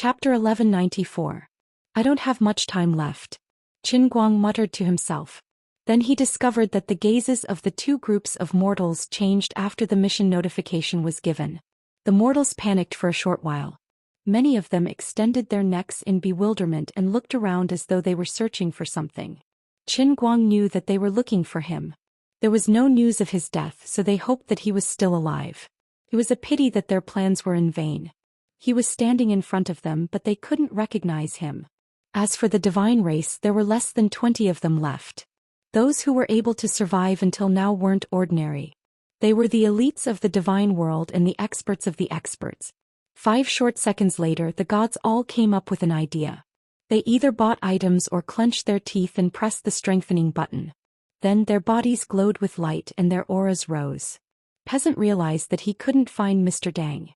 Chapter 1194. I don't have much time left. Qin Guang muttered to himself. Then he discovered that the gazes of the two groups of mortals changed after the mission notification was given. The mortals panicked for a short while. Many of them extended their necks in bewilderment and looked around as though they were searching for something. Qin Guang knew that they were looking for him. There was no news of his death, so they hoped that he was still alive. It was a pity that their plans were in vain. He was standing in front of them, but they couldn't recognize him. As for the divine race, there were less than 20 of them left. Those who were able to survive until now weren't ordinary. They were the elites of the divine world and the experts of the experts. 5 short seconds later, the gods all came up with an idea. They either bought items or clenched their teeth and pressed the strengthening button. Then their bodies glowed with light and their auras rose. Peasant realized that he couldn't find Mr. Dang.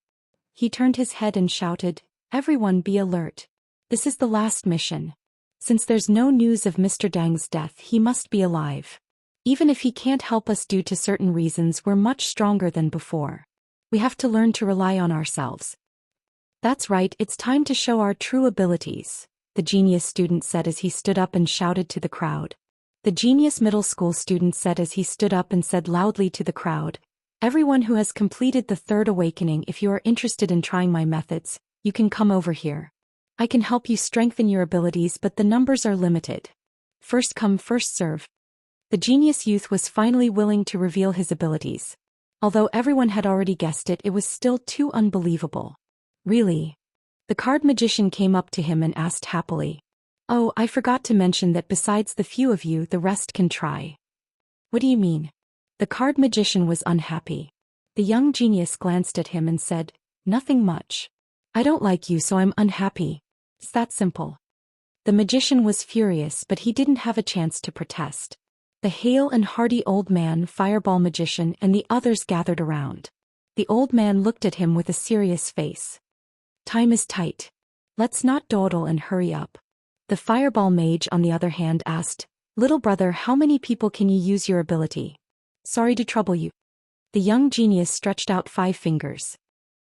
He turned his head and shouted, "Everyone be alert. This is the last mission. Since there's no news of Mr. Dang's death, he must be alive. Even if he can't help us due to certain reasons, we're much stronger than before. We have to learn to rely on ourselves." "That's right, it's time to show our true abilities," the genius student said as he stood up and shouted to the crowd. The genius middle school student said as he stood up and said loudly to the crowd, "Everyone who has completed the third awakening, if you are interested in trying my methods, you can come over here. I can help you strengthen your abilities, but the numbers are limited. First come, first serve." The genius youth was finally willing to reveal his abilities. Although everyone had already guessed it, it was still too unbelievable. "Really?" The card magician came up to him and asked happily. "Oh, I forgot to mention that besides the few of you, the rest can try." "What do you mean?" The card magician was unhappy. The young genius glanced at him and said, "Nothing much. I don't like you, so I'm unhappy. It's that simple." The magician was furious, but he didn't have a chance to protest. The hale and hearty old man, fireball magician, and the others gathered around. The old man looked at him with a serious face. "Time is tight. Let's not dawdle and hurry up." The fireball mage, on the other hand, asked, "Little brother, how many people can you use your ability?" "Sorry to trouble you." The young genius stretched out 5 fingers.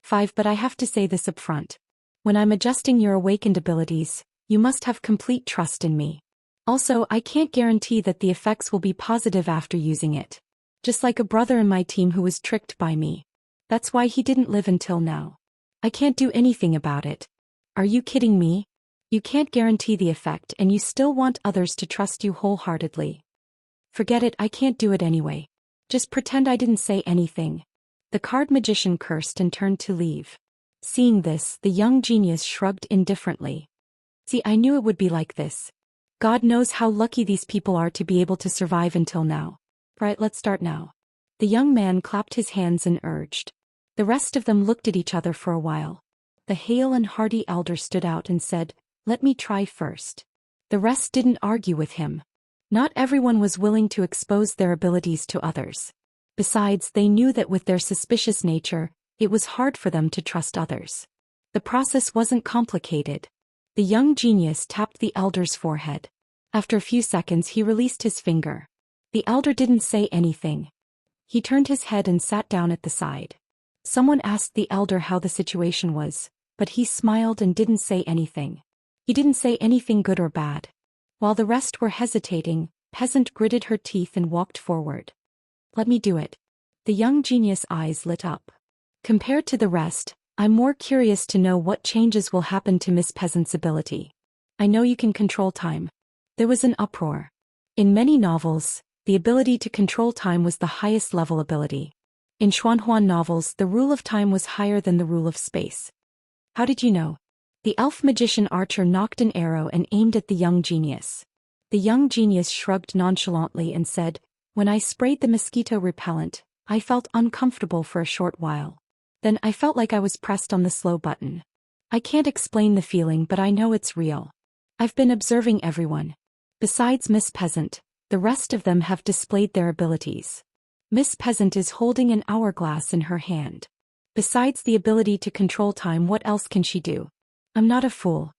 5, but I have to say this up front. When I'm adjusting your awakened abilities, you must have complete trust in me. Also, I can't guarantee that the effects will be positive after using it. Just like a brother in my team who was tricked by me. That's why he didn't live until now. I can't do anything about it. Are you kidding me? You can't guarantee the effect and you still want others to trust you wholeheartedly. Forget it, I can't do it anyway. Just pretend I didn't say anything." The card magician cursed and turned to leave. Seeing this, the young genius shrugged indifferently. "See, I knew it would be like this. God knows how lucky these people are to be able to survive until now. Right, let's start now." The young man clapped his hands and urged. The rest of them looked at each other for a while. The hale and hearty elder stood out and said, "Let me try first." The rest didn't argue with him. Not everyone was willing to expose their abilities to others. Besides, they knew that with their suspicious nature, it was hard for them to trust others. The process wasn't complicated. The young genius tapped the elder's forehead. After a few seconds, he released his finger. The elder didn't say anything. He turned his head and sat down at the side. Someone asked the elder how the situation was, but he smiled and didn't say anything. He didn't say anything good or bad. While the rest were hesitating, Peasant gritted her teeth and walked forward. "Let me do it." The young genius' eyes lit up. "Compared to the rest, I'm more curious to know what changes will happen to Miss Peasant's ability. I know you can control time." There was an uproar. In many novels, the ability to control time was the highest level ability. In Xuanhuan novels, the rule of time was higher than the rule of space. "How did you know?" The elf magician archer knocked an arrow and aimed at the young genius. The young genius shrugged nonchalantly and said, "When I sprayed the mosquito repellent, I felt uncomfortable for a short while. Then I felt like I was pressed on the slow button. I can't explain the feeling, but I know it's real. I've been observing everyone. Besides Miss Peasant, the rest of them have displayed their abilities. Miss Peasant is holding an hourglass in her hand. Besides the ability to control time, what else can she do? I'm not a fool."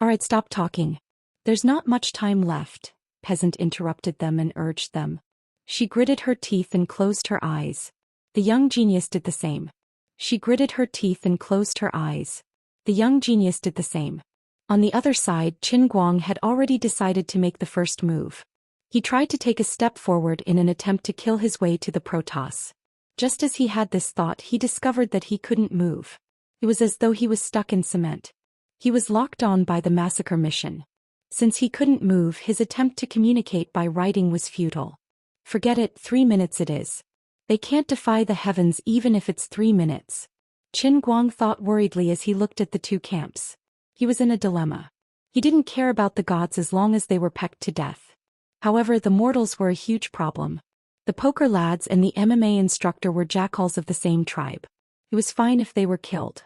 "Alright, stop talking. There's not much time left," Peasant interrupted them and urged them. She gritted her teeth and closed her eyes. The young genius did the same. She gritted her teeth and closed her eyes. The young genius did the same. On the other side, Qin Guang had already decided to make the first move. He tried to take a step forward in an attempt to kill his way to the Protoss. Just as he had this thought, he discovered that he couldn't move. It was as though he was stuck in cement. He was locked on by the massacre mission. Since he couldn't move, his attempt to communicate by writing was futile. Forget it, 3 minutes it is. They can't defy the heavens even if it's 3 minutes. Qin Guang thought worriedly as he looked at the two camps. He was in a dilemma. He didn't care about the gods as long as they were pecked to death. However, the mortals were a huge problem. The poker lads and the MMA instructor were jackals of the same tribe. It was fine if they were killed.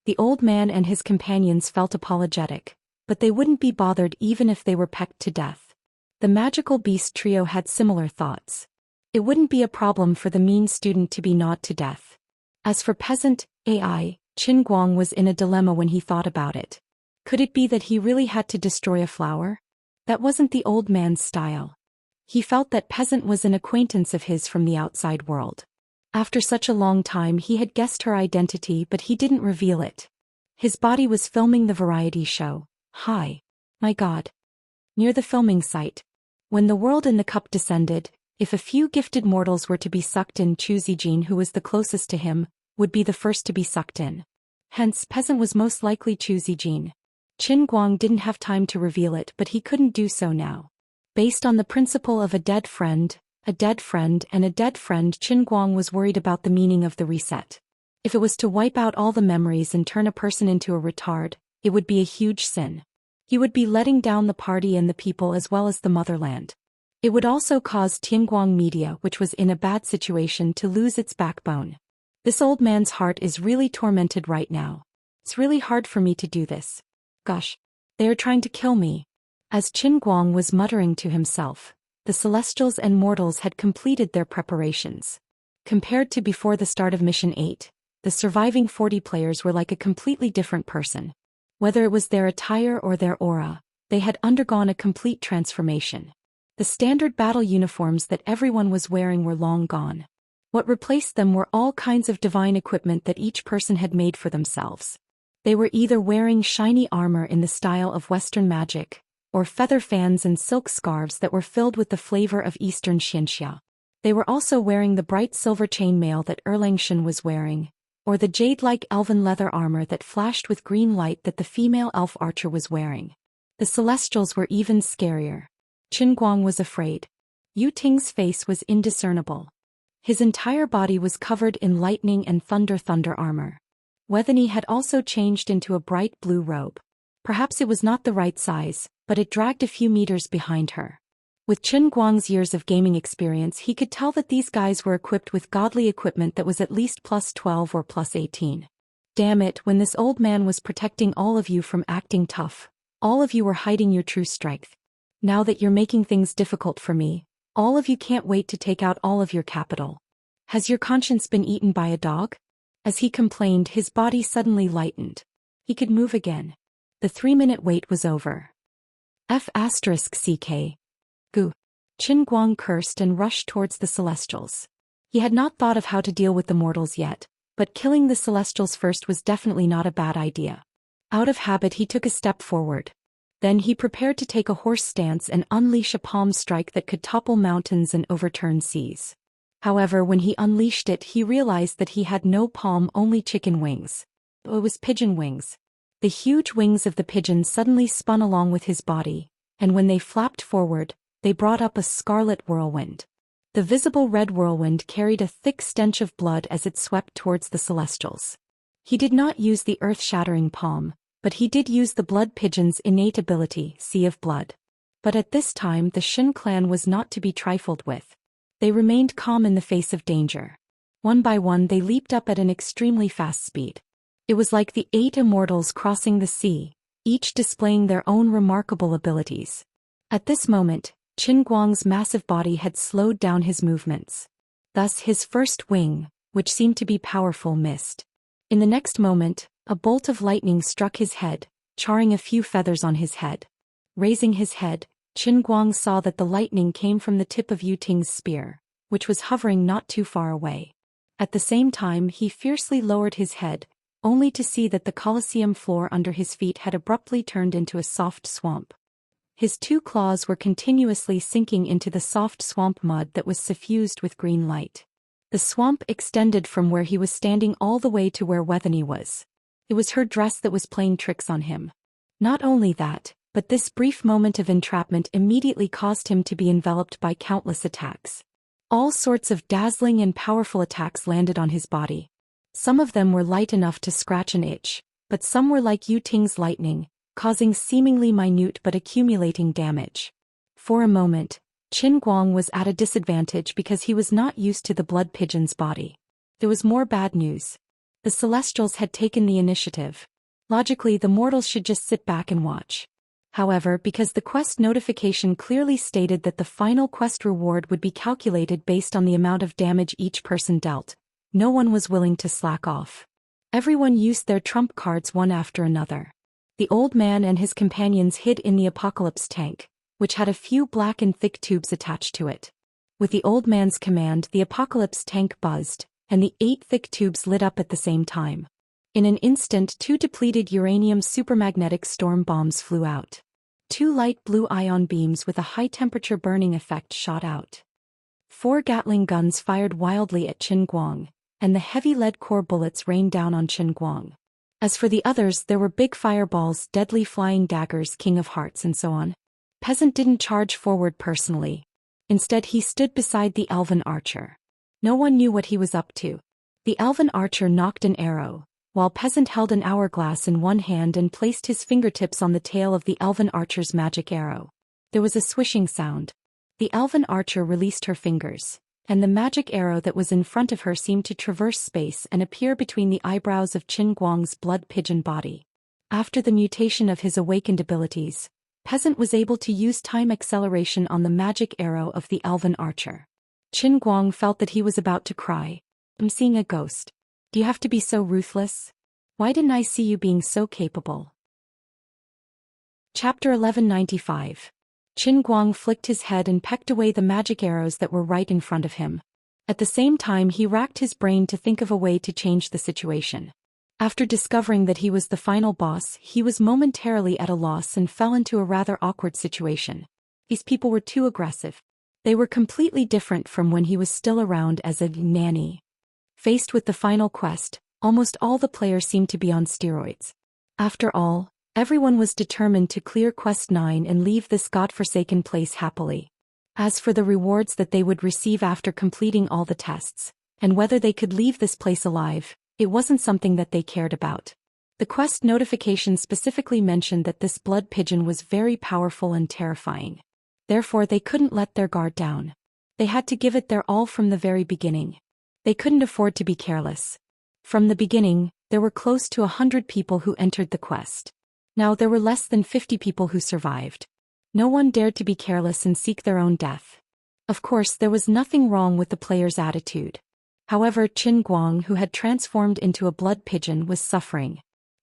The old man and his companions felt apologetic, but they wouldn't be bothered even if they were pecked to death. The magical beast trio had similar thoughts. It wouldn't be a problem for the mean student to be gnawed to death. As for peasant AI, Qin Guang was in a dilemma when he thought about it. Could it be that he really had to destroy a flower? That wasn't the old man's style. He felt that peasant was an acquaintance of his from the outside world. After such a long time he had guessed her identity, but he didn't reveal it. His body was filming the variety show. Hi. My God. Near the filming site. When the world in the cup descended, if a few gifted mortals were to be sucked in, Zhou Xian, who was the closest to him, would be the first to be sucked in. Hence, peasant was most likely Zhou Xian. Qin Guang didn't have time to reveal it, but he couldn't do so now. Based on the principle of a dead friend, and a dead friend, Qin Guang was worried about the meaning of the reset. If it was to wipe out all the memories and turn a person into a retard, it would be a huge sin. He would be letting down the party and the people as well as the motherland. It would also cause Tianguang Media, which was in a bad situation, to lose its backbone. This old man's heart is really tormented right now. It's really hard for me to do this. Gosh. They are trying to kill me. As Qin Guang was muttering to himself, the Celestials and Mortals had completed their preparations. Compared to before the start of Mission 8, the surviving 40 players were like a completely different person. Whether it was their attire or their aura, they had undergone a complete transformation. The standard battle uniforms that everyone was wearing were long gone. What replaced them were all kinds of divine equipment that each person had made for themselves. They were either wearing shiny armor in the style of Western magic, or feather fans and silk scarves that were filled with the flavor of Eastern Xianxia. They were also wearing the bright silver chainmail that Erlangshan was wearing, or the jade-like elven leather armor that flashed with green light that the female elf archer was wearing. The Celestials were even scarier. Qin Guang was afraid. Yu Ting's face was indiscernible. His entire body was covered in lightning and thunder armor. Wethany had also changed into a bright blue robe. Perhaps it was not the right size, but it dragged a few meters behind her. With Qin Guang's years of gaming experience, he could tell that these guys were equipped with godly equipment that was at least plus 12 or plus 18. Damn it, when this old man was protecting all of you from acting tough, all of you were hiding your true strength. Now that you're making things difficult for me, all of you can't wait to take out all of your capital. Has your conscience been eaten by a dog? As he complained, his body suddenly lightened. He could move again. The 3-minute wait was over. F***ck. Goo. Qin Guang cursed and rushed towards the Celestials. He had not thought of how to deal with the mortals yet, but killing the Celestials first was definitely not a bad idea. Out of habit, he took a step forward. Then he prepared to take a horse stance and unleash a palm strike that could topple mountains and overturn seas. However, when he unleashed it, he realized that he had no palm, only chicken wings. It was pigeon wings. The huge wings of the pigeon suddenly spun along with his body, and when they flapped forward, they brought up a scarlet whirlwind. The visible red whirlwind carried a thick stench of blood as it swept towards the Celestials. He did not use the earth-shattering palm, but he did use the blood pigeon's innate ability, Sea of Blood. But at this time the Shin clan was not to be trifled with. They remained calm in the face of danger. One by one they leaped up at an extremely fast speed. It was like the 8 immortals crossing the sea, each displaying their own remarkable abilities. At this moment, Qin Guang's massive body had slowed down his movements. Thus his first wing, which seemed to be powerful, missed. In the next moment, a bolt of lightning struck his head, charring a few feathers on his head. Raising his head, Qin Guang saw that the lightning came from the tip of Yu Ting's spear, which was hovering not too far away. At the same time, he fiercely lowered his head, only to see that the Colosseum floor under his feet had abruptly turned into a soft swamp. His two claws were continuously sinking into the soft swamp mud that was suffused with green light. The swamp extended from where he was standing all the way to where Wethany was. It was her dress that was playing tricks on him. Not only that, but this brief moment of entrapment immediately caused him to be enveloped by countless attacks. All sorts of dazzling and powerful attacks landed on his body. Some of them were light enough to scratch an itch, but some were like Yu Ting's lightning, causing seemingly minute but accumulating damage. For a moment, Qin Guang was at a disadvantage because he was not used to the blood pigeon's body. There was more bad news. The Celestials had taken the initiative. Logically, the mortals should just sit back and watch. However, because the quest notification clearly stated that the final quest reward would be calculated based on the amount of damage each person dealt, no one was willing to slack off. Everyone used their trump cards one after another. The old man and his companions hid in the apocalypse tank, which had a few black and thick tubes attached to it. With the old man's command, the apocalypse tank buzzed, and the 8 thick tubes lit up at the same time. In an instant, 2 depleted uranium supermagnetic storm bombs flew out. 2 light blue ion beams with a high-temperature burning effect shot out. 4 Gatling guns fired wildly at Qin Guang, and the heavy lead core bullets rained down on Qin Guang. As for the others, there were big fireballs, deadly flying daggers, King of Hearts, and so on. Peasant didn't charge forward personally. Instead, he stood beside the elven archer. No one knew what he was up to. The elven archer knocked an arrow, while Peasant held an hourglass in one hand and placed his fingertips on the tail of the elven archer's magic arrow. There was a swishing sound. The elven archer released her fingers, and the magic arrow that was in front of her seemed to traverse space and appear between the eyebrows of Qin Guang's blood pigeon body. After the mutation of his awakened abilities, Peasant was able to use time acceleration on the magic arrow of the elven archer. Qin Guang felt that he was about to cry. "I'm seeing a ghost. Do you have to be so ruthless? Why didn't I see you being so capable?" Chapter 1195. Qin Guang flicked his head and pecked away the magic arrows that were right in front of him. At the same time, he racked his brain to think of a way to change the situation. After discovering that he was the final boss, he was momentarily at a loss and fell into a rather awkward situation. These people were too aggressive. They were completely different from when he was still around as a nanny. Faced with the final quest, almost all the players seemed to be on steroids. After all, everyone was determined to clear Quest 9 and leave this godforsaken place happily. As for the rewards that they would receive after completing all the tests, and whether they could leave this place alive, it wasn't something that they cared about. The quest notification specifically mentioned that this blood pigeon was very powerful and terrifying. Therefore, they couldn't let their guard down. They had to give it their all from the very beginning. They couldn't afford to be careless. From the beginning, there were close to 100 people who entered the quest. Now there were less than 50 people who survived. No one dared to be careless and seek their own death. Of course, there was nothing wrong with the players' attitude. However, Qin Guang, who had transformed into a blood pigeon, was suffering.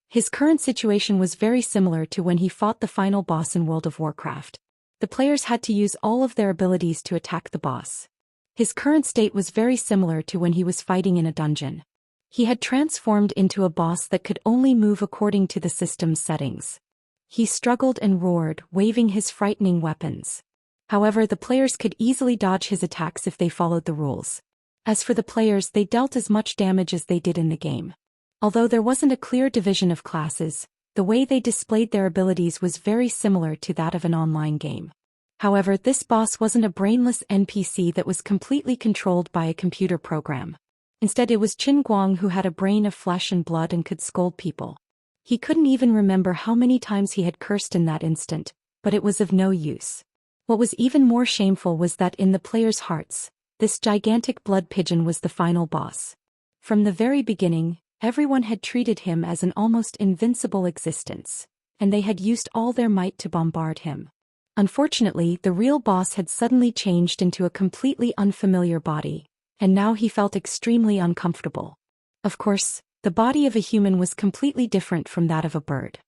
His current situation was very similar to when he fought the final boss in World of Warcraft. The players had to use all of their abilities to attack the boss. His current state was very similar to when he was fighting in a dungeon. He had transformed into a boss that could only move according to the system's settings. He struggled and roared, waving his frightening weapons. However, the players could easily dodge his attacks if they followed the rules. As for the players, they dealt as much damage as they did in the game. Although there wasn't a clear division of classes, the way they displayed their abilities was very similar to that of an online game. However, this boss wasn't a brainless NPC that was completely controlled by a computer program. Instead, it was Qin Guang who had a brain of flesh and blood and could scold people. He couldn't even remember how many times he had cursed in that instant, but it was of no use. What was even more shameful was that in the players' hearts, this gigantic blood pigeon was the final boss. From the very beginning, everyone had treated him as an almost invincible existence, and they had used all their might to bombard him. Unfortunately, the real boss had suddenly changed into a completely unfamiliar body, and now he felt extremely uncomfortable. Of course, the body of a human was completely different from that of a bird.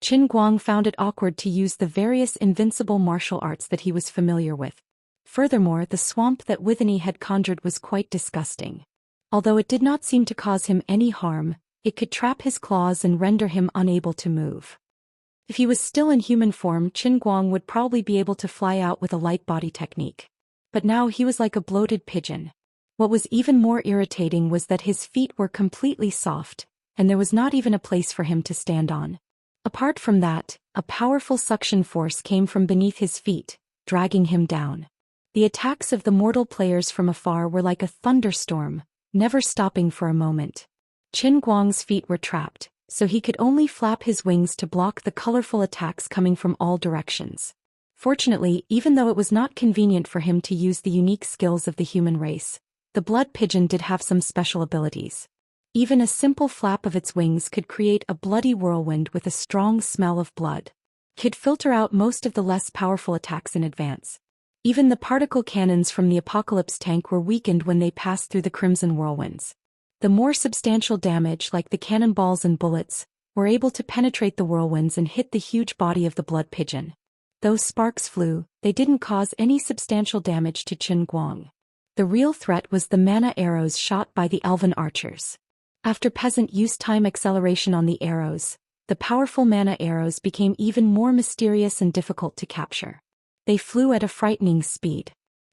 Qin Guang found it awkward to use the various invincible martial arts that he was familiar with. Furthermore, the swamp that Withany had conjured was quite disgusting. Although it did not seem to cause him any harm, It could trap his claws and render him unable to move. If he was still in human form, Qin Guang would probably be able to fly out with a light body technique. But now he was like a bloated pigeon. What was even more irritating was that his feet were completely soft, and there was not even a place for him to stand on. Apart from that, a powerful suction force came from beneath his feet, dragging him down. The attacks of the mortal players from afar were like a thunderstorm, never stopping for a moment. Qin Guang's feet were trapped, so he could only flap his wings to block the colorful attacks coming from all directions. Fortunately, even though it was not convenient for him to use the unique skills of the human race, the blood pigeon did have some special abilities. Even a simple flap of its wings could create a bloody whirlwind with a strong smell of blood. It could filter out most of the less powerful attacks in advance. Even the particle cannons from the Apocalypse tank were weakened when they passed through the crimson whirlwinds. The more substantial damage, like the cannonballs and bullets, were able to penetrate the whirlwinds and hit the huge body of the blood pigeon. Though sparks flew, they didn't cause any substantial damage to Qin Guang. The real threat was the mana arrows shot by the elven archers. After peasant use time acceleration on the arrows, the powerful mana arrows became even more mysterious and difficult to capture. They flew at a frightening speed.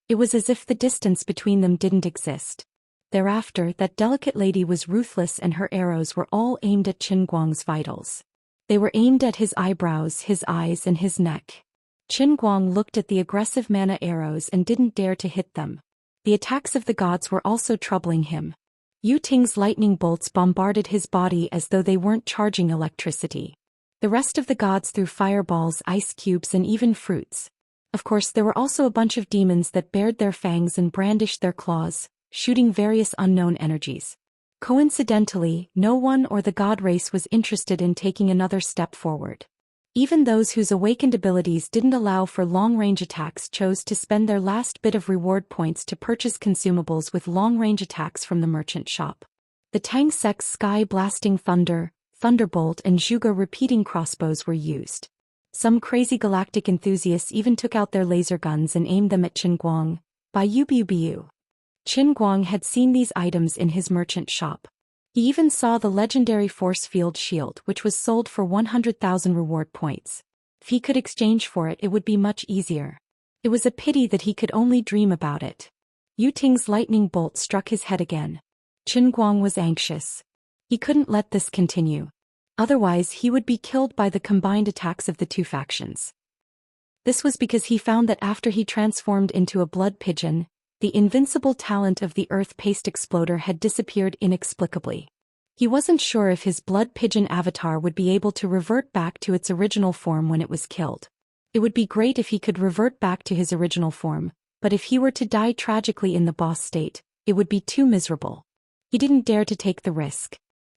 It was as if the distance between them didn't exist. Thereafter, that delicate lady was ruthless and her arrows were all aimed at Qin Guang's vitals. They were aimed at his eyebrows, his eyes, and his neck. Qin Guang looked at the aggressive mana arrows and didn't dare to hit them. The attacks of the gods were also troubling him. Yu Ting's lightning bolts bombarded his body as though they weren't charging electricity. The rest of the gods threw fireballs, ice cubes, and even fruits. Of course, there were also a bunch of demons that bared their fangs and brandished their claws, shooting various unknown energies. Coincidentally, no one or the god race was interested in taking another step forward. Even those whose awakened abilities didn't allow for long-range attacks chose to spend their last bit of reward points to purchase consumables with long-range attacks from the merchant shop. The Tang Sect's sky-blasting thunder, thunderbolt, and Zhuge repeating crossbows were used. Some crazy galactic enthusiasts even took out their laser guns and aimed them at Qin Guang. By Yubiu. Qin Guang had seen these items in his merchant shop. He even saw the legendary force field shield, which was sold for 100,000 reward points. If he could exchange for it, it would be much easier. It was a pity that he could only dream about it. Yu Ting's lightning bolt struck his head again. Qin Guang was anxious. He couldn't let this continue. Otherwise, he would be killed by the combined attacks of the two factions. This was because he found that after he transformed into a blood pigeon, the invincible talent of the earth paste exploder had disappeared inexplicably. He wasn't sure if his blood pigeon avatar would be able to revert back to its original form when it was killed. It would be great if he could revert back to his original form, but if he were to die tragically in the boss state, it would be too miserable. He didn't dare to take the risk.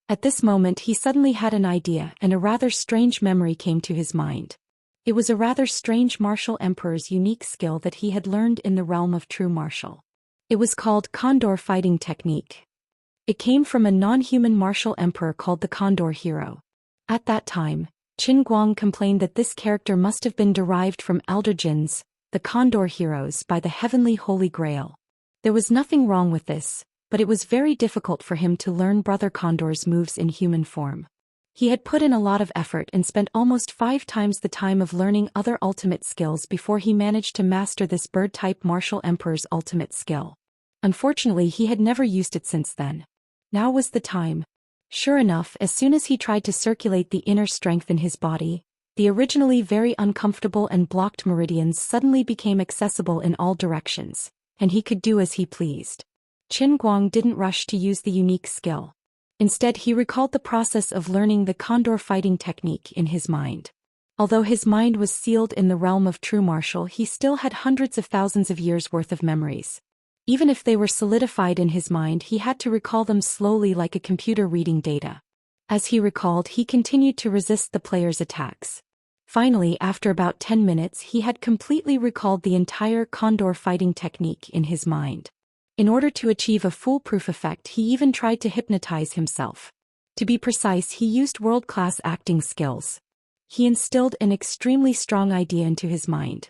At this moment he suddenly had an idea, and a rather strange memory came to his mind. It was a rather strange martial emperor's unique skill that he had learned in the realm of true martial. It was called Condor Fighting Technique. It came from a non-human martial emperor called the Condor Hero. At that time, Qin Guang complained that this character must have been derived from Elder Jinns, the Condor Heroes, by the heavenly Holy Grail. There was nothing wrong with this, but it was very difficult for him to learn Brother Condor's moves in human form. He had put in a lot of effort and spent almost 5 times the time of learning other ultimate skills before he managed to master this bird-type martial emperor's ultimate skill. Unfortunately, he had never used it since then. Now was the time. Sure enough, as soon as he tried to circulate the inner strength in his body, the originally very uncomfortable and blocked meridians suddenly became accessible in all directions, and he could do as he pleased. Qin Guang didn't rush to use the unique skill. Instead, he recalled the process of learning the Condor Fighting Technique in his mind. Although his mind was sealed in the realm of true martial, he still had hundreds of thousands of years' worth of memories. Even if they were solidified in his mind, he had to recall them slowly like a computer reading data. As he recalled, he continued to resist the player's attacks. Finally, after about 10 minutes, he had completely recalled the entire Condor Fighting Technique in his mind. In order to achieve a foolproof effect, he even tried to hypnotize himself. To be precise, he used world-class acting skills. He instilled an extremely strong idea into his mind.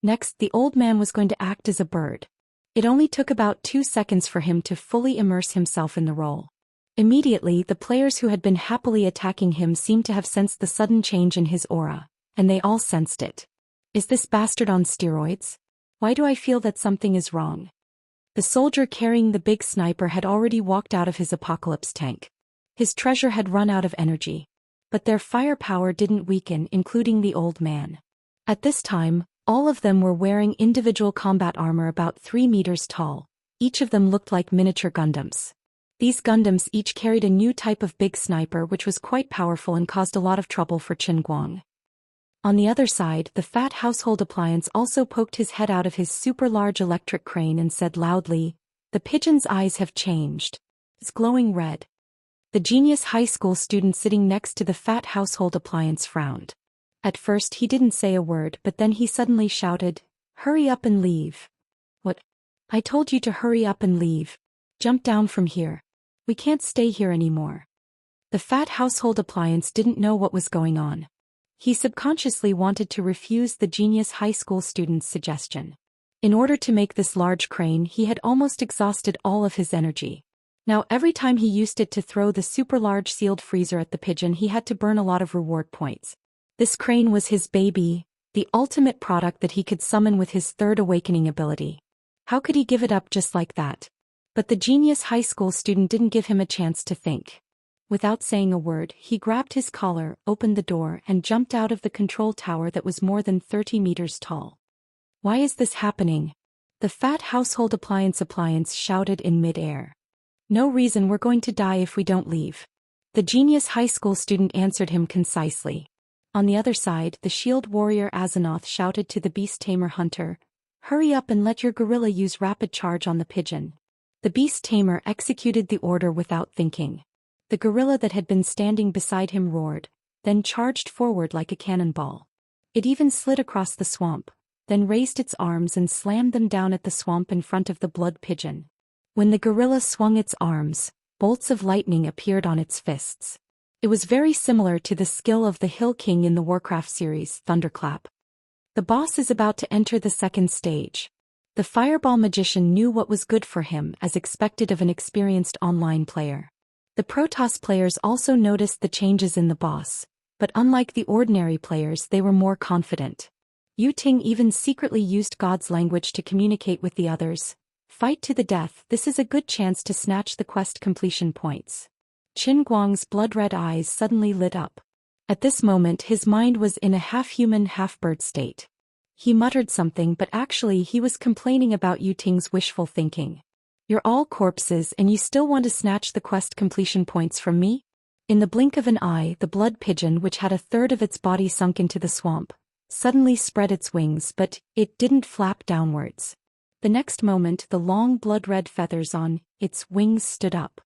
Next, the old man was going to act as a bird. It only took about 2 seconds for him to fully immerse himself in the role. Immediately, the players who had been happily attacking him seemed to have sensed the sudden change in his aura, and they all sensed it. Is this bastard on steroids? Why do I feel that something is wrong? The soldier carrying the big sniper had already walked out of his apocalypse tank. His treasure had run out of energy. But their firepower didn't weaken, including the old man. At this time, all of them were wearing individual combat armor about 3 meters tall. Each of them looked like miniature Gundams. These Gundams each carried a new type of big sniper which was quite powerful and caused a lot of trouble for Qin Guang. On the other side, the fat household appliance also poked his head out of his super-large electric crane and said loudly, "The pigeon's eyes have changed. It's glowing red." The genius high school student sitting next to the fat household appliance frowned. At first he didn't say a word, but then he suddenly shouted, "Hurry up and leave." "What? I told you to hurry up and leave. Jump down from here. We can't stay here anymore." The fat household appliance didn't know what was going on. He subconsciously wanted to refuse the genius high school student's suggestion. In order to make this large crane, he had almost exhausted all of his energy. Now every time he used it to throw the super large sealed freezer at the pigeon, he had to burn a lot of reward points. This crane was his baby, the ultimate product that he could summon with his third awakening ability. How could he give it up just like that? But the genius high school student didn't give him a chance to think. Without saying a word, he grabbed his collar, opened the door, and jumped out of the control tower that was more than 30 meters tall. "Why is this happening?" the fat household appliance shouted in mid-air. "No reason, we're going to die if we don't leave." The genius high school student answered him concisely. On the other side, the shield warrior Azeroth shouted to the beast tamer hunter, "Hurry up and let your gorilla use rapid charge on the pigeon." The beast tamer executed the order without thinking. The gorilla that had been standing beside him roared, then charged forward like a cannonball. It even slid across the swamp, then raised its arms and slammed them down at the swamp in front of the blood pigeon. When the gorilla swung its arms, bolts of lightning appeared on its fists. It was very similar to the skill of the Hill King in the Warcraft series, Thunderclap. The boss is about to enter the second stage. The Fireball Magician knew what was good for him, as expected of an experienced online player. The Protoss players also noticed the changes in the boss, but unlike the ordinary players, they were more confident. Yu Ting even secretly used God's language to communicate with the others. "Fight to the death, this is a good chance to snatch the quest completion points." Qin Guang's blood-red eyes suddenly lit up. At this moment his mind was in a half-human, half-bird state. He muttered something, but actually he was complaining about Yu Ting's wishful thinking. "You're all corpses and you still want to snatch the quest completion points from me?" In the blink of an eye, the blood pigeon, which had a third of its body sunk into the swamp, suddenly spread its wings, but it didn't flap downwards. The next moment, the long blood-red feathers on its wings stood up.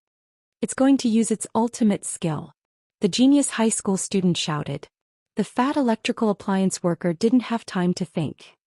"It's going to use its ultimate skill," the genius high school student shouted. The fat electrical appliance worker didn't have time to think.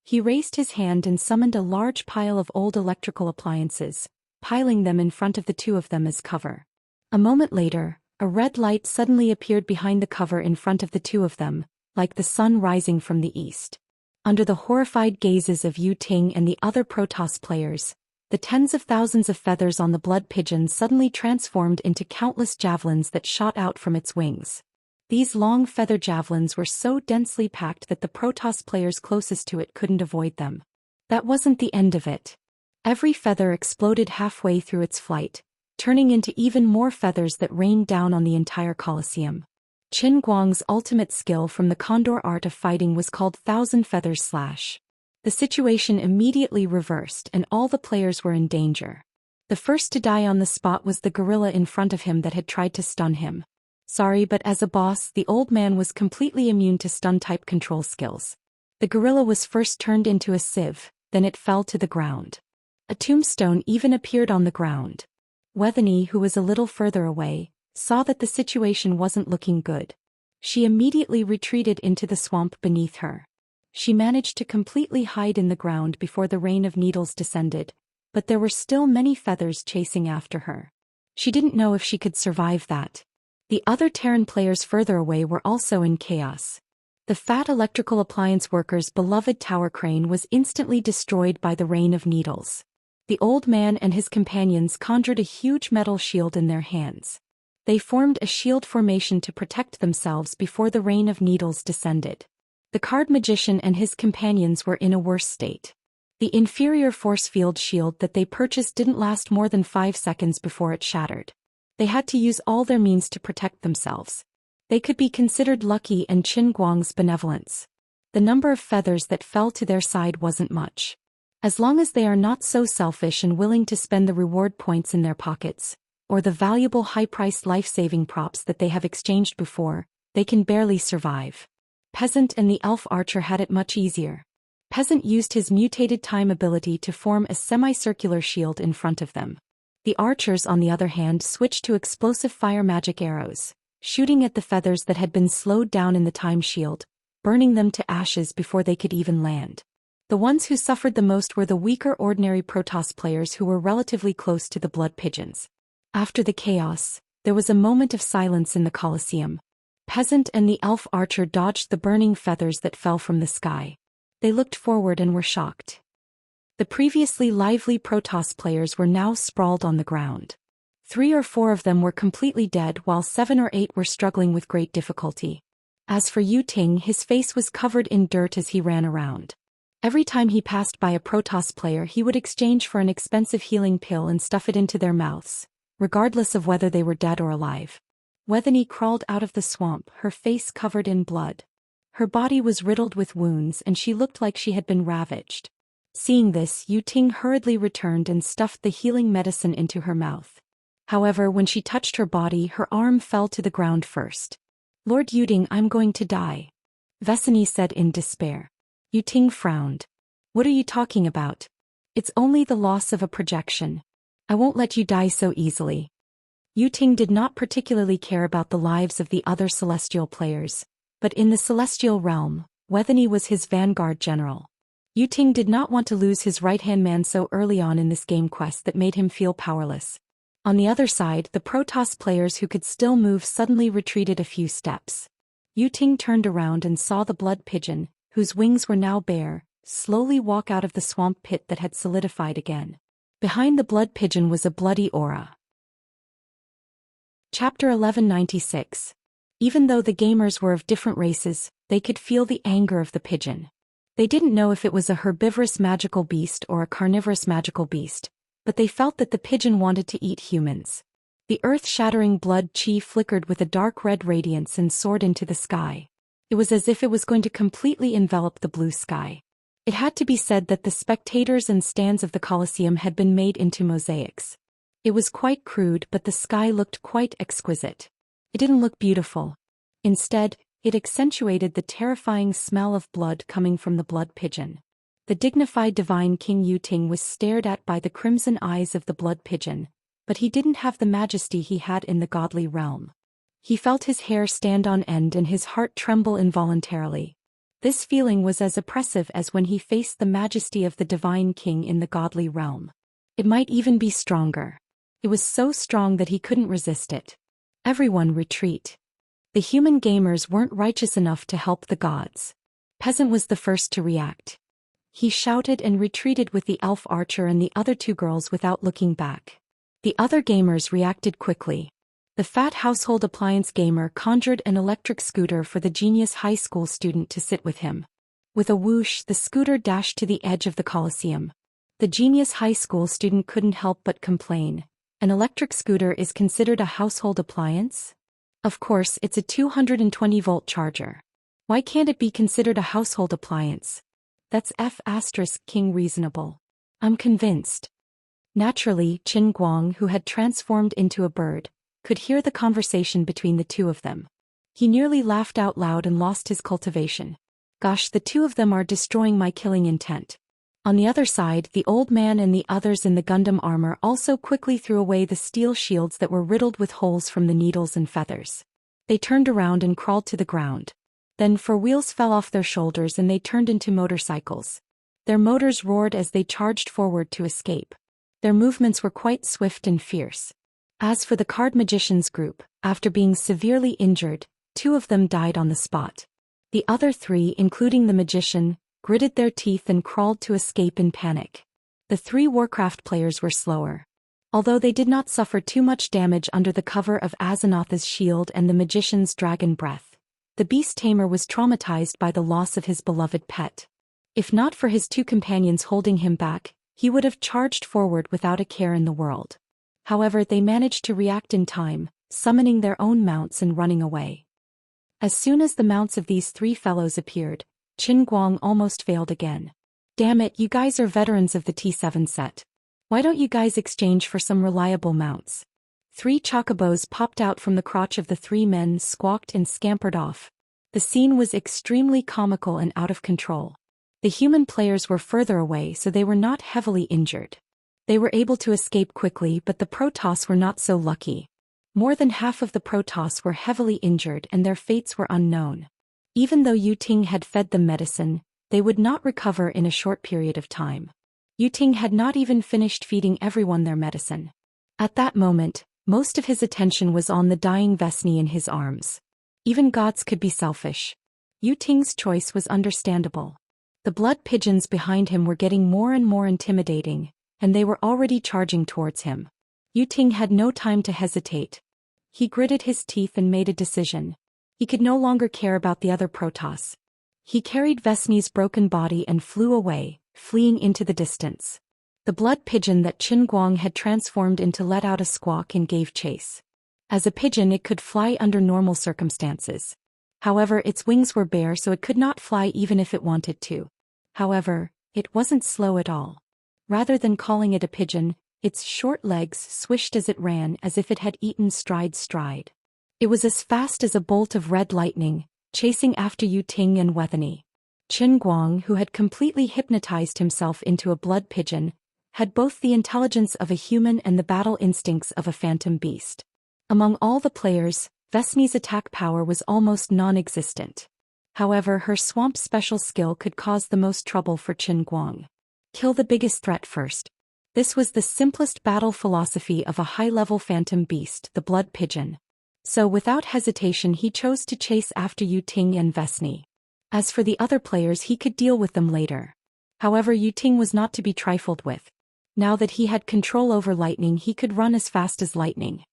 He raised his hand and summoned a large pile of old electrical appliances, piling them in front of the two of them as cover. A moment later, a red light suddenly appeared behind the cover in front of the two of them, like the sun rising from the east. Under the horrified gazes of Yu Ting and the other Protoss players, the tens of thousands of feathers on the blood pigeon suddenly transformed into countless javelins that shot out from its wings. These long feather javelins were so densely packed that the Protoss players closest to it couldn't avoid them. That wasn't the end of it. Every feather exploded halfway through its flight, turning into even more feathers that rained down on the entire Colosseum. Qin Guang's ultimate skill from the Condor art of fighting was called Thousand Feathers Slash. The situation immediately reversed and all the players were in danger. The first to die on the spot was the gorilla in front of him that had tried to stun him. Sorry, but as a boss, the old man was completely immune to stun-type control skills. The gorilla was first turned into a sieve, then it fell to the ground. A tombstone even appeared on the ground. Wethany, who was a little further away, saw that the situation wasn't looking good. She immediately retreated into the swamp beneath her. She managed to completely hide in the ground before the rain of needles descended, but there were still many feathers chasing after her. She didn't know if she could survive that. The other Terran players further away were also in chaos. The fat electrical appliance worker's beloved tower crane was instantly destroyed by the rain of needles. The old man and his companions conjured a huge metal shield in their hands. They formed a shield formation to protect themselves before the rain of needles descended. The card magician and his companions were in a worse state. The inferior force field shield that they purchased didn't last more than 5 seconds before it shattered. They had to use all their means to protect themselves. They could be considered lucky in Qin Guang's benevolence. The number of feathers that fell to their side wasn't much. As long as they are not so selfish and willing to spend the reward points in their pockets, or the valuable high-priced life-saving props that they have exchanged before, they can barely survive. Peasant and the elf archer had it much easier. Peasant used his mutated time ability to form a semicircular shield in front of them. The archers, on the other hand, switched to explosive fire magic arrows, shooting at the feathers that had been slowed down in the time shield, burning them to ashes before they could even land. The ones who suffered the most were the weaker ordinary Protoss players who were relatively close to the blood pigeons. After the chaos, there was a moment of silence in the Colosseum. Peasant and the elf archer dodged the burning feathers that fell from the sky. They looked forward and were shocked. The previously lively Protoss players were now sprawled on the ground. 3 or 4 of them were completely dead while 7 or 8 were struggling with great difficulty. As for Yu Ting, his face was covered in dirt as he ran around. Every time he passed by a Protoss player, he would exchange for an expensive healing pill and stuff it into their mouths, regardless of whether they were dead or alive. Wethany crawled out of the swamp, her face covered in blood. Her body was riddled with wounds and she looked like she had been ravaged. Seeing this, Yu Ting hurriedly returned and stuffed the healing medicine into her mouth. However, when she touched her body, her arm fell to the ground first. "Lord Yuding, I'm going to die," Vesani said in despair. Yu Ting frowned. "What are you talking about? It's only the loss of a projection. I won't let you die so easily." Yu Ting did not particularly care about the lives of the other celestial players, but in the celestial realm, Wethany was his vanguard general. Yu Ting did not want to lose his right-hand man so early on in this game quest that made him feel powerless. On the other side, the Protoss players who could still move suddenly retreated a few steps. Yu Ting turned around and saw the blood pigeon, whose wings were now bare, slowly walk out of the swamp pit that had solidified again. Behind the blood pigeon was a bloody aura. Chapter 1196. Even though the gamers were of different races, they could feel the anger of the pigeon. They didn't know if it was a herbivorous magical beast or a carnivorous magical beast, but they felt that the pigeon wanted to eat humans. The earth-shattering blood chi flickered with a dark red radiance and soared into the sky. It was as if it was going to completely envelop the blue sky. It had to be said that the spectators and stands of the Colosseum had been made into mosaics. It was quite crude, but the sky looked quite exquisite. It didn't look beautiful. Instead, it accentuated the terrifying smell of blood coming from the blood pigeon. The dignified divine King Yu Ting was stared at by the crimson eyes of the blood pigeon, but he didn't have the majesty he had in the godly realm. He felt his hair stand on end and his heart tremble involuntarily. This feeling was as oppressive as when he faced the majesty of the divine king in the godly realm. It might even be stronger. It was so strong that he couldn't resist it. Everyone retreat. The human gamers weren't righteous enough to help the gods. Peasant was the first to react. He shouted and retreated with the elf archer and the other 2 girls without looking back. The other gamers reacted quickly. The fat household appliance gamer conjured an electric scooter for the genius high school student to sit with him. With a whoosh, the scooter dashed to the edge of the Colosseum. The genius high school student couldn't help but complain. An electric scooter is considered a household appliance? Of course, it's a 220-volt charger. Why can't it be considered a household appliance? That's King reasonable. I'm convinced. Naturally, Qin Guang, who had transformed into a bird, could hear the conversation between the 2 of them. He nearly laughed out loud and lost his cultivation. Gosh, the 2 of them are destroying my killing intent. On the other side, the old man and the others in the Gundam armor also quickly threw away the steel shields that were riddled with holes from the needles and feathers. They turned around and crawled to the ground. Then 4 wheels fell off their shoulders and they turned into motorcycles. Their motors roared as they charged forward to escape. Their movements were quite swift and fierce. As for the card magicians group, after being severely injured, 2 of them died on the spot. The other 3, including the magician, gritted their teeth and crawled to escape in panic. The 3 Warcraft players were slower. Although they did not suffer too much damage under the cover of Azenotha's shield and the magician's dragon breath, the beast tamer was traumatized by the loss of his beloved pet. If not for his 2 companions holding him back, he would have charged forward without a care in the world. However, they managed to react in time, summoning their own mounts and running away. As soon as the mounts of these 3 fellows appeared, Qin Guang almost failed again. Damn it, you guys are veterans of the T7 set. Why don't you guys exchange for some reliable mounts? 3 chocobos popped out from the crotch of the 3 men, squawked and scampered off. The scene was extremely comical and out of control. The human players were further away, so they were not heavily injured. They were able to escape quickly, but the Protoss were not so lucky. More than half of the Protoss were heavily injured and their fates were unknown. Even though Yu Ting had fed them medicine, they would not recover in a short period of time. Yu Ting had not even finished feeding everyone their medicine. At that moment, most of his attention was on the dying Vesni in his arms. Even gods could be selfish. Yu Ting's choice was understandable. The blood pigeons behind him were getting more and more intimidating, and they were already charging towards him. Yu Ting had no time to hesitate. He gritted his teeth and made a decision. He could no longer care about the other Protoss. He carried Vesni's broken body and flew away, fleeing into the distance. The blood pigeon that Qin Guang had transformed into let out a squawk and gave chase. As a pigeon, it could fly under normal circumstances. However, its wings were bare, so it could not fly even if it wanted to. However, it wasn't slow at all. Rather than calling it a pigeon, its short legs swished as it ran as if it had eaten stride. It was as fast as a bolt of red lightning, chasing after Yu Ting and Wethany. Qin Guang, who had completely hypnotized himself into a blood pigeon, had both the intelligence of a human and the battle instincts of a phantom beast. Among all the players, Vesni's attack power was almost non-existent. However, her swamp special skill could cause the most trouble for Qin Guang. Kill the biggest threat first. This was the simplest battle philosophy of a high-level phantom beast, the blood pigeon. So without hesitation he chose to chase after Yu Ting and Vesni. As for the other players, he could deal with them later. However, Yu Ting was not to be trifled with. Now that he had control over lightning, he could run as fast as lightning.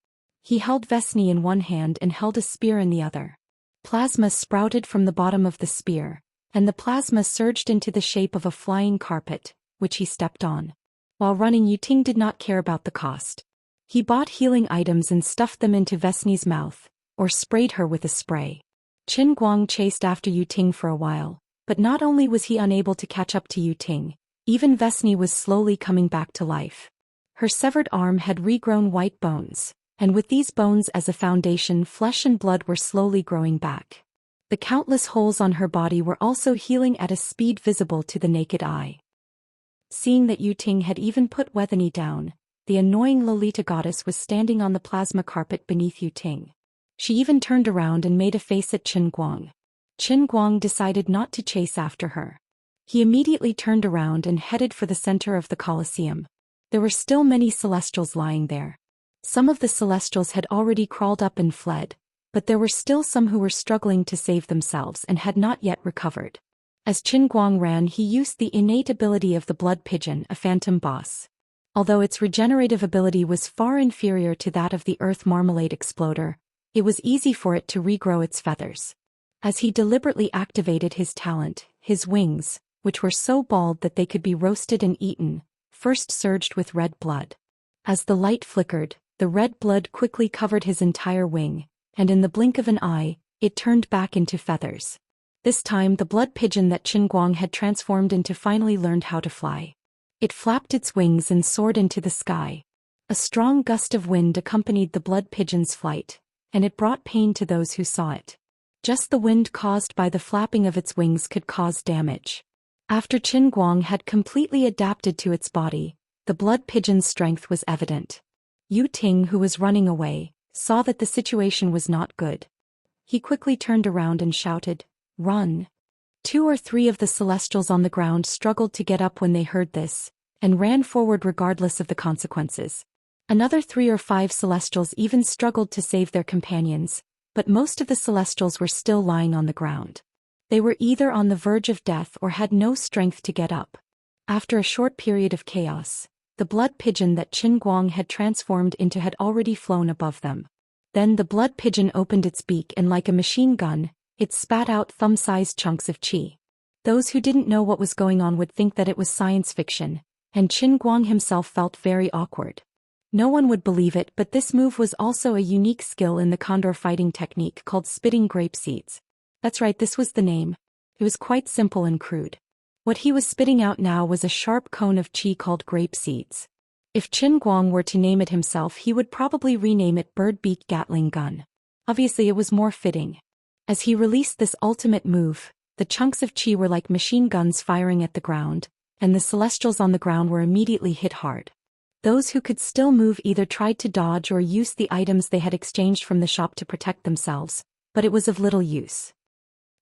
He held Vesni in one hand and held a spear in the other. Plasma sprouted from the bottom of the spear, and the plasma surged into the shape of a flying carpet, which he stepped on. While running, Yu Ting did not care about the cost. He bought healing items and stuffed them into Vesni's mouth, or sprayed her with a spray. Qin Guang chased after Yu Ting for a while, but not only was he unable to catch up to Yu Ting, even Vesni was slowly coming back to life. Her severed arm had regrown white bones, and with these bones as a foundation, flesh and blood were slowly growing back. The countless holes on her body were also healing at a speed visible to the naked eye. Seeing that Yu Ting had even put Wethany down, the annoying Lolita goddess was standing on the plasma carpet beneath Yu Ting. She even turned around and made a face at Qin Guang. Qin Guang decided not to chase after her. He immediately turned around and headed for the center of the Colosseum. There were still many Celestials lying there. Some of the Celestials had already crawled up and fled, but there were still some who were struggling to save themselves and had not yet recovered. As Qin Guang ran, he used the innate ability of the blood pigeon, a phantom boss. Although its regenerative ability was far inferior to that of the Earth Marmalade Exploder, it was easy for it to regrow its feathers. As he deliberately activated his talent, his wings, which were so bald that they could be roasted and eaten, first surged with red blood. As the light flickered, the red blood quickly covered his entire wing, and in the blink of an eye, it turned back into feathers. This time the blood pigeon that Qin Guang had transformed into finally learned how to fly. It flapped its wings and soared into the sky. A strong gust of wind accompanied the blood pigeon's flight, and it brought pain to those who saw it. Just the wind caused by the flapping of its wings could cause damage. After Qin Guang had completely adapted to its body, the blood pigeon's strength was evident. Yu Ting, who was running away, saw that the situation was not good. He quickly turned around and shouted, "Run!" 2 or 3 of the Celestials on the ground struggled to get up when they heard this, and ran forward regardless of the consequences. Another 3 or 5 Celestials even struggled to save their companions, but most of the Celestials were still lying on the ground. They were either on the verge of death or had no strength to get up. After a short period of chaos, the blood pigeon that Qin Guang had transformed into had already flown above them. Then the blood pigeon opened its beak and like a machine gun, it spat out thumb-sized chunks of qi. Those who didn't know what was going on would think that it was science fiction, and Qin Guang himself felt very awkward. No one would believe it, but this move was also a unique skill in the condor fighting technique called spitting grape seeds. That's right, this was the name. It was quite simple and crude. What he was spitting out now was a sharp cone of qi called grape seeds. If Qin Guang were to name it himself, he would probably rename it Bird Beak Gatling Gun. Obviously it was more fitting. As he released this ultimate move, the chunks of qi were like machine guns firing at the ground, and the celestials on the ground were immediately hit hard. Those who could still move either tried to dodge or use the items they had exchanged from the shop to protect themselves, but it was of little use.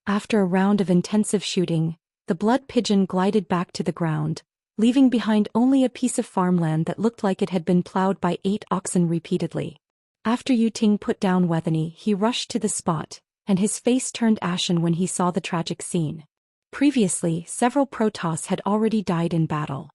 After a round of intensive shooting, the blood pigeon glided back to the ground, leaving behind only a piece of farmland that looked like it had been plowed by 8 oxen repeatedly. After Yu Ting put down Wethany, he rushed to the spot, and his face turned ashen when he saw the tragic scene. Previously, several Protoss had already died in battle.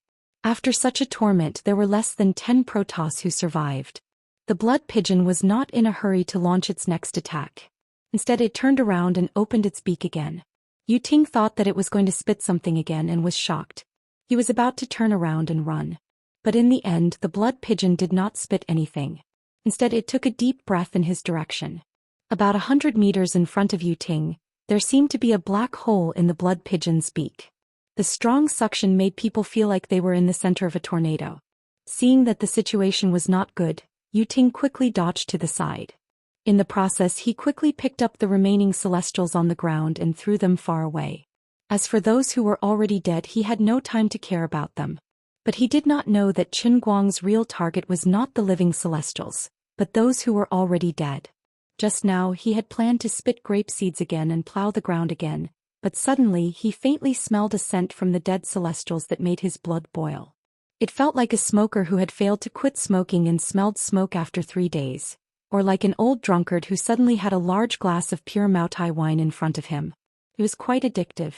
After such a torment, there were less than 10 Protoss who survived. The blood pigeon was not in a hurry to launch its next attack. Instead, it turned around and opened its beak again. Yu Ting thought that it was going to spit something again and was shocked. He was about to turn around and run. But in the end, the blood pigeon did not spit anything. Instead, it took a deep breath in his direction. About 100 meters in front of Yu Ting, there seemed to be a black hole in the blood pigeon's beak. The strong suction made people feel like they were in the center of a tornado. Seeing that the situation was not good, Yu Ting quickly dodged to the side. In the process, he quickly picked up the remaining celestials on the ground and threw them far away. As for those who were already dead, he had no time to care about them. But he did not know that Qin Guang's real target was not the living celestials, but those who were already dead. Just now, he had planned to spit grape seeds again and plow the ground again, but suddenly he faintly smelled a scent from the dead celestials that made his blood boil. It felt like a smoker who had failed to quit smoking and smelled smoke after 3 days, or like an old drunkard who suddenly had a large glass of pure Maotai wine in front of him. It was quite addictive.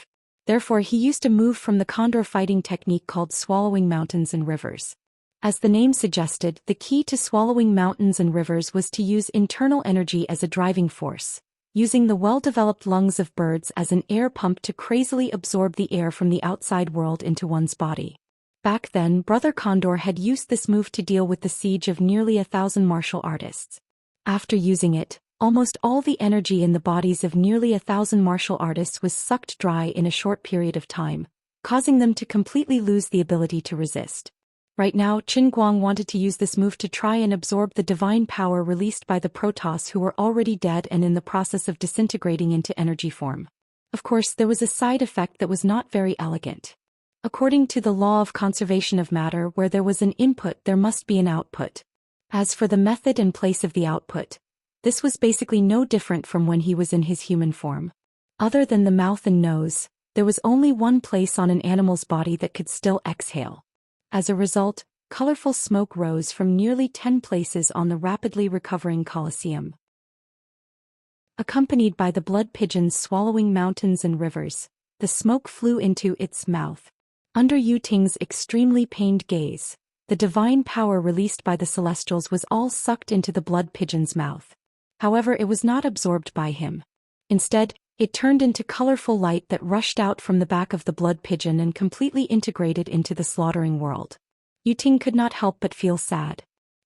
Therefore, he used a move from the condor fighting technique called swallowing mountains and rivers. As the name suggested, the key to swallowing mountains and rivers was to use internal energy as a driving force, using the well-developed lungs of birds as an air pump to crazily absorb the air from the outside world into one's body. Back then, Brother Condor had used this move to deal with the siege of nearly 1,000 martial artists. After using it, almost all the energy in the bodies of nearly 1,000 martial artists was sucked dry in a short period of time, causing them to completely lose the ability to resist. Right now, Qin Guang wanted to use this move to try and absorb the divine power released by the Protoss who were already dead and in the process of disintegrating into energy form. Of course, there was a side effect that was not very elegant. According to the law of conservation of matter, where there was an input, there must be an output. As for the method and place of the output, this was basically no different from when he was in his human form. Other than the mouth and nose, there was only one place on an animal's body that could still exhale. As a result, colorful smoke rose from nearly 10 places on the rapidly recovering Colosseum. Accompanied by the blood pigeons swallowing mountains and rivers, the smoke flew into its mouth. Under Yu Ting's extremely pained gaze, the divine power released by the celestials was all sucked into the blood pigeon's mouth. However, it was not absorbed by him. Instead, it turned into colorful light that rushed out from the back of the blood pigeon and completely integrated into the slaughtering world. Yu Ting could not help but feel sad.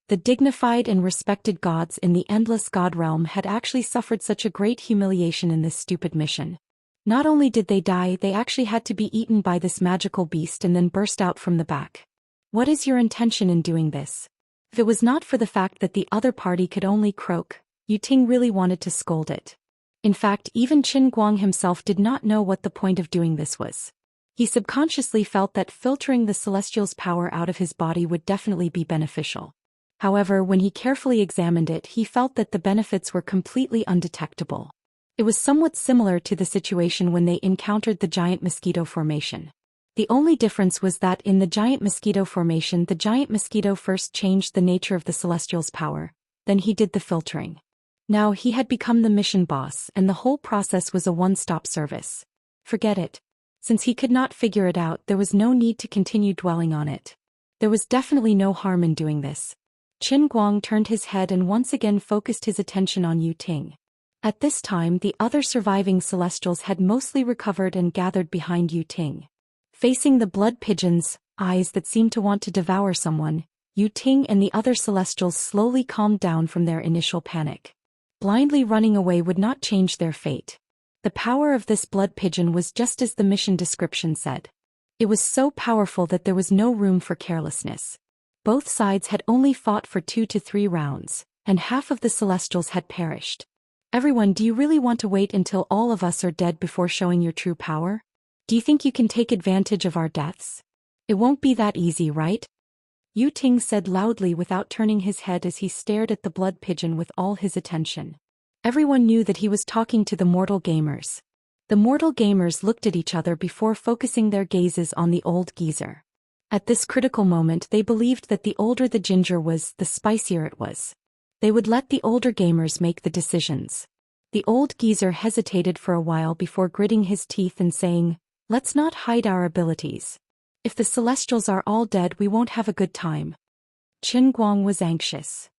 The dignified and respected gods in the endless god realm had actually suffered such a great humiliation in this stupid mission. Not only did they die, they actually had to be eaten by this magical beast and then burst out from the back. What is your intention in doing this? If it was not for the fact that the other party could only croak, Yu Ting really wanted to scold it. In fact, even Qin Guang himself did not know what the point of doing this was. He subconsciously felt that filtering the celestial's power out of his body would definitely be beneficial. However, when he carefully examined it, he felt that the benefits were completely undetectable. It was somewhat similar to the situation when they encountered the giant mosquito formation. The only difference was that in the giant mosquito formation, the giant mosquito first changed the nature of the celestial's power, then he did the filtering. Now he had become the mission boss, and the whole process was a one-stop service. Forget it. Since he could not figure it out, there was no need to continue dwelling on it. There was definitely no harm in doing this. Qin Guang turned his head and once again focused his attention on Yu Ting. At this time, the other surviving celestials had mostly recovered and gathered behind Yu Ting. Facing the blood pigeon's eyes that seemed to want to devour someone, Yu Ting and the other celestials slowly calmed down from their initial panic. Blindly running away would not change their fate. The power of this blood pigeon was just as the mission description said. It was so powerful that there was no room for carelessness. Both sides had only fought for 2 to 3 rounds, and half of the celestials had perished. Everyone, do you really want to wait until all of us are dead before showing your true power? Do you think you can take advantage of our deaths? It won't be that easy, right? Yu Ting said loudly without turning his head as he stared at the blood pigeon with all his attention. Everyone knew that he was talking to the mortal gamers. The mortal gamers looked at each other before focusing their gazes on the old geezer. At this critical moment, they believed that the older the ginger was, the spicier it was. They would let the older gamers make the decisions. The old geezer hesitated for a while before gritting his teeth and saying, "Let's not hide our abilities. If the celestials are all dead, we won't have a good time." Qin Guang was anxious.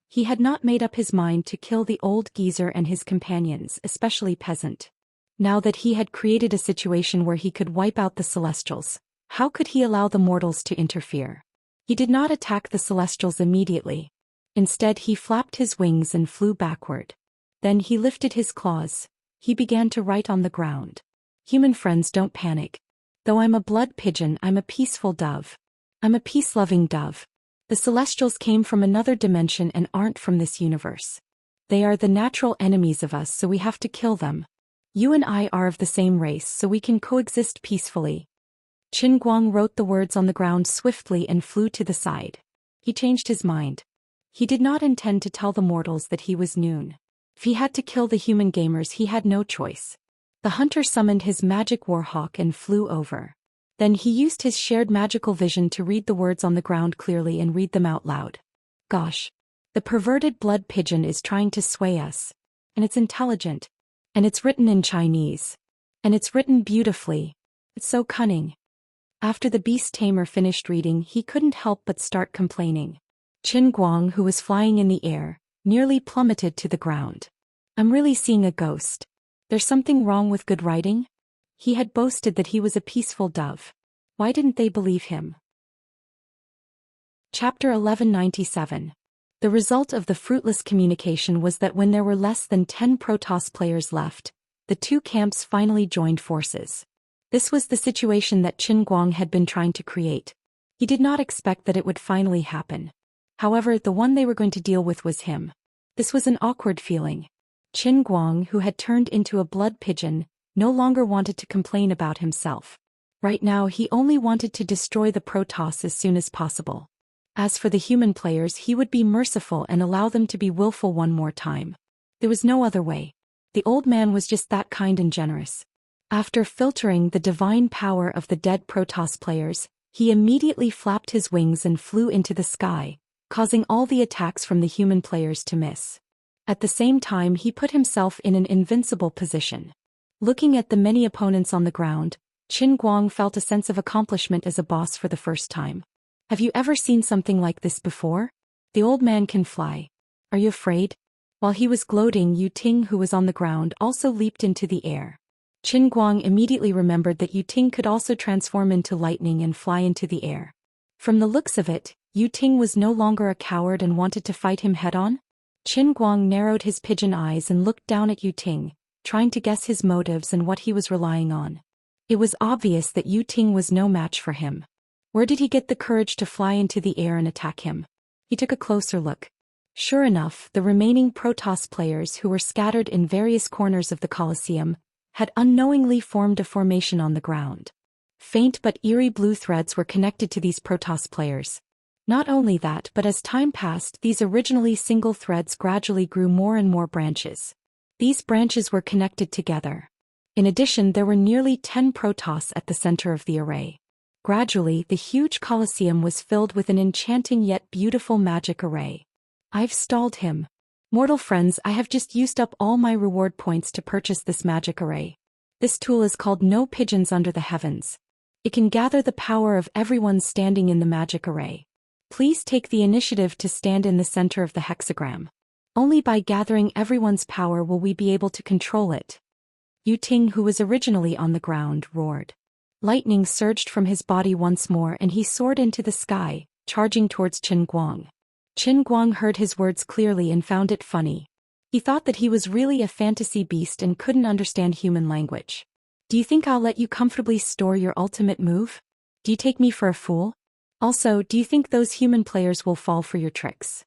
He had not made up his mind to kill the old geezer and his companions, especially Peasant. Now that he had created a situation where he could wipe out the celestials, how could he allow the mortals to interfere? He did not attack the celestials immediately. Instead, he flapped his wings and flew backward. Then he lifted his claws. He began to write on the ground. "Human friends, don't panic. Though I'm a blood pigeon, I'm a peaceful dove. I'm a peace-loving dove. The celestials came from another dimension and aren't from this universe. They are the natural enemies of us, so we have to kill them. You and I are of the same race, so we can coexist peacefully." Qin Guang wrote the words on the ground swiftly and flew to the side. He changed his mind. He did not intend to tell the mortals that he was Noon. If he had to kill the human gamers, he had no choice. The hunter summoned his magic warhawk and flew over. Then he used his shared magical vision to read the words on the ground clearly and read them out loud. "Gosh. The perverted blood pigeon is trying to sway us. And it's intelligent. And it's written in Chinese. And it's written beautifully. It's so cunning." After the beast tamer finished reading, he couldn't help but start complaining. Qin Guang, who was flying in the air, nearly plummeted to the ground. "I'm really seeing a ghost. There's something wrong with good writing?" He had boasted that he was a peaceful dove. Why didn't they believe him? Chapter 1197. The result of the fruitless communication was that when there were less than 10 Protoss players left, the two camps finally joined forces. This was the situation that Qin Guang had been trying to create. He did not expect that it would finally happen. However, the one they were going to deal with was him. This was an awkward feeling. Qin Guang, who had turned into a blood pigeon, no longer wanted to complain about himself. Right now, he only wanted to destroy the Protoss as soon as possible. As for the human players, he would be merciful and allow them to be willful one more time. There was no other way. The old man was just that kind and generous. After filtering the divine power of the dead Protoss players, he immediately flapped his wings and flew into the sky, causing all the attacks from the human players to miss. At the same time, he put himself in an invincible position. Looking at the many opponents on the ground, Qin Guang felt a sense of accomplishment as a boss for the first time. "Have you ever seen something like this before? The old man can fly. Are you afraid?" While he was gloating, Yu Ting, who was on the ground, also leaped into the air. Qin Guang immediately remembered that Yu Ting could also transform into lightning and fly into the air. From the looks of it, Yu Ting was no longer a coward and wanted to fight him head-on. Qin Guang narrowed his pigeon eyes and looked down at Yu Ting, trying to guess his motives and what he was relying on. It was obvious that Yu Ting was no match for him. Where did he get the courage to fly into the air and attack him? He took a closer look. Sure enough, the remaining Protoss players, who were scattered in various corners of the Colosseum, had unknowingly formed a formation on the ground. Faint but eerie blue threads were connected to these Protoss players. Not only that, but as time passed, these originally single threads gradually grew more and more branches. These branches were connected together. In addition, there were nearly 10 Protoss at the center of the array. Gradually, the huge Colosseum was filled with an enchanting yet beautiful magic array. "I've stalled him. Mortal friends, I have just used up all my reward points to purchase this magic array. This tool is called No Pigeons Under the Heavens. It can gather the power of everyone standing in the magic array. Please take the initiative to stand in the center of the hexagram. Only by gathering everyone's power will we be able to control it. Yu Ting, who was originally on the ground, roared. Lightning surged from his body once more and he soared into the sky, charging towards Qin Guang. Qin Guang heard his words clearly and found it funny. He thought that he was really a fantasy beast and couldn't understand human language. Do you think I'll let you comfortably store your ultimate move? Do you take me for a fool? Also, do you think those human players will fall for your tricks?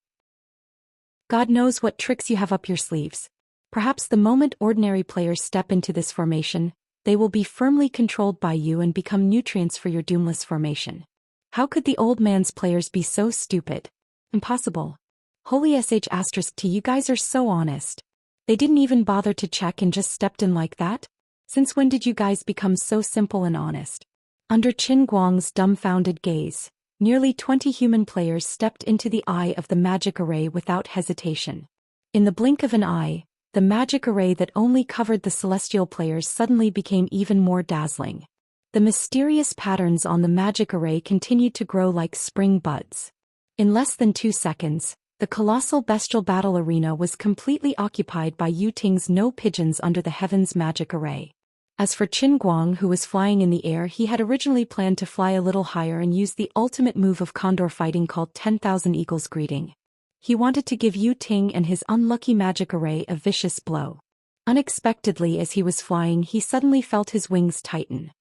God knows what tricks you have up your sleeves. Perhaps the moment ordinary players step into this formation, they will be firmly controlled by you and become nutrients for your doomless formation. How could the old man's players be so stupid? Impossible. Holy sh*T, you guys are so honest. They didn't even bother to check and just stepped in like that? Since when did you guys become so simple and honest? Under Qin Guang's dumbfounded gaze, nearly 20 human players stepped into the eye of the magic array without hesitation. In the blink of an eye, the magic array that only covered the celestial players suddenly became even more dazzling. The mysterious patterns on the magic array continued to grow like spring buds. In less than 2 seconds, the colossal bestial battle arena was completely occupied by Yu Ting's No Pigeons Under the Heavens magic array. As for Qin Guang, who was flying in the air, he had originally planned to fly a little higher and use the ultimate move of condor fighting called 10,000 Eagles Greeting. He wanted to give Yu Ting and his unlucky magic array a vicious blow. Unexpectedly, as he was flying, he suddenly felt his wings tighten.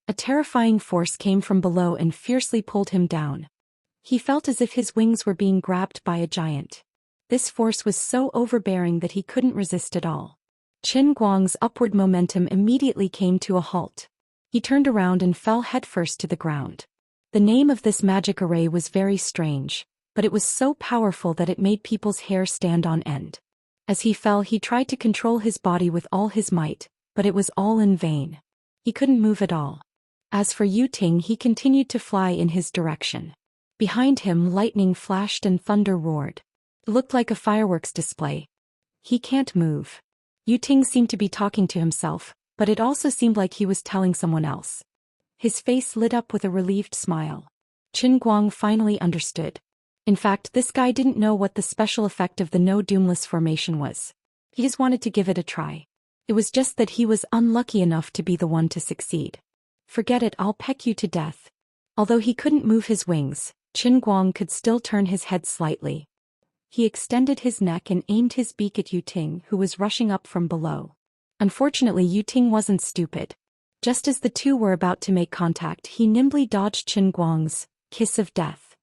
A terrifying force came from below and fiercely pulled him down. He felt as if his wings were being grabbed by a giant. This force was so overbearing that he couldn't resist at all. Qin Guang's upward momentum immediately came to a halt. He turned around and fell headfirst to the ground. The name of this magic array was very strange, but it was so powerful that it made people's hair stand on end. As he fell, he tried to control his body with all his might, but it was all in vain. He couldn't move at all. As for Yu Ting, he continued to fly in his direction. Behind him, lightning flashed and thunder roared. It looked like a fireworks display. He can't move. Yu Ting seemed to be talking to himself, but it also seemed like he was telling someone else. His face lit up with a relieved smile. Qin Guang finally understood. In fact, this guy didn't know what the special effect of the No Doomless formation was. He just wanted to give it a try. It was just that he was unlucky enough to be the one to succeed. Forget it, I'll peck you to death. Although he couldn't move his wings, Qin Guang could still turn his head slightly. He extended his neck and aimed his beak at Yu Ting, who was rushing up from below. Unfortunately, Yu Ting wasn't stupid. Just as the two were about to make contact, he nimbly dodged Qin Guang's kiss of death.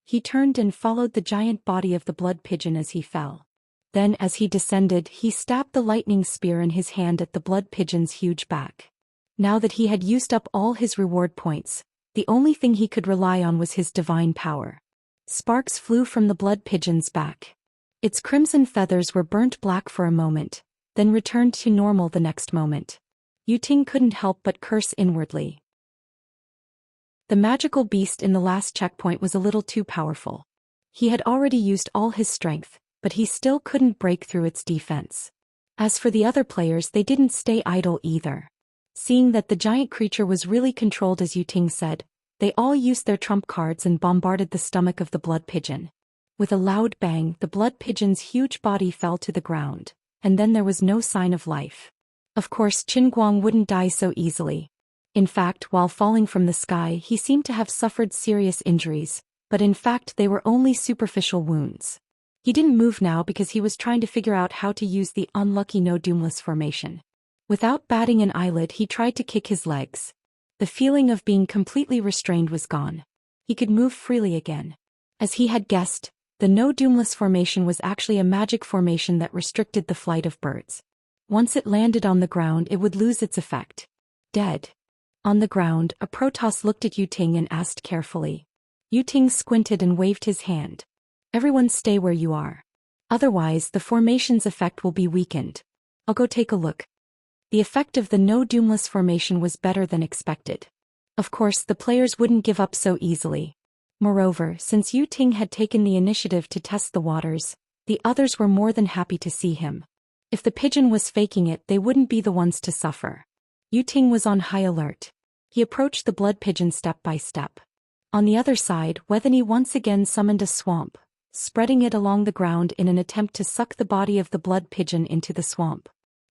He turned and followed the giant body of the blood pigeon as he fell. Then, as he descended, he stabbed the lightning spear in his hand at the blood pigeon's huge back. Now that he had used up all his reward points, the only thing he could rely on was his divine power. Sparks flew from the blood pigeon's back. Its crimson feathers were burnt black for a moment, then returned to normal the next moment. Yu Ting couldn't help but curse inwardly. The magical beast in the last checkpoint was a little too powerful. He had already used all his strength, but he still couldn't break through its defense. As for the other players, they didn't stay idle either. Seeing that the giant creature was really controlled as Yu Ting said, they all used their trump cards and bombarded the stomach of the blood pigeon. With a loud bang, the blood pigeon's huge body fell to the ground, and then there was no sign of life. Of course, Qin Guang wouldn't die so easily. In fact, while falling from the sky, he seemed to have suffered serious injuries, but in fact they were only superficial wounds. He didn't move now because he was trying to figure out how to use the unlucky No Doomless formation. Without batting an eyelid, he tried to kick his legs. The feeling of being completely restrained was gone. He could move freely again. As he had guessed, the No Doomless formation was actually a magic formation that restricted the flight of birds. Once it landed on the ground, it would lose its effect. Dead. On the ground, a Protoss looked at Yu Ting and asked carefully. Yu Ting squinted and waved his hand. Everyone stay where you are. Otherwise, the formation's effect will be weakened. I'll go take a look. The effect of the No Doomless formation was better than expected. Of course, the players wouldn't give up so easily. Moreover, since Yu Ting had taken the initiative to test the waters, the others were more than happy to see him. If the pigeon was faking it, they wouldn't be the ones to suffer. Yu Ting was on high alert. He approached the blood pigeon step by step. On the other side, Wethany once again summoned a swamp, spreading it along the ground in an attempt to suck the body of the blood pigeon into the swamp.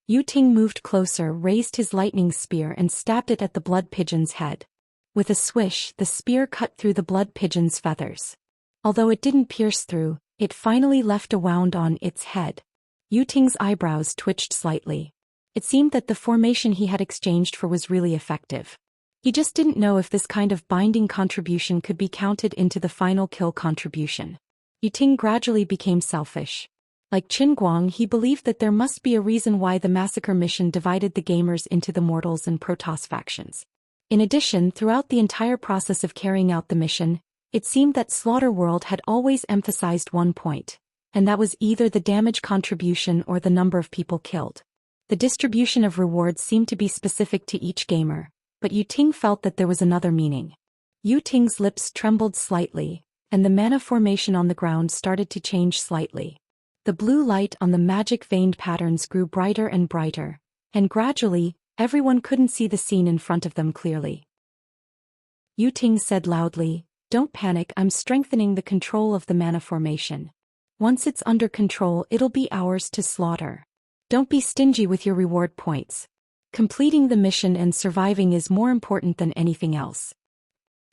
Yu Ting moved closer, raised his lightning spear and stabbed it at the blood pigeon's head. With a swish, the spear cut through the blood pigeon's feathers. Although it didn't pierce through, it finally left a wound on its head. Yu Ting's eyebrows twitched slightly. It seemed that the formation he had exchanged for was really effective. He just didn't know if this kind of binding contribution could be counted into the final kill contribution. Yu Ting gradually became selfish. Like Qin Guang, he believed that there must be a reason why the massacre mission divided the gamers into the mortals and Protoss factions. In addition, throughout the entire process of carrying out the mission, it seemed that Slaughter World had always emphasized one point, and that was either the damage contribution or the number of people killed. The distribution of rewards seemed to be specific to each gamer, but Yu Ting felt that there was another meaning. Yu Ting's lips trembled slightly, and the mana formation on the ground started to change slightly. The blue light on the magic veined patterns grew brighter and brighter, and gradually, everyone couldn't see the scene in front of them clearly. Yu Ting said loudly, "Don't panic, I'm strengthening the control of the mana formation. Once it's under control, it'll be ours to slaughter. Don't be stingy with your reward points. Completing the mission and surviving is more important than anything else."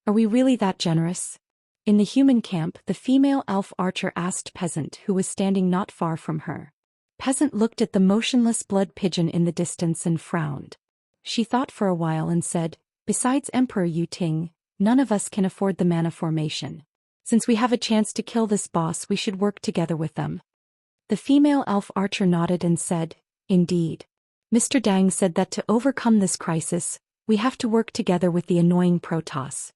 "Are we really that generous?" In the human camp, the female elf archer asked Peasant, who was standing not far from her. Peasant looked at the motionless blood pigeon in the distance and frowned. She thought for a while and said, "Besides Emperor Yu Ting, none of us can afford the mana formation. Since we have a chance to kill this boss, we should work together with them." The female elf archer nodded and said, "Indeed. Mr. Dang said that to overcome this crisis, we have to work together with the annoying Protoss.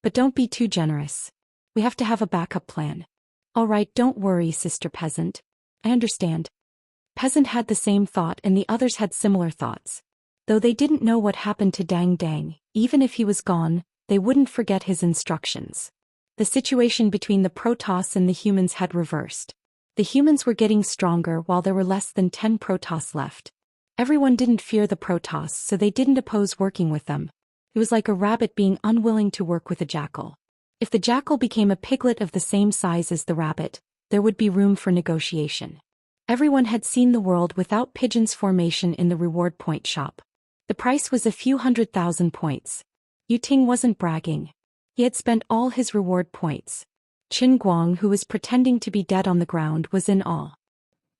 But don't be too generous. We have to have a backup plan." "All right, don't worry, Sister Peasant. I understand." Peasant had the same thought and the others had similar thoughts. Though they didn't know what happened to Dang Dang, even if he was gone, they wouldn't forget his instructions. The situation between the Protoss and the humans had reversed. The humans were getting stronger while there were less than 10 Protoss left. Everyone didn't fear the Protoss, so they didn't oppose working with them. It was like a rabbit being unwilling to work with a jackal. If the jackal became a piglet of the same size as the rabbit, there would be room for negotiation. Everyone had seen the world without pigeons formation in the reward point shop. The price was a few 100,000 points. Yu Ting wasn't bragging. He had spent all his reward points. Qin Guang, who was pretending to be dead on the ground, was in awe.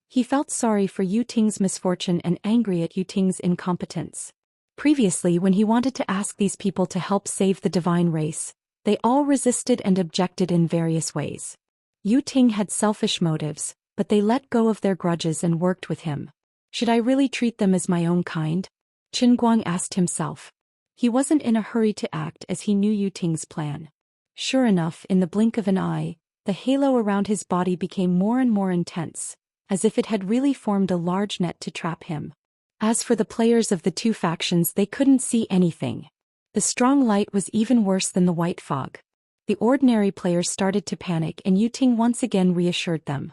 He felt sorry for Yu Ting's misfortune and angry at Yu Ting's incompetence. Previously, when he wanted to ask these people to help save the divine race, they all resisted and objected in various ways. Yu Ting had selfish motives, but they let go of their grudges and worked with him. Should I really treat them as my own kind? Qin Guang asked himself. He wasn't in a hurry to act as he knew Yu Ting's plan. Sure enough, in the blink of an eye, the halo around his body became more and more intense, as if it had really formed a large net to trap him. As for the players of the two factions, they couldn't see anything. The strong light was even worse than the white fog. The ordinary players started to panic and Yu Ting once again reassured them.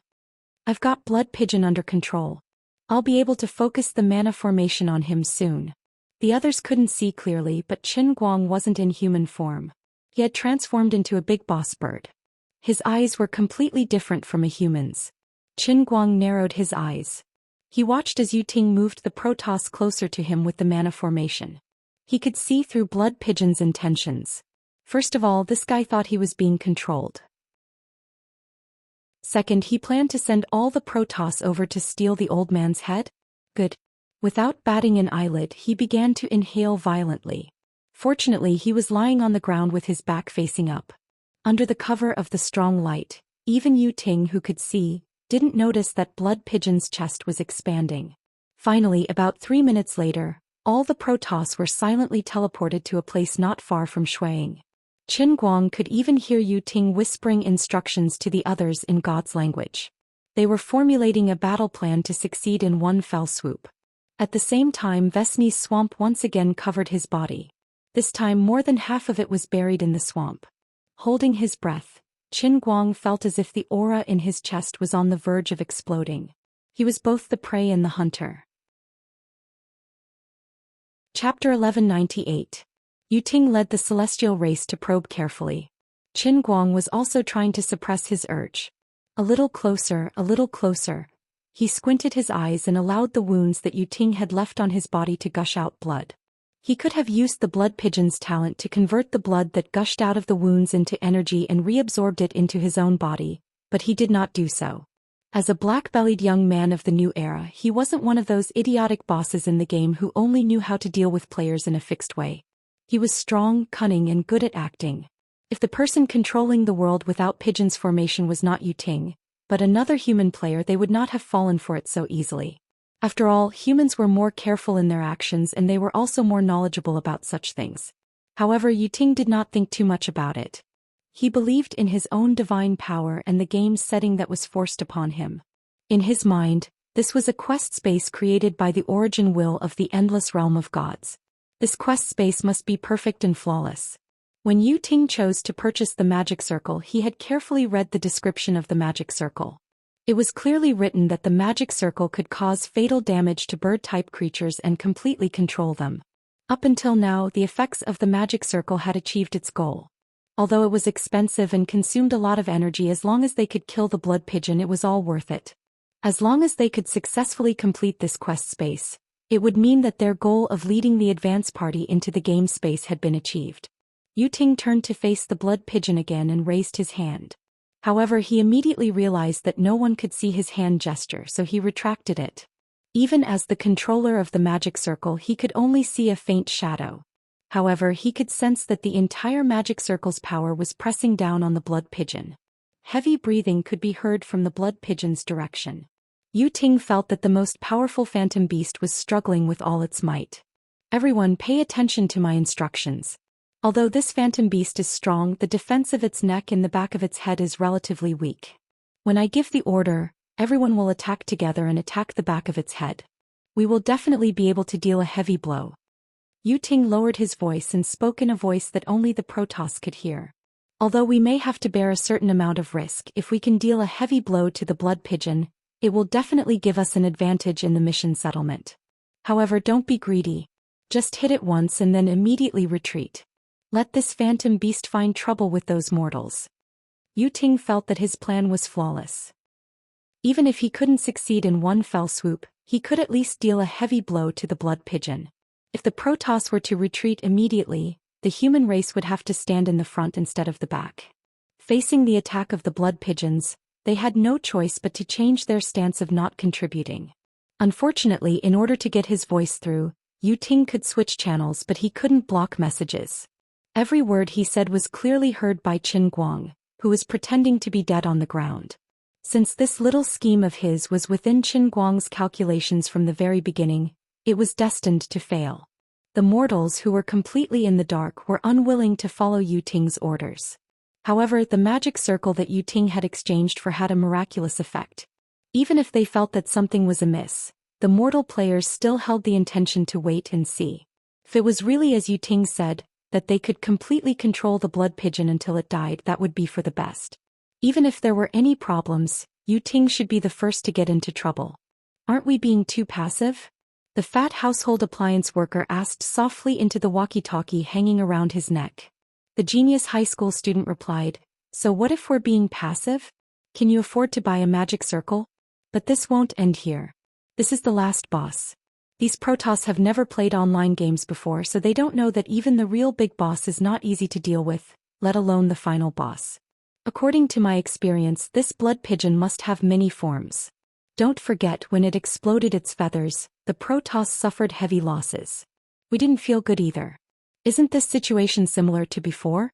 "I've got Blood Pigeon under control. I'll be able to focus the mana formation on him soon." The others couldn't see clearly, but Qin Guang wasn't in human form. He had transformed into a big boss bird. His eyes were completely different from a human's. Qin Guang narrowed his eyes. He watched as Yu Ting moved the Protoss closer to him with the mana formation. He could see through Blood Pigeon's intentions. First of all, this guy thought he was being controlled. Second, he planned to send all the Protoss over to steal the old man's head? Good. Without batting an eyelid, he began to inhale violently. Fortunately, he was lying on the ground with his back facing up. Under the cover of the strong light, even Yu Ting, who could see, didn't notice that Blood Pigeon's chest was expanding. Finally, about 3 minutes later, all the Protoss were silently teleported to a place not far from Shuang. Qin Guang could even hear Yu Ting whispering instructions to the others in God's language. They were formulating a battle plan to succeed in one fell swoop. At the same time, Vesni's swamp once again covered his body. This time more than half of it was buried in the swamp. Holding his breath, Qin Guang felt as if the aura in his chest was on the verge of exploding. He was both the prey and the hunter. Chapter 1198. Yu Ting led the celestial race to probe carefully. Qin Guang was also trying to suppress his urge. A little closer, a little closer. He squinted his eyes and allowed the wounds that Yu Ting had left on his body to gush out blood. He could have used the blood pigeon's talent to convert the blood that gushed out of the wounds into energy and reabsorbed it into his own body, but he did not do so. As a black-bellied young man of the new era, he wasn't one of those idiotic bosses in the game who only knew how to deal with players in a fixed way. He was strong, cunning, and good at acting. If the person controlling the world without pigeons formation was not Yu Ting, but another human player, they would not have fallen for it so easily. After all, humans were more careful in their actions and they were also more knowledgeable about such things. However, Yu Ting did not think too much about it. He believed in his own divine power and the game's setting that was forced upon him. In his mind, this was a quest space created by the origin will of the endless realm of gods. This quest space must be perfect and flawless. When Yu Ting chose to purchase the magic circle, he had carefully read the description of the magic circle. It was clearly written that the magic circle could cause fatal damage to bird-type creatures and completely control them. Up until now, the effects of the magic circle had achieved its goal. Although it was expensive and consumed a lot of energy, as long as they could kill the blood pigeon, it was all worth it. As long as they could successfully complete this quest space, it would mean that their goal of leading the advance party into the game space had been achieved. Yu Ting turned to face the blood pigeon again and raised his hand. However, he immediately realized that no one could see his hand gesture, so he retracted it. Even as the controller of the magic circle, he could only see a faint shadow. However, he could sense that the entire magic circle's power was pressing down on the blood pigeon. Heavy breathing could be heard from the blood pigeon's direction. Yu Ting felt that the most powerful phantom beast was struggling with all its might. Everyone, pay attention to my instructions. Although this phantom beast is strong, the defense of its neck and the back of its head is relatively weak. When I give the order, everyone will attack together and attack the back of its head. We will definitely be able to deal a heavy blow. Yu Ting lowered his voice and spoke in a voice that only the Protoss could hear. Although we may have to bear a certain amount of risk, if we can deal a heavy blow to the blood pigeon, it will definitely give us an advantage in the mission settlement. However, don't be greedy. Just hit it once and then immediately retreat. Let this phantom beast find trouble with those mortals. Yu Ting felt that his plan was flawless. Even if he couldn't succeed in one fell swoop, he could at least deal a heavy blow to the blood pigeon. If the Protoss were to retreat immediately, the human race would have to stand in the front instead of the back. Facing the attack of the blood pigeons, they had no choice but to change their stance of not contributing. Unfortunately, in order to get his voice through, Yu Ting could switch channels, but he couldn't block messages. Every word he said was clearly heard by Qin Guang, who was pretending to be dead on the ground. Since this little scheme of his was within Qin Guang's calculations from the very beginning, it was destined to fail. The mortals who were completely in the dark were unwilling to follow Yu Ting's orders. However, the magic circle that Yu Ting had exchanged for had a miraculous effect. Even if they felt that something was amiss, the mortal players still held the intention to wait and see. If it was really as Yu Ting said, that they could completely control the blood pigeon until it died, that would be for the best. Even if there were any problems, Yu Ting should be the first to get into trouble. Aren't we being too passive? The fat household appliance worker asked softly into the walkie-talkie hanging around his neck. The genius high school student replied, "So what if we're being passive? Can you afford to buy a magic circle? But this won't end here. This is the last boss. These Protoss have never played online games before, so they don't know that even the real big boss is not easy to deal with, let alone the final boss. According to my experience, this blood pigeon must have many forms. Don't forget, when it exploded its feathers, the Protoss suffered heavy losses. We didn't feel good either. Isn't this situation similar to before?"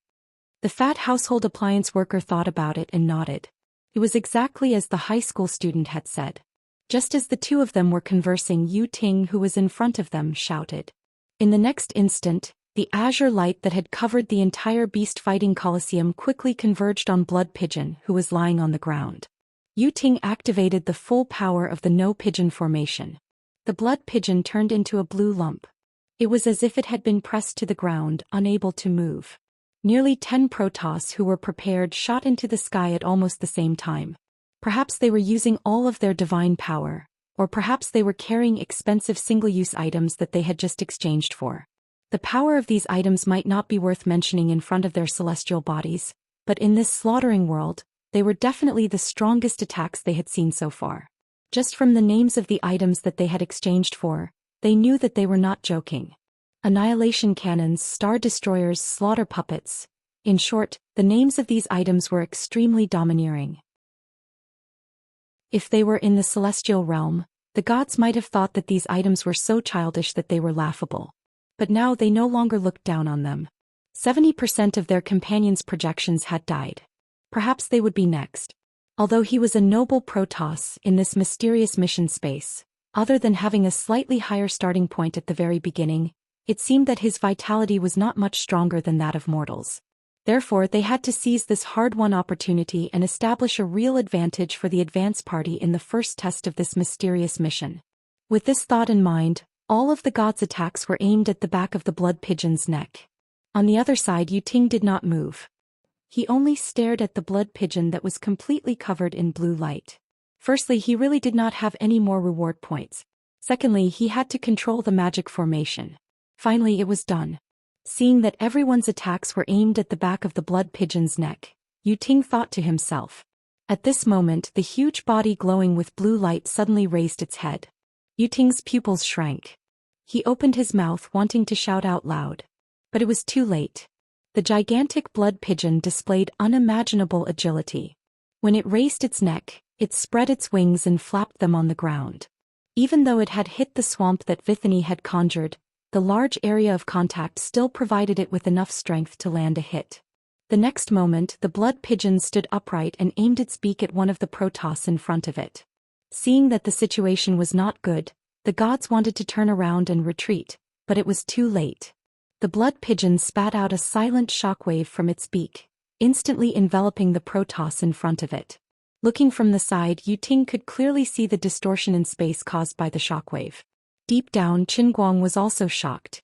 The fat household appliance worker thought about it and nodded. It was exactly as the high school student had said. Just as the two of them were conversing, Yu Ting, who was in front of them, shouted. In the next instant, the azure light that had covered the entire beast fighting coliseum quickly converged on Blood Pigeon, who was lying on the ground. Yu Ting activated the full power of the no pigeon formation. The blood pigeon turned into a blue lump. It was as if it had been pressed to the ground, unable to move. Nearly 10 Protoss who were prepared shot into the sky at almost the same time. Perhaps they were using all of their divine power, Or perhaps they were carrying expensive single-use items that they had just exchanged for. The power of these items might not be worth mentioning in front of their celestial bodies, but in this slaughtering world, they were definitely the strongest attacks they had seen so far. Just from the names of the items that they had exchanged for, they knew that they were not joking. Annihilation cannons, star destroyers, slaughter puppets. In short, the names of these items were extremely domineering. If they were in the celestial realm, the gods might have thought that these items were so childish that they were laughable. But now they no longer looked down on them. 70% of their companions' projections had died. Perhaps they would be next. Although he was a noble Protoss in this mysterious mission space, other than having a slightly higher starting point at the very beginning, it seemed that his vitality was not much stronger than that of mortals. Therefore, they had to seize this hard-won opportunity and establish a real advantage for the advance party in the first test of this mysterious mission. With this thought in mind, all of the gods' attacks were aimed at the back of the blood pigeon's neck. On the other side, Yu Ting did not move. He only stared at the blood pigeon that was completely covered in blue light. Firstly, he really did not have any more reward points. Secondly, he had to control the magic formation. Finally, it was done. Seeing that everyone's attacks were aimed at the back of the blood pigeon's neck, Yu Ting thought to himself. At this moment, the huge body glowing with blue light suddenly raised its head. Yu Ting's pupils shrank. He opened his mouth wanting to shout out loud. But it was too late. The gigantic blood pigeon displayed unimaginable agility. When it raised its neck, it spread its wings and flapped them on the ground. Even though it had hit the swamp that Vithany had conjured, the large area of contact still provided it with enough strength to land a hit. The next moment, the blood pigeon stood upright and aimed its beak at one of the Protoss in front of it. Seeing that the situation was not good, the gods wanted to turn around and retreat, but it was too late. The blood pigeon spat out a silent shockwave from its beak, instantly enveloping the Protoss in front of it. Looking from the side, Yu Ting could clearly see the distortion in space caused by the shockwave. Deep down, Qin Guang was also shocked.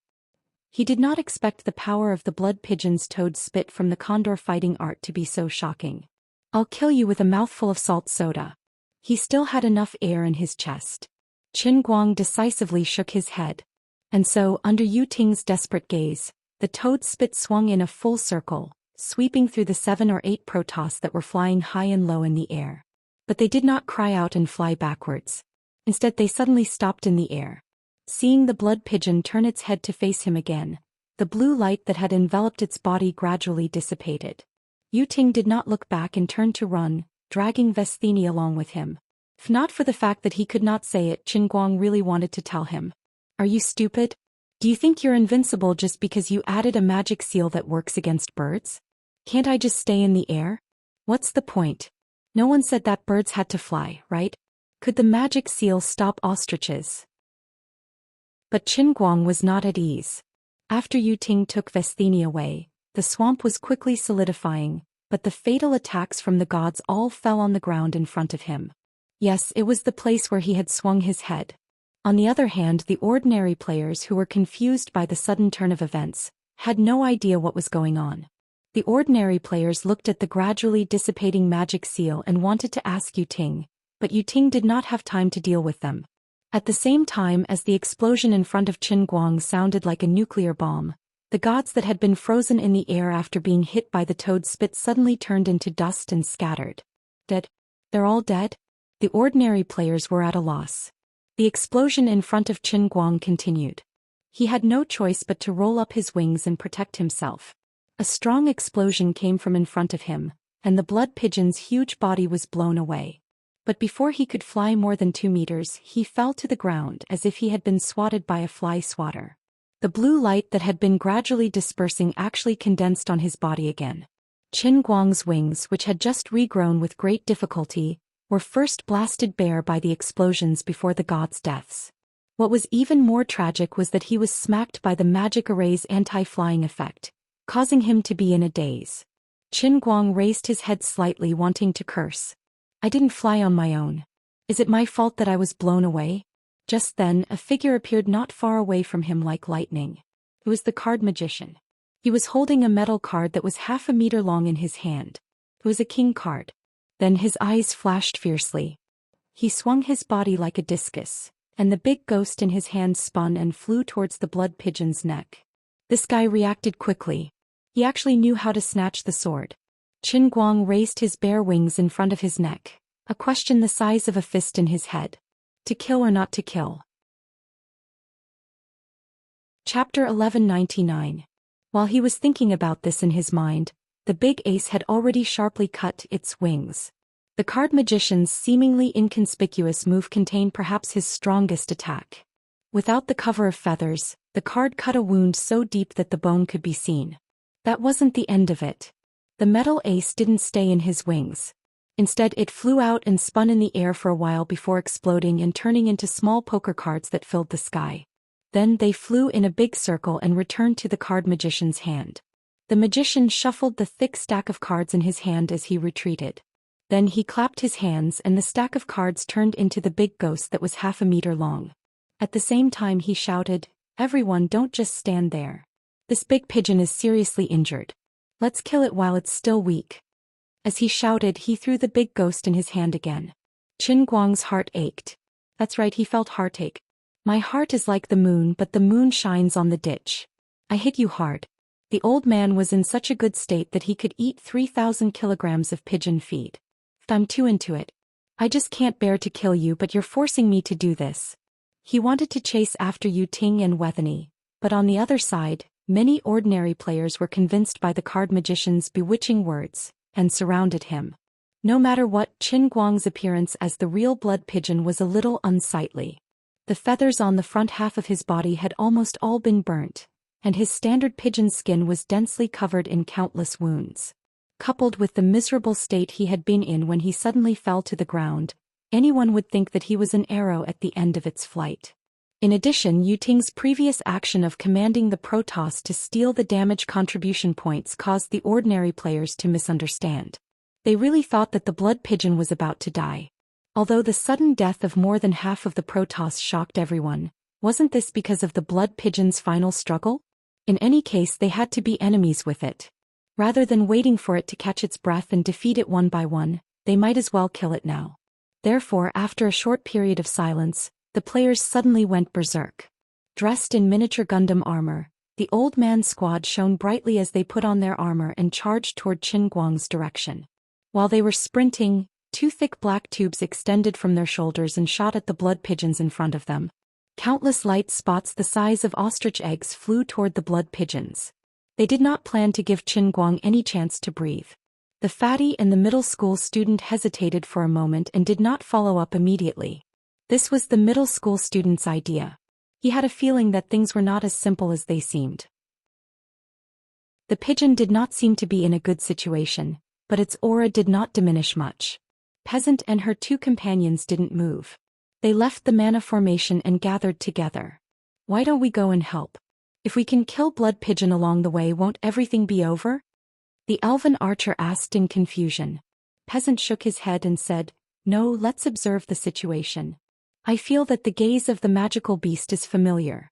He did not expect the power of the blood pigeon's toad spit from the condor fighting art to be so shocking. "I'll kill you with a mouthful of salt soda." He still had enough air in his chest. Qin Guang decisively shook his head. And so, under Yu Ting's desperate gaze, the toad spit swung in a full circle, sweeping through the 7 or 8 Protoss that were flying high and low in the air. But they did not cry out and fly backwards. Instead, they suddenly stopped in the air. Seeing the blood pigeon turn its head to face him again, the blue light that had enveloped its body gradually dissipated. Yu Ting did not look back and turned to run, dragging Vesthini along with him. If not for the fact that he could not say it, Qin Guang really wanted to tell him. "Are you stupid? Do you think you're invincible just because you added a magic seal that works against birds? Can't I just stay in the air? What's the point? No one said that birds had to fly, right? Could the magic seal stop ostriches?" But Qin Guang was not at ease. After Yu Ting took Vesthini away, the swamp was quickly solidifying, but the fatal attacks from the gods all fell on the ground in front of him. Yes, it was the place where he had swung his head. On the other hand, the ordinary players who were confused by the sudden turn of events had no idea what was going on. The ordinary players looked at the gradually dissipating magic seal and wanted to ask Yu Ting, but Yu Ting did not have time to deal with them. At the same time as the explosion in front of Qin Guang sounded like a nuclear bomb, the gods that had been frozen in the air after being hit by the toad spit suddenly turned into dust and scattered. Dead? They're all dead? The ordinary players were at a loss. The explosion in front of Qin Guang continued. He had no choice but to roll up his wings and protect himself. A strong explosion came from in front of him, and the blood pigeon's huge body was blown away. But before he could fly more than 2 meters, he fell to the ground as if he had been swatted by a fly swatter. The blue light that had been gradually dispersing actually condensed on his body again. Qin Guang's wings, which had just regrown with great difficulty, were first blasted bare by the explosions before the gods' deaths. What was even more tragic was that he was smacked by the magic array's anti-flying effect, causing him to be in a daze. Qin Guang raised his head slightly, wanting to curse. "I didn't fly on my own. Is it my fault that I was blown away?" Just then, a figure appeared not far away from him like lightning. It was the card magician. He was holding a metal card that was half a meter long in his hand. It was a king card. Then his eyes flashed fiercely. He swung his body like a discus, and the big ghost in his hand spun and flew towards the blood pigeon's neck. This guy reacted quickly. He actually knew how to snatch the sword. Qin Guang raised his bare wings in front of his neck, a question the size of a fist in his head. To kill or not to kill? Chapter 1199. While he was thinking about this in his mind, the big ace had already sharply cut its wings. The card magician's seemingly inconspicuous move contained perhaps his strongest attack. Without the cover of feathers, the card cut a wound so deep that the bone could be seen. That wasn't the end of it. The metal ace didn't stay in his wings. Instead, it flew out and spun in the air for a while before exploding and turning into small poker cards that filled the sky. Then they flew in a big circle and returned to the card magician's hand. The magician shuffled the thick stack of cards in his hand as he retreated. Then he clapped his hands and the stack of cards turned into the big ghost that was half a meter long. At the same time he shouted, "Everyone, don't just stand there. This big pigeon is seriously injured. Let's kill it while it's still weak." As he shouted, he threw the big ghost in his hand again. Qin Guang's heart ached. That's right, he felt heartache. "My heart is like the moon, but the moon shines on the ditch. I hit you hard." The old man was in such a good state that he could eat 3,000 kilograms of pigeon feed. "I'm too into it. I just can't bear to kill you, but you're forcing me to do this." He wanted to chase after Yu Ting and Wethany, but on the other side, many ordinary players were convinced by the card magician's bewitching words, and surrounded him. No matter what, Qin Guang's appearance as the real blood pigeon was a little unsightly. The feathers on the front half of his body had almost all been burnt, and his standard pigeon skin was densely covered in countless wounds. Coupled with the miserable state he had been in when he suddenly fell to the ground, anyone would think that he was an arrow at the end of its flight. In addition, Yu Ting's previous action of commanding the Protoss to steal the damage contribution points caused the ordinary players to misunderstand. They really thought that the blood pigeon was about to die. Although the sudden death of more than half of the Protoss shocked everyone, wasn't this because of the blood pigeon's final struggle? In any case, they had to be enemies with it. Rather than waiting for it to catch its breath and defeat it one by one, they might as well kill it now. Therefore, after a short period of silence, the players suddenly went berserk. Dressed in miniature Gundam armor, the old man's squad shone brightly as they put on their armor and charged toward Qin Guang's direction. While they were sprinting, two thick black tubes extended from their shoulders and shot at the blood pigeons in front of them. Countless light spots the size of ostrich eggs flew toward the blood pigeons. They did not plan to give Qin Guang any chance to breathe. The fatty and the middle school student hesitated for a moment and did not follow up immediately. This was the middle school student's idea. He had a feeling that things were not as simple as they seemed. The pigeon did not seem to be in a good situation, but its aura did not diminish much. Peasant and her two companions didn't move. They left the mana formation and gathered together. "Why don't we go and help? If we can kill blood pigeon along the way, won't everything be over?" the elven archer asked in confusion. Peasant shook his head and said, "No, let's observe the situation. I feel that the gaze of the magical beast is familiar."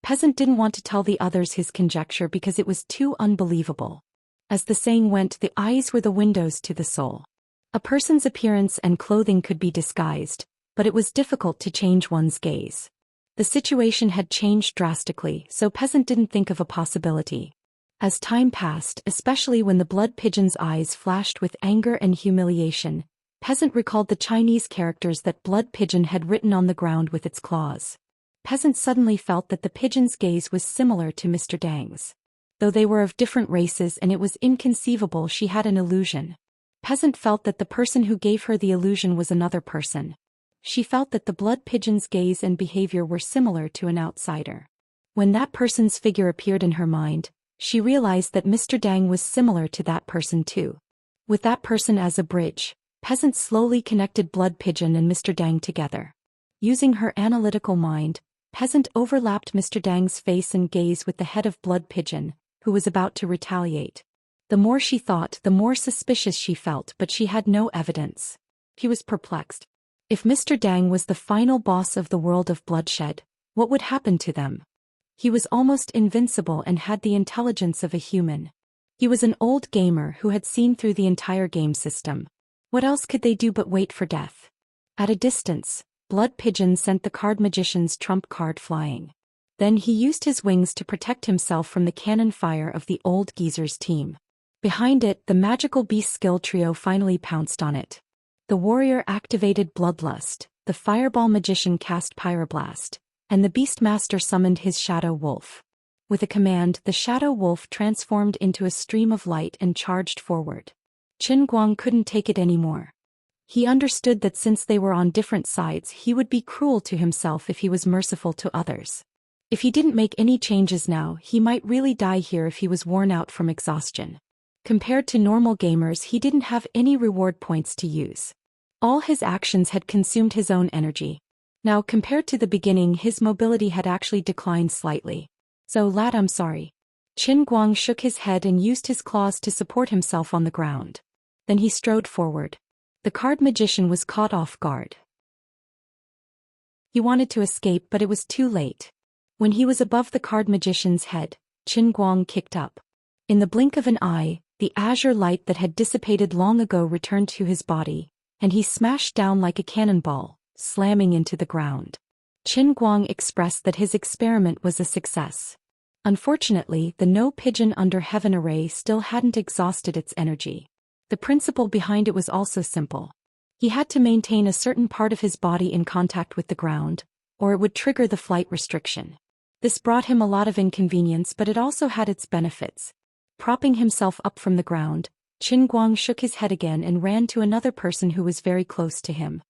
Peasant didn't want to tell the others his conjecture because it was too unbelievable. As the saying went, the eyes were the windows to the soul. A person's appearance and clothing could be disguised, but it was difficult to change one's gaze. The situation had changed drastically, so Peasant didn't think of a possibility. As time passed, especially when the blood pigeon's eyes flashed with anger and humiliation, Peasant recalled the Chinese characters that blood pigeon had written on the ground with its claws. Peasant suddenly felt that the pigeon's gaze was similar to Mr. Dang's. Though they were of different races and it was inconceivable she had an illusion. Peasant felt that the person who gave her the illusion was another person. She felt that the blood pigeon's gaze and behavior were similar to an outsider. When that person's figure appeared in her mind, she realized that Mr. Dang was similar to that person too. With that person as a bridge, Peasant slowly connected blood pigeon and Mr. Dang together. Using her analytical mind, Peasant overlapped Mr. Dang's face and gaze with the head of blood pigeon, who was about to retaliate. The more she thought, the more suspicious she felt, but she had no evidence. He was perplexed. If Mr. Dang was the final boss of the world of bloodshed, what would happen to them? He was almost invincible and had the intelligence of a human. He was an old gamer who had seen through the entire game system. What else could they do but wait for death? At a distance, Blood Pigeon sent the card magician's trump card flying. Then he used his wings to protect himself from the cannon fire of the old geezer's team. Behind it, the magical beast skill trio finally pounced on it. The warrior activated Bloodlust, the fireball magician cast Pyroblast, and the beastmaster summoned his shadow wolf. With a command, the shadow wolf transformed into a stream of light and charged forward. Qin Guang couldn't take it anymore. He understood that since they were on different sides, he would be cruel to himself if he was merciful to others. If he didn't make any changes now, he might really die here if he was worn out from exhaustion. Compared to normal gamers, he didn't have any reward points to use. All his actions had consumed his own energy. Now, compared to the beginning, his mobility had actually declined slightly. So, lad, I'm sorry. Qin Guang shook his head and used his claws to support himself on the ground. Then he strode forward. The card magician was caught off guard. He wanted to escape, but it was too late. When he was above the card magician's head, Qin Guang kicked up. In the blink of an eye, the azure light that had dissipated long ago returned to his body, and he smashed down like a cannonball, slamming into the ground. Qin Guang expressed that his experiment was a success. Unfortunately, the no pigeon under heaven array still hadn't exhausted its energy. The principle behind it was also simple. He had to maintain a certain part of his body in contact with the ground, or it would trigger the flight restriction. This brought him a lot of inconvenience, but it also had its benefits. Propping himself up from the ground, Qin Guang shook his head again and ran to another person who was very close to him.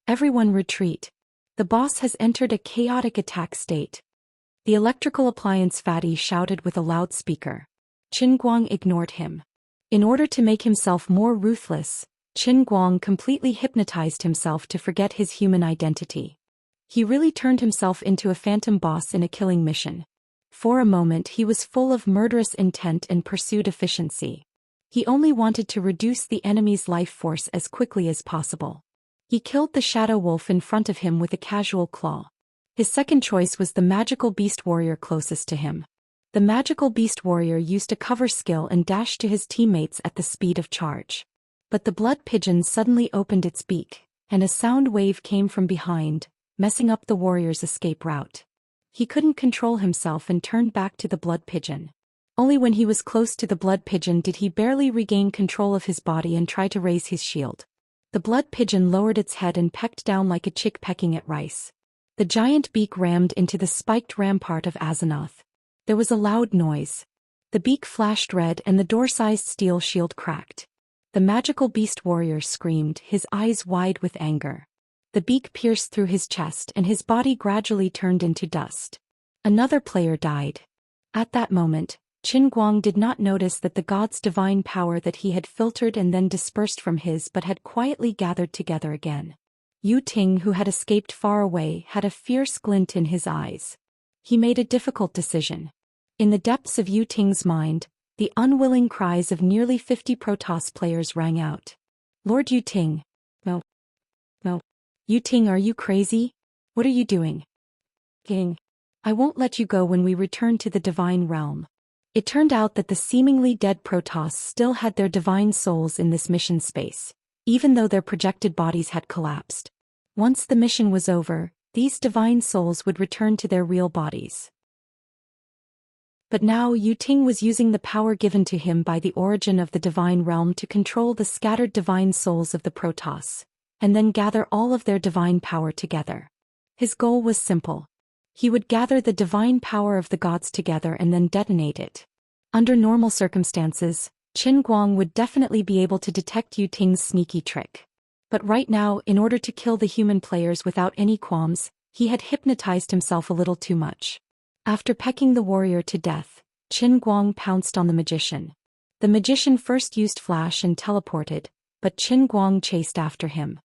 Everyone retreat. The boss has entered a chaotic attack state. The electrical appliance fatty shouted with a loudspeaker. Qin Guang ignored him. In order to make himself more ruthless, Qin Guang completely hypnotized himself to forget his human identity. He really turned himself into a phantom boss in a killing mission. For a moment he was full of murderous intent and pursued efficiency. He only wanted to reduce the enemy's life force as quickly as possible. He killed the shadow wolf in front of him with a casual claw. His second choice was the magical beast warrior closest to him. The magical beast warrior used a cover skill and dashed to his teammates at the speed of charge. But the blood pigeon suddenly opened its beak, and a sound wave came from behind, messing up the warrior's escape route. He couldn't control himself and turned back to the blood pigeon. Only when he was close to the blood pigeon did he barely regain control of his body and try to raise his shield. The blood pigeon lowered its head and pecked down like a chick pecking at rice. The giant beak rammed into the spiked rampart of Azeroth. There was a loud noise. The beak flashed red and the door-sized steel shield cracked. The magical beast warrior screamed, his eyes wide with anger. The beak pierced through his chest and his body gradually turned into dust. Another player died. At that moment, Qin Guang did not notice that the god's divine power that he had filtered and then dispersed from his but had quietly gathered together again. Yu Ting, who had escaped far away, had a fierce glint in his eyes. He made a difficult decision. In the depths of Yu Ting's mind, the unwilling cries of nearly 50 Protoss players rang out. Lord Yu Ting. No. Yu Ting, are you crazy? What are you doing? King. I won't let you go when we return to the divine realm. It turned out that the seemingly dead Protoss still had their divine souls in this mission space, even though their projected bodies had collapsed. Once the mission was over, these divine souls would return to their real bodies. But now Yu Ting was using the power given to him by the origin of the divine realm to control the scattered divine souls of the Protoss, and then gather all of their divine power together. His goal was simple. He would gather the divine power of the gods together and then detonate it. Under normal circumstances, Qin Guang would definitely be able to detect Yu Ting's sneaky trick. But right now, in order to kill the human players without any qualms, he had hypnotized himself a little too much. After pecking the warrior to death, Qin Guang pounced on the magician. The magician first used flash and teleported, but Qin Guang chased after him.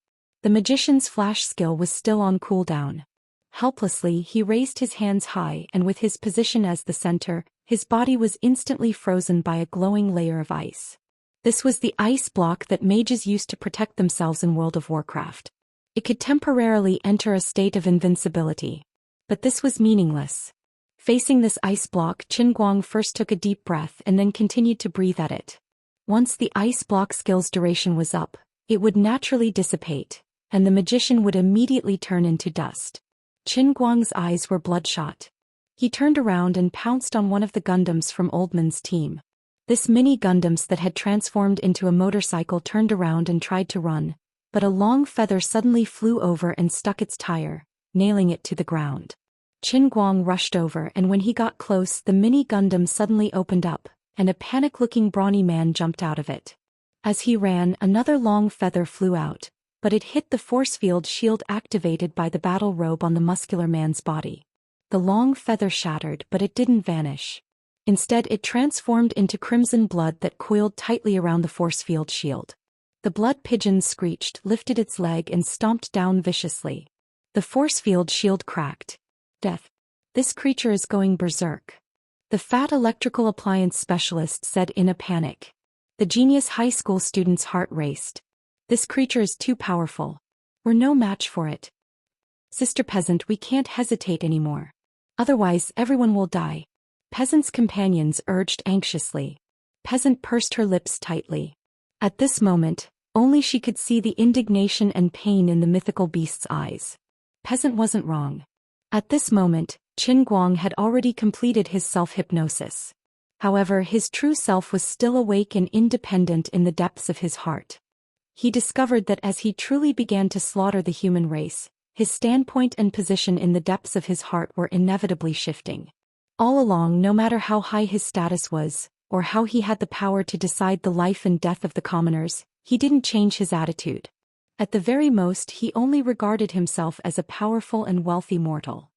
The magician's flash skill was still on cooldown. Helplessly, he raised his hands high and with his position as the center, his body was instantly frozen by a glowing layer of ice. This was the ice block that mages used to protect themselves in World of Warcraft. It could temporarily enter a state of invincibility. But this was meaningless. Facing this ice block, Qin Guang first took a deep breath and then continued to breathe at it. Once the ice block skill's duration was up, it would naturally dissipate, and the magician would immediately turn into dust. Qin Guang's eyes were bloodshot. He turned around and pounced on one of the Gundams from Oldman's team. This mini Gundams that had transformed into a motorcycle turned around and tried to run, but a long feather suddenly flew over and stuck its tire, nailing it to the ground. Qin Guang rushed over, and when he got close, the mini Gundam suddenly opened up, and a panic-looking brawny man jumped out of it. As he ran, another long feather flew out, but it hit the force field shield activated by the battle robe on the muscular man's body. The long feather shattered, but it didn't vanish. Instead, it transformed into crimson blood that coiled tightly around the force field shield. The blood pigeon screeched, lifted its leg, and stomped down viciously. The force field shield cracked. Death. This creature is going berserk. The fat electrical appliance specialist said in a panic. The genius high school student's heart raced. This creature is too powerful. We're no match for it. Sister Peasant, we can't hesitate anymore. Otherwise, everyone will die. Peasant's companions urged anxiously. Peasant pursed her lips tightly. At this moment, only she could see the indignation and pain in the mythical beast's eyes. Peasant wasn't wrong. At this moment, Qin Guang had already completed his self-hypnosis. However, his true self was still awake and independent in the depths of his heart. He discovered that as he truly began to slaughter the human race, his standpoint and position in the depths of his heart were inevitably shifting. All along, no matter how high his status was, or how he had the power to decide the life and death of the commoners, he didn't change his attitude. At the very most, he only regarded himself as a powerful and wealthy mortal.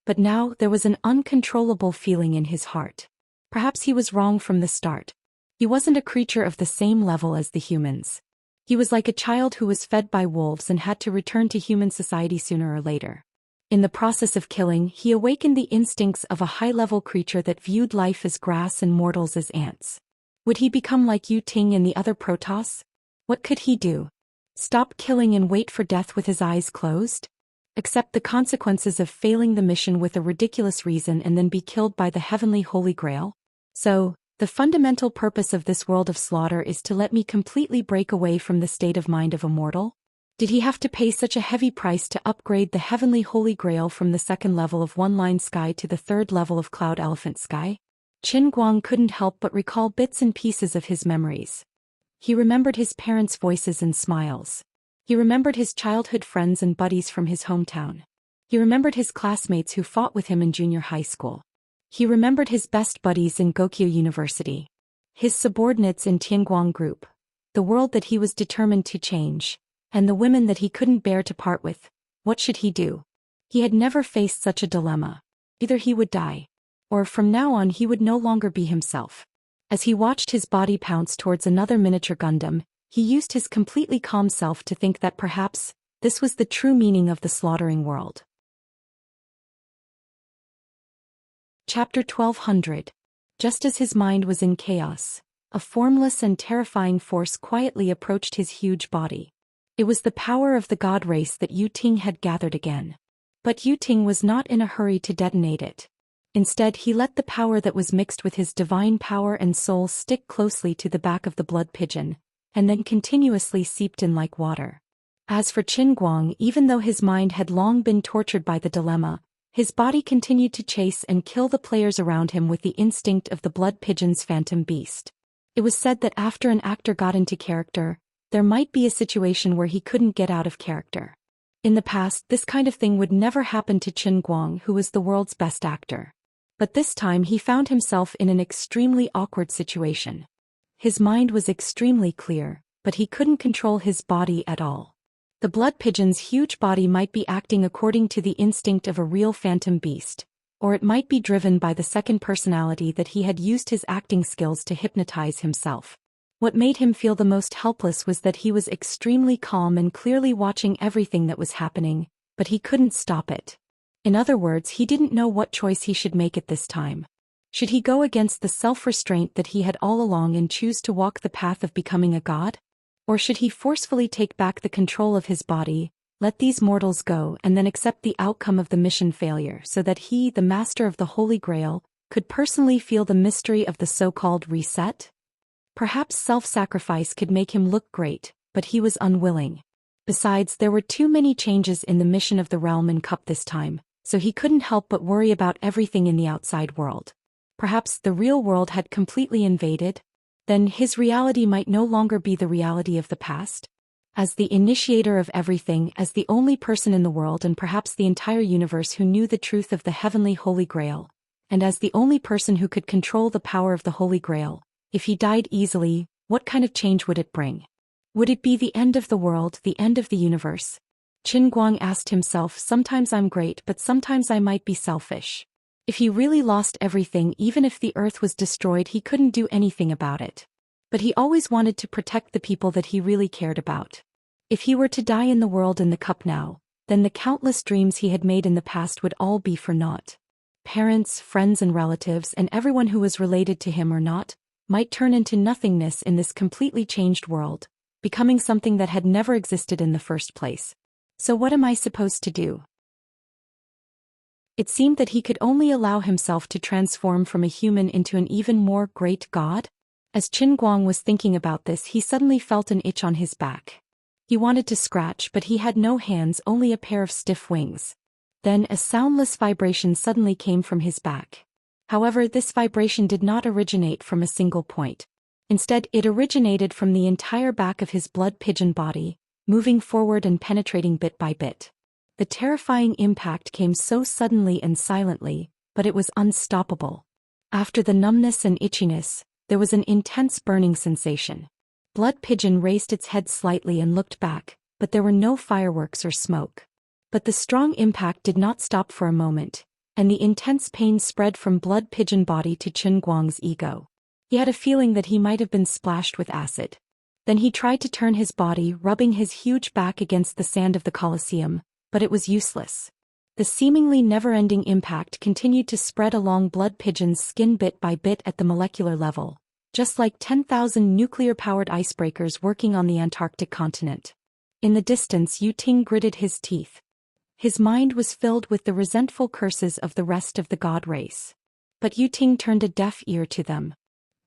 But now there was an uncontrollable feeling in his heart. Perhaps he was wrong from the start. He wasn't a creature of the same level as the humans. He was like a child who was fed by wolves and had to return to human society sooner or later. In the process of killing, he awakened the instincts of a high-level creature that viewed life as grass and mortals as ants. Would he become like Yu Ting and the other Protoss? What could he do? Stop killing and wait for death with his eyes closed? Accept the consequences of failing the mission with a ridiculous reason and then be killed by the heavenly Holy Grail? So, the fundamental purpose of this world of slaughter is to let me completely break away from the state of mind of a mortal? Did he have to pay such a heavy price to upgrade the heavenly Holy Grail from the second level of One-Line Sky to the third level of Cloud Elephant Sky? Qin Guang couldn't help but recall bits and pieces of his memories. He remembered his parents' voices and smiles. He remembered his childhood friends and buddies from his hometown. He remembered his classmates who fought with him in junior high school. He remembered his best buddies in Gokyo University. His subordinates in Tianguang Group. The world that he was determined to change. And the women that he couldn't bear to part with. What should he do? He had never faced such a dilemma. Either he would die, or from now on he would no longer be himself. As he watched his body pounce towards another miniature Gundam, he used his completely calm self to think that perhaps this was the true meaning of the slaughtering world. Chapter 1200. Just as his mind was in chaos, a formless and terrifying force quietly approached his huge body. It was the power of the god race that Yu Ting had gathered again. But Yu Ting was not in a hurry to detonate it. Instead, he let the power that was mixed with his divine power and soul stick closely to the back of the blood pigeon, and then continuously seeped in like water. As for Qin Guang, even though his mind had long been tortured by the dilemma, his body continued to chase and kill the players around him with the instinct of the blood pigeon's phantom beast. It was said that after an actor got into character, there might be a situation where he couldn't get out of character. In the past, this kind of thing would never happen to Qin Guang, who was the world's best actor. But this time he found himself in an extremely awkward situation. His mind was extremely clear, but he couldn't control his body at all. The blood pigeon's huge body might be acting according to the instinct of a real phantom beast, or it might be driven by the second personality that he had used his acting skills to hypnotize himself. What made him feel the most helpless was that he was extremely calm and clearly watching everything that was happening, but he couldn't stop it. In other words, he didn't know what choice he should make at this time. Should he go against the self-restraint that he had all along and choose to walk the path of becoming a god? Or should he forcefully take back the control of his body, let these mortals go, and then accept the outcome of the mission failure so that he, the master of the Holy Grail, could personally feel the mystery of the so-called reset? Perhaps self-sacrifice could make him look great, but he was unwilling. Besides, there were too many changes in the mission of the realm and cup this time, so he couldn't help but worry about everything in the outside world. Perhaps the real world had completely invaded? Then his reality might no longer be the reality of the past? As the initiator of everything, as the only person in the world and perhaps the entire universe who knew the truth of the heavenly Holy Grail, and as the only person who could control the power of the Holy Grail, if he died easily, what kind of change would it bring? Would it be the end of the world, the end of the universe? Qin Guang asked himself, sometimes I'm great but sometimes I might be selfish. If he really lost everything, even if the earth was destroyed, he couldn't do anything about it. But he always wanted to protect the people that he really cared about. If he were to die in the world in the cup now, then the countless dreams he had made in the past would all be for naught. Parents, friends and relatives and everyone who was related to him or not, might turn into nothingness in this completely changed world, becoming something that had never existed in the first place. So what am I supposed to do? It seemed that he could only allow himself to transform from a human into an even more great god. As Qin Guang was thinking about this, he suddenly felt an itch on his back. He wanted to scratch, but he had no hands, only a pair of stiff wings. Then a soundless vibration suddenly came from his back. However, this vibration did not originate from a single point. Instead, it originated from the entire back of his blood pigeon body, moving forward and penetrating bit by bit. The terrifying impact came so suddenly and silently, but it was unstoppable. After the numbness and itchiness, there was an intense burning sensation. Blood Pigeon raised its head slightly and looked back, but there were no fireworks or smoke. But the strong impact did not stop for a moment, and the intense pain spread from Blood Pigeon body to Qin Guang's ego. He had a feeling that he might have been splashed with acid. Then he tried to turn his body, rubbing his huge back against the sand of the Colosseum, but it was useless. The seemingly never-ending impact continued to spread along Blood Pigeon's skin bit by bit at the molecular level, just like 10,000 nuclear-powered icebreakers working on the Antarctic continent. In the distance, Yu Ting gritted his teeth. His mind was filled with the resentful curses of the rest of the god race. But Yu Ting turned a deaf ear to them.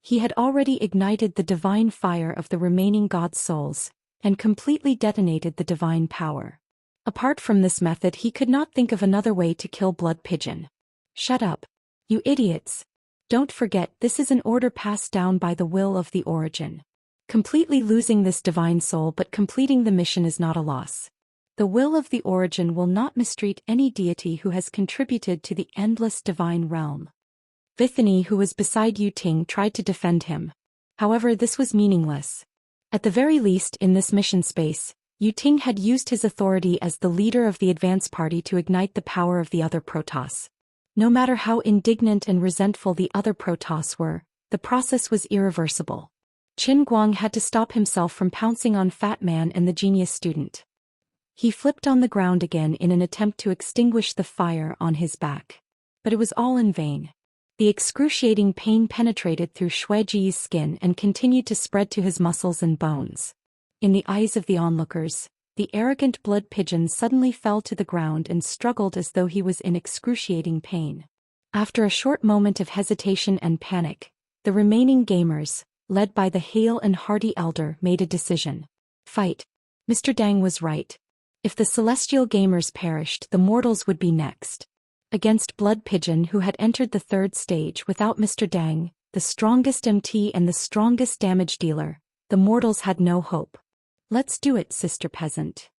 He had already ignited the divine fire of the remaining god souls, and completely detonated the divine power. Apart from this method, he could not think of another way to kill Blood Pigeon. Shut up, you idiots! Don't forget, this is an order passed down by the will of the origin. Completely losing this divine soul but completing the mission is not a loss. The will of the origin will not mistreat any deity who has contributed to the endless divine realm. Vithani, who was beside Yu Ting, tried to defend him. However, this was meaningless. At the very least, in this mission space, Yu Ting had used his authority as the leader of the advance party to ignite the power of the other Protoss. No matter how indignant and resentful the other Protoss were, the process was irreversible. Qin Guang had to stop himself from pouncing on Fat Man and the genius student. He flipped on the ground again in an attempt to extinguish the fire on his back. But it was all in vain. The excruciating pain penetrated through Xueji's skin and continued to spread to his muscles and bones. In the eyes of the onlookers, the arrogant Blood Pigeon suddenly fell to the ground and struggled as though he was in excruciating pain. After a short moment of hesitation and panic, the remaining gamers, led by the hale and hearty elder, made a decision. Fight. Mr. Dang was right. If the celestial gamers perished, the mortals would be next. Against Blood Pigeon, who had entered the third stage without Mr. Dang, the strongest MT and the strongest damage dealer, the mortals had no hope. Let's do it, Sister Peasant.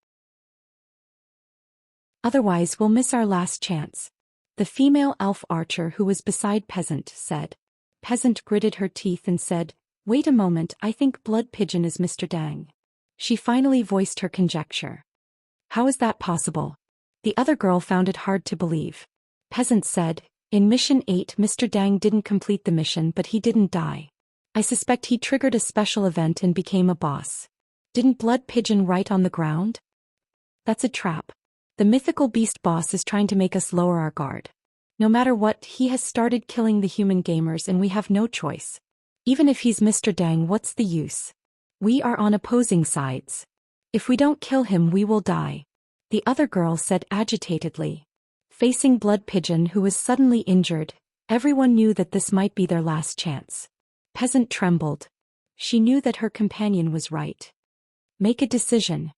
Otherwise we'll miss our last chance. The female elf archer who was beside Peasant said. Peasant gritted her teeth and said, Wait a moment, I think Blood Pigeon is Mr. Dang. She finally voiced her conjecture. How is that possible? The other girl found it hard to believe. Peasant said, In Mission 8 Mr. Dang didn't complete the mission but he didn't die. I suspect he triggered a special event and became a boss. Didn't Blood Pigeon write on the ground? That's a trap. The mythical beast boss is trying to make us lower our guard. No matter what, he has started killing the human gamers and we have no choice. Even if he's Mr. Dang, what's the use? We are on opposing sides. If we don't kill him, we will die. The other girl said agitatedly. Facing Blood Pigeon, who was suddenly injured, everyone knew that this might be their last chance. Peasant trembled. She knew that her companion was right. Make a decision.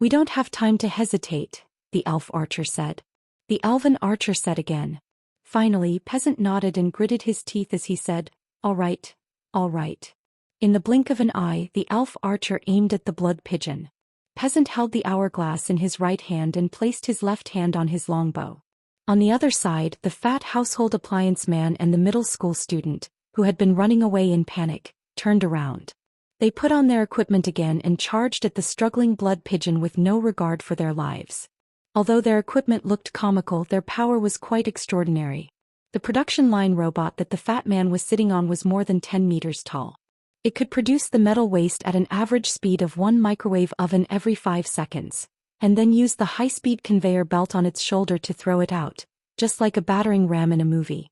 We don't have time to hesitate, the elf archer said. The elven archer said again. Finally, Peasant nodded and gritted his teeth as he said, all right, all right. In the blink of an eye, the elf archer aimed at the blood pigeon. Peasant held the hourglass in his right hand and placed his left hand on his longbow. On the other side, the fat household appliance man and the middle school student, who had been running away in panic, turned around. They put on their equipment again and charged at the struggling blood pigeon with no regard for their lives. Although their equipment looked comical, their power was quite extraordinary. The production line robot that the fat man was sitting on was more than 10 meters tall. It could produce the metal waste at an average speed of 1 microwave oven every 5 seconds, and then use the high-speed conveyor belt on its shoulder to throw it out, just like a battering ram in a movie.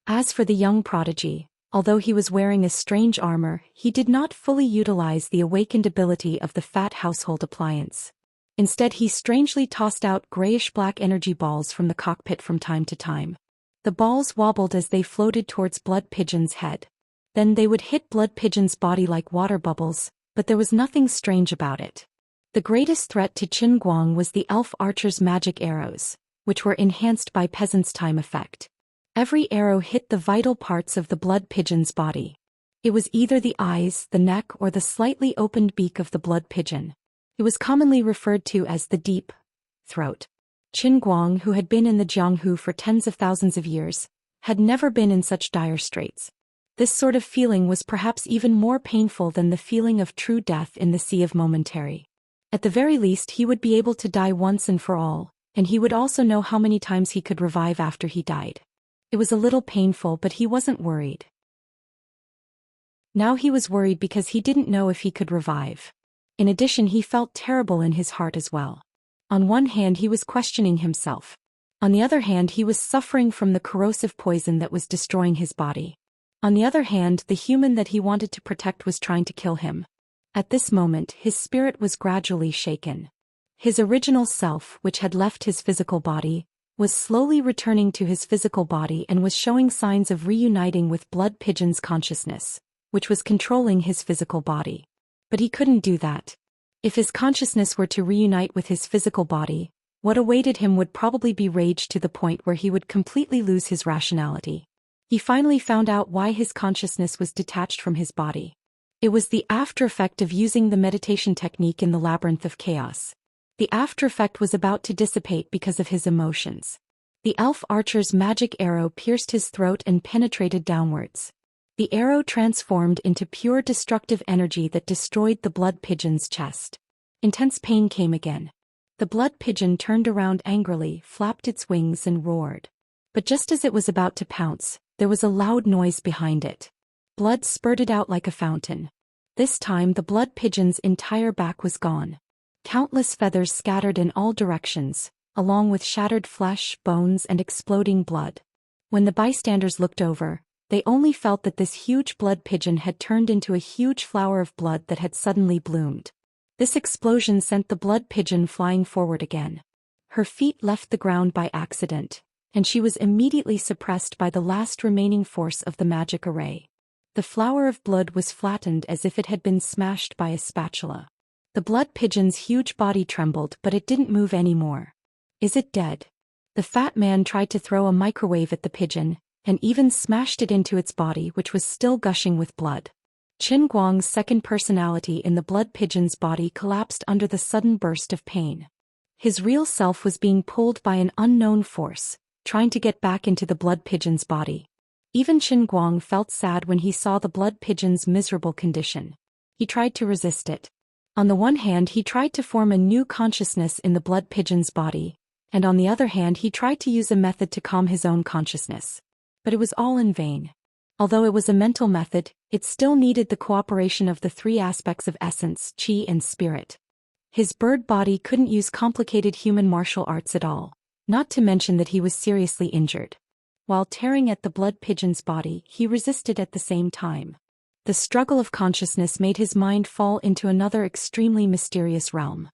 As for the young prodigy, although he was wearing a strange armor, he did not fully utilize the awakened ability of the fat household appliance. Instead, he strangely tossed out grayish-black energy balls from the cockpit from time to time. The balls wobbled as they floated towards Blood Pigeon's head. Then they would hit Blood Pigeon's body like water bubbles, but there was nothing strange about it. The greatest threat to Qin Guang was the elf archer's magic arrows, which were enhanced by Peasant's time effect. Every arrow hit the vital parts of the blood pigeon's body. It was either the eyes, the neck, or the slightly opened beak of the blood pigeon. It was commonly referred to as the deep throat. Qin Guang, who had been in the Jianghu for tens of thousands of years, had never been in such dire straits. This sort of feeling was perhaps even more painful than the feeling of true death in the Sea of Momentary. At the very least, he would be able to die once and for all, and he would also know how many times he could revive after he died. It was a little painful, but he wasn't worried. Now he was worried because he didn't know if he could revive. In addition, he felt terrible in his heart as well. On one hand, he was questioning himself. On the other hand, he was suffering from the corrosive poison that was destroying his body. On the other hand, the human that he wanted to protect was trying to kill him. At this moment, his spirit was gradually shaken. His original self, which had left his physical body, was slowly returning to his physical body and was showing signs of reuniting with Blood Pigeon's consciousness, which was controlling his physical body. But he couldn't do that. If his consciousness were to reunite with his physical body, what awaited him would probably be rage to the point where he would completely lose his rationality. He finally found out why his consciousness was detached from his body. It was the after effect of using the meditation technique in the labyrinth of chaos. The after effect was about to dissipate because of his emotions. The elf archer's magic arrow pierced his throat and penetrated downwards. The arrow transformed into pure destructive energy that destroyed the blood pigeon's chest. Intense pain came again. The blood pigeon turned around angrily, flapped its wings and roared. But just as it was about to pounce, there was a loud noise behind it. Blood spurted out like a fountain. This time the blood pigeon's entire back was gone. Countless feathers scattered in all directions, along with shattered flesh, bones, and exploding blood. When the bystanders looked over, they only felt that this huge blood pigeon had turned into a huge flower of blood that had suddenly bloomed. This explosion sent the blood pigeon flying forward again. Her feet left the ground by accident, and she was immediately suppressed by the last remaining force of the magic array. The flower of blood was flattened as if it had been smashed by a spatula. The blood pigeon's huge body trembled, but it didn't move anymore. Is it dead? The fat man tried to throw a microwave at the pigeon, and even smashed it into its body, which was still gushing with blood. Qin Guang's second personality in the blood pigeon's body collapsed under the sudden burst of pain. His real self was being pulled by an unknown force, trying to get back into the blood pigeon's body. Even Qin Guang felt sad when he saw the blood pigeon's miserable condition. He tried to resist it. On the one hand, he tried to form a new consciousness in the blood pigeon's body, and on the other hand, he tried to use a method to calm his own consciousness. But it was all in vain. Although it was a mental method, it still needed the cooperation of the three aspects of essence, qi, and spirit. His bird body couldn't use complicated human martial arts at all, not to mention that he was seriously injured. While tearing at the blood pigeon's body, he resisted at the same time. The struggle of consciousness made his mind fall into another extremely mysterious realm.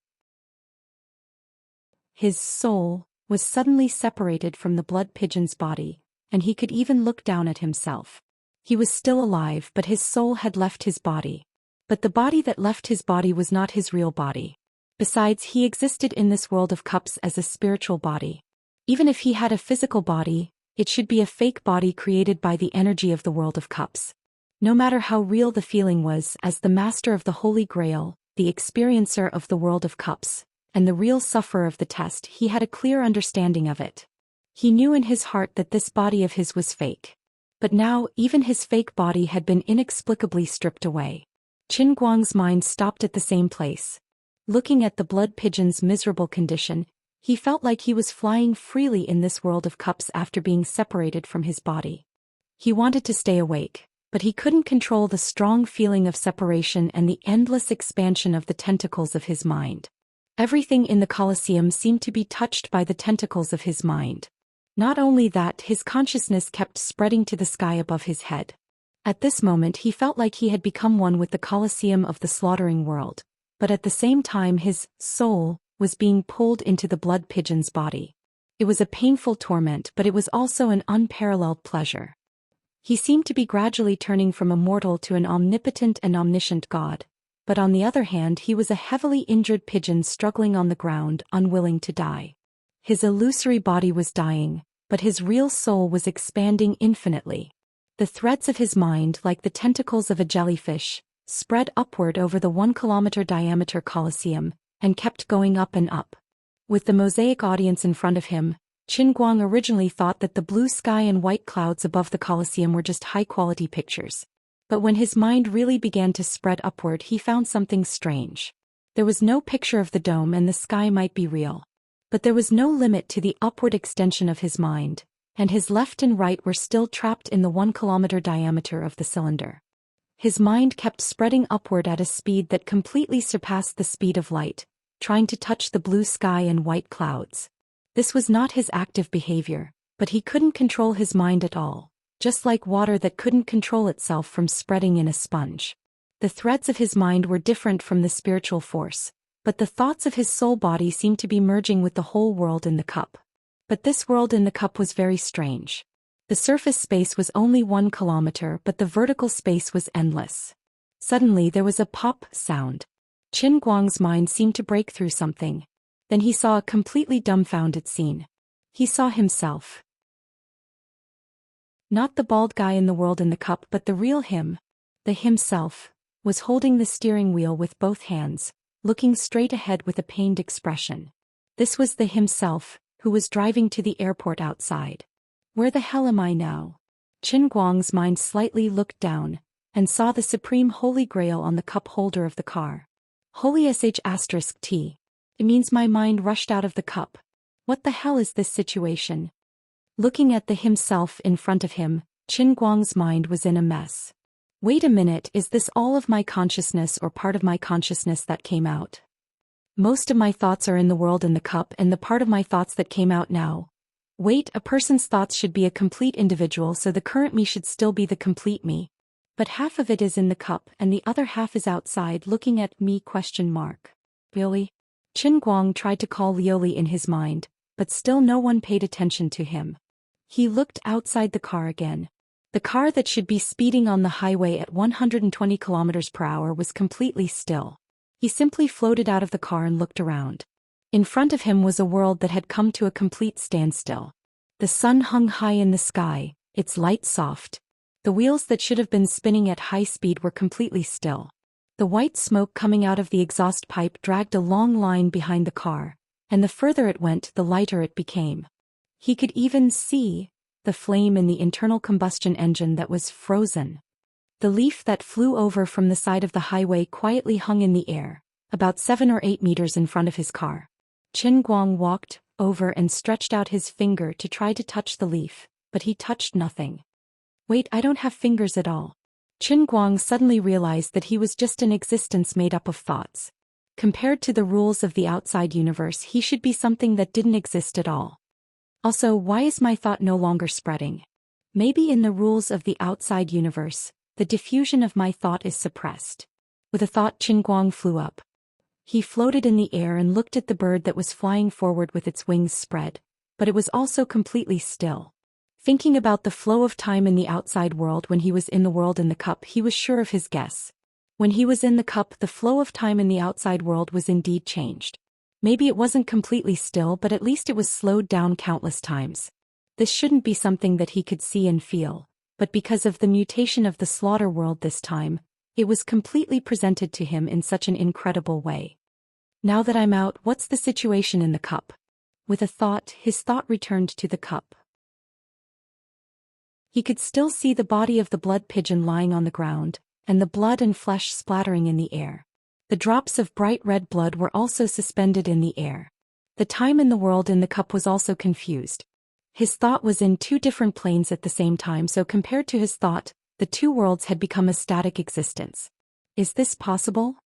His soul was suddenly separated from the blood pigeon's body, and he could even look down at himself. He was still alive, but his soul had left his body. But the body that left his body was not his real body. Besides, he existed in this world of cups as a spiritual body. Even if he had a physical body, it should be a fake body created by the energy of the world of cups. No matter how real the feeling was, as the master of the Holy Grail, the experiencer of the world of cups, and the real sufferer of the test, he had a clear understanding of it. He knew in his heart that this body of his was fake. But now, even his fake body had been inexplicably stripped away. Qin Guang's mind stopped at the same place. Looking at the blood pigeon's miserable condition, he felt like he was flying freely in this world of cups after being separated from his body. He wanted to stay awake, but he couldn't control the strong feeling of separation and the endless expansion of the tentacles of his mind. Everything in the Colosseum seemed to be touched by the tentacles of his mind. Not only that, his consciousness kept spreading to the sky above his head. At this moment he felt like he had become one with the Colosseum of the slaughtering world, but at the same time his soul was being pulled into the blood pigeon's body. It was a painful torment, but it was also an unparalleled pleasure. He seemed to be gradually turning from a mortal to an omnipotent and omniscient god, but on the other hand he was a heavily injured pigeon struggling on the ground, unwilling to die. His illusory body was dying, but his real soul was expanding infinitely. The threads of his mind, like the tentacles of a jellyfish, spread upward over the 1-kilometer diameter Colosseum, and kept going up and up. With the mosaic audience in front of him, Qin Guang originally thought that the blue sky and white clouds above the Colosseum were just high-quality pictures. But when his mind really began to spread upward, he found something strange. There was no picture of the dome, and the sky might be real. But there was no limit to the upward extension of his mind, and his left and right were still trapped in the 1-kilometer diameter of the cylinder. His mind kept spreading upward at a speed that completely surpassed the speed of light, trying to touch the blue sky and white clouds. This was not his active behavior, but he couldn't control his mind at all, just like water that couldn't control itself from spreading in a sponge. The threads of his mind were different from the spiritual force, but the thoughts of his soul body seemed to be merging with the whole world in the cup. But this world in the cup was very strange. The surface space was only 1 kilometer, but the vertical space was endless. Suddenly there was a pop sound. Qin Guang's mind seemed to break through something. Then he saw a completely dumbfounded scene. He saw himself. Not the bald guy in the world in the cup, but the real him. The himself was holding the steering wheel with both hands, looking straight ahead with a pained expression. This was the himself, who was driving to the airport outside. Where the hell am I now? Qin Guang's mind slightly looked down, and saw the supreme holy grail on the cup holder of the car. Holy *T. It means my mind rushed out of the cup. What the hell is this situation? Looking at the himself in front of him, Qin Guang's mind was in a mess. Wait a minute, is this all of my consciousness or part of my consciousness that came out? Most of my thoughts are in the world in the cup, and the part of my thoughts that came out now. Wait, a person's thoughts should be a complete individual, so the current me should still be the complete me. But half of it is in the cup and the other half is outside looking at me ? Really? Qin Guang tried to call Lioli in his mind, but still no one paid attention to him. He looked outside the car again. The car that should be speeding on the highway at 120 kilometers per hour was completely still. He simply floated out of the car and looked around. In front of him was a world that had come to a complete standstill. The sun hung high in the sky, its light soft. The wheels that should have been spinning at high speed were completely still. The white smoke coming out of the exhaust pipe dragged a long line behind the car, and the further it went, the lighter it became. He could even see the flame in the internal combustion engine that was frozen. The leaf that flew over from the side of the highway quietly hung in the air, about 7 or 8 meters in front of his car. Qin Guang walked over and stretched out his finger to try to touch the leaf, but he touched nothing. Wait, I don't have fingers at all. Qin Guang suddenly realized that he was just an existence made up of thoughts. Compared to the rules of the outside universe, he should be something that didn't exist at all. Also, why is my thought no longer spreading? Maybe in the rules of the outside universe, the diffusion of my thought is suppressed. With a thought, Qin Guang flew up. He floated in the air and looked at the bird that was flying forward with its wings spread, but it was also completely still. Thinking about the flow of time in the outside world when he was in the world in the cup, he was sure of his guess. When he was in the cup, the flow of time in the outside world was indeed changed. Maybe it wasn't completely still, but at least it was slowed down countless times. This shouldn't be something that he could see and feel, but because of the mutation of the slaughter world this time, it was completely presented to him in such an incredible way. Now that I'm out, what's the situation in the cup? With a thought, his thought returned to the cup. He could still see the body of the blood pigeon lying on the ground, and the blood and flesh splattering in the air. The drops of bright red blood were also suspended in the air. The time in the world in the cup was also confused. His thought was in two different planes at the same time, so compared to his thought, the two worlds had become a static existence. Is this possible?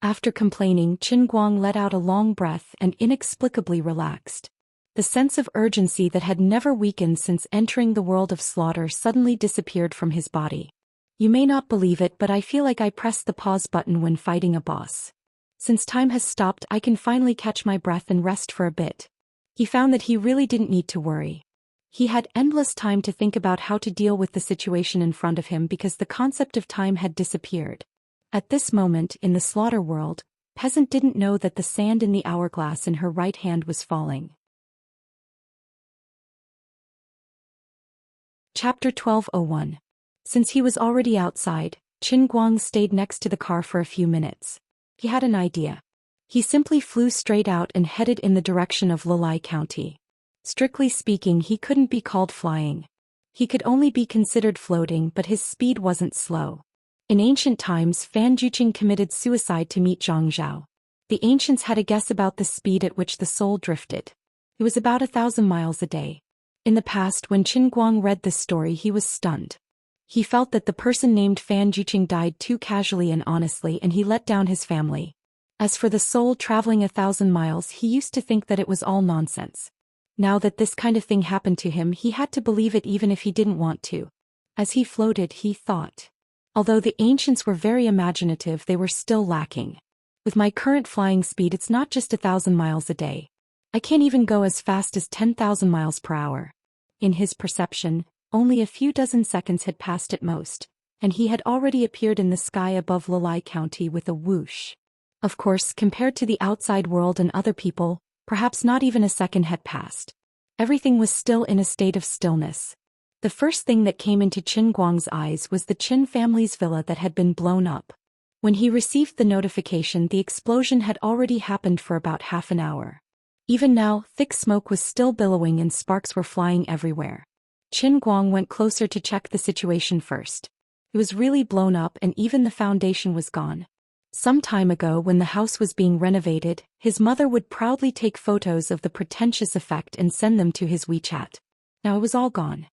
After complaining, Qin Guang let out a long breath and inexplicably relaxed. The sense of urgency that had never weakened since entering the world of slaughter suddenly disappeared from his body. You may not believe it, but I feel like I pressed the pause button when fighting a boss. Since time has stopped, I can finally catch my breath and rest for a bit. He found that he really didn't need to worry. He had endless time to think about how to deal with the situation in front of him because the concept of time had disappeared. At this moment, in the slaughter world, Peasant didn't know that the sand in the hourglass in her right hand was falling. Chapter 12:01. Since he was already outside, Qin Guang stayed next to the car for a few minutes. He had an idea. He simply flew straight out and headed in the direction of Lilai County. Strictly speaking, he couldn't be called flying. He could only be considered floating, but his speed wasn't slow. In ancient times, Fan Juqing committed suicide to meet Zhang Zhao. The ancients had a guess about the speed at which the soul drifted. It was about 1,000 miles a day. In the past, when Qin Guang read this story, he was stunned. He felt that the person named Fan Juqing died too casually and honestly, and he let down his family. As for the soul traveling 1,000 miles, he used to think that it was all nonsense. Now that this kind of thing happened to him, he had to believe it even if he didn't want to. As he floated, he thought. Although the ancients were very imaginative, they were still lacking. With my current flying speed, it's not just 1,000 miles a day. I can't even go as fast as 10,000 miles per hour. In his perception, only a few dozen seconds had passed at most, and he had already appeared in the sky above Lilai County with a whoosh. Of course, compared to the outside world and other people, perhaps not even a second had passed. Everything was still in a state of stillness. The first thing that came into Qin Guang's eyes was the Qin family's villa that had been blown up. When he received the notification, the explosion had already happened for about half an hour. Even now, thick smoke was still billowing and sparks were flying everywhere. Qin Guang went closer to check the situation first. It was really blown up and even the foundation was gone. Some time ago, when the house was being renovated, his mother would proudly take photos of the pretentious effect and send them to his WeChat. Now it was all gone.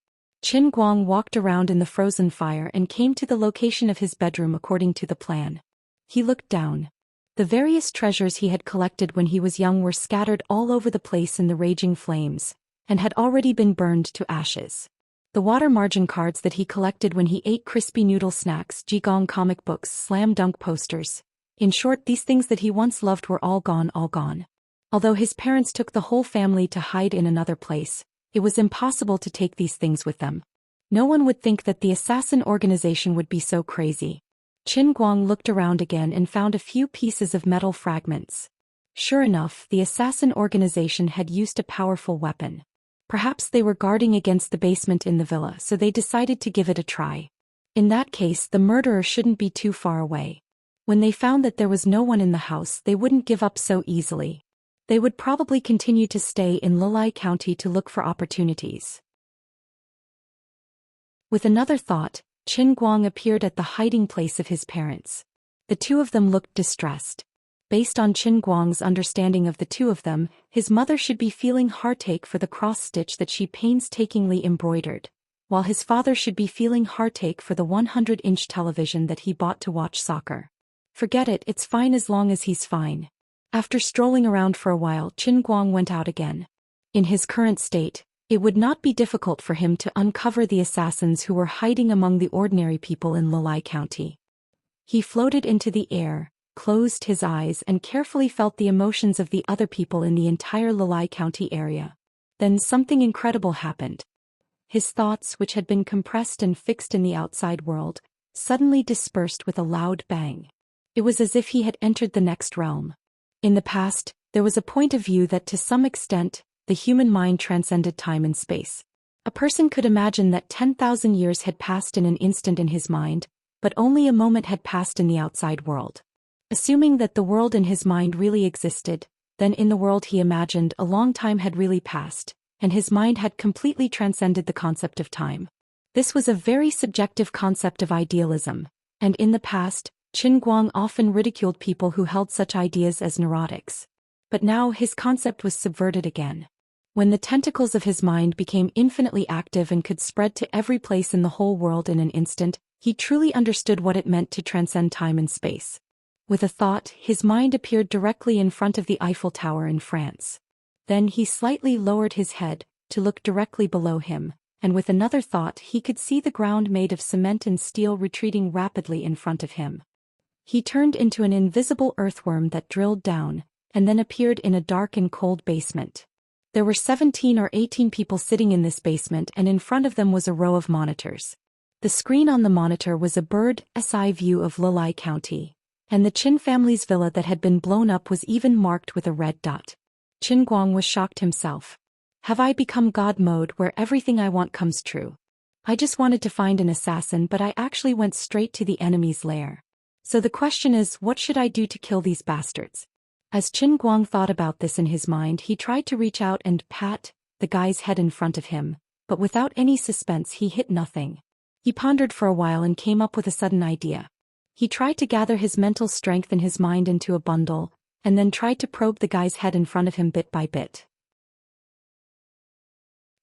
Qin Guang walked around in the frozen fire and came to the location of his bedroom according to the plan. He looked down. The various treasures he had collected when he was young were scattered all over the place in the raging flames, and had already been burned to ashes. The water margin cards that he collected when he ate crispy noodle snacks, Jigong comic books, slam dunk posters. In short, these things that he once loved were all gone, all gone. Although his parents took the whole family to hide in another place, it was impossible to take these things with them. No one would think that the assassin organization would be so crazy. Qin Guang looked around again and found a few pieces of metal fragments. Sure enough, the assassin organization had used a powerful weapon. Perhaps they were guarding against the basement in the villa, so they decided to give it a try. In that case, the murderer shouldn't be too far away. When they found that there was no one in the house, they wouldn't give up so easily. They would probably continue to stay in Lilai County to look for opportunities. With another thought, Qin Guang appeared at the hiding place of his parents. The two of them looked distressed. Based on Qin Guang's understanding of the two of them, his mother should be feeling heartache for the cross-stitch that she painstakingly embroidered, while his father should be feeling heartache for the 100-inch television that he bought to watch soccer. Forget it, it's fine as long as he's fine. After strolling around for a while, Qin Guang went out again. In his current state, it would not be difficult for him to uncover the assassins who were hiding among the ordinary people in Lilai County. He floated into the air, closed his eyes and carefully felt the emotions of the other people in the entire Lilai County area. Then something incredible happened. His thoughts, which had been compressed and fixed in the outside world, suddenly dispersed with a loud bang. It was as if he had entered the next realm. In the past, there was a point of view that to some extent, the human mind transcended time and space. A person could imagine that 10,000 years had passed in an instant in his mind, but only a moment had passed in the outside world. Assuming that the world in his mind really existed, then in the world he imagined a long time had really passed, and his mind had completely transcended the concept of time. This was a very subjective concept of idealism, and in the past, Qin Guang often ridiculed people who held such ideas as neurotics. But now his concept was subverted again. When the tentacles of his mind became infinitely active and could spread to every place in the whole world in an instant, he truly understood what it meant to transcend time and space. With a thought, his mind appeared directly in front of the Eiffel Tower in France. Then he slightly lowered his head, to look directly below him, and with another thought he could see the ground made of cement and steel retreating rapidly in front of him. He turned into an invisible earthworm that drilled down, and then appeared in a dark and cold basement. There were 17 or 18 people sitting in this basement, and in front of them was a row of monitors. The screen on the monitor was a bird's eye view of Lilai County, and the Qin family's villa that had been blown up was even marked with a red dot. Qin Guang was shocked himself. Have I become God mode where everything I want comes true? I just wanted to find an assassin, but I actually went straight to the enemy's lair. So the question is, what should I do to kill these bastards? As Qin Guang thought about this in his mind, he tried to reach out and pat the guy's head in front of him, but without any suspense he hit nothing. He pondered for a while and came up with a sudden idea. He tried to gather his mental strength and his mind into a bundle, and then tried to probe the guy's head in front of him bit by bit.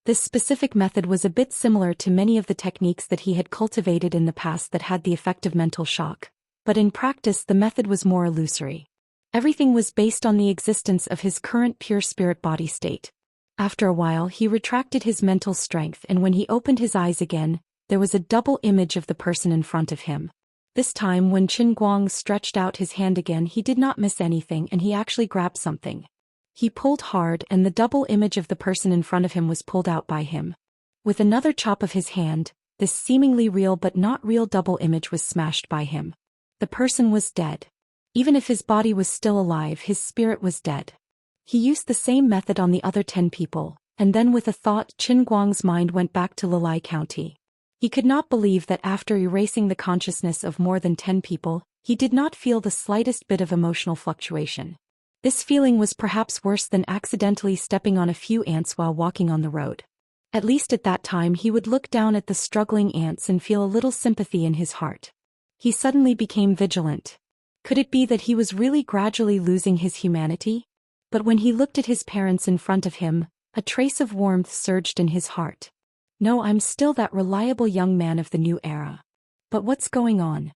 This specific method was a bit similar to many of the techniques that he had cultivated in the past that had the effect of mental shock, but in practice the method was more illusory. Everything was based on the existence of his current pure spirit body state. After a while he retracted his mental strength, and when he opened his eyes again, there was a double image of the person in front of him. This time when Qin Guang stretched out his hand again, he did not miss anything, and he actually grabbed something. He pulled hard, and the double image of the person in front of him was pulled out by him. With another chop of his hand, this seemingly real but not real double image was smashed by him. The person was dead. Even if his body was still alive, his spirit was dead. He used the same method on the other 10 people, and then with a thought Qin Guang's mind went back to Lilai County. He could not believe that after erasing the consciousness of more than 10 people, he did not feel the slightest bit of emotional fluctuation. This feeling was perhaps worse than accidentally stepping on a few ants while walking on the road. At least at that time he would look down at the struggling ants and feel a little sympathy in his heart. He suddenly became vigilant. Could it be that he was really gradually losing his humanity? But when he looked at his parents in front of him, a trace of warmth surged in his heart. No, I'm still that reliable young man of the new era. But what's going on?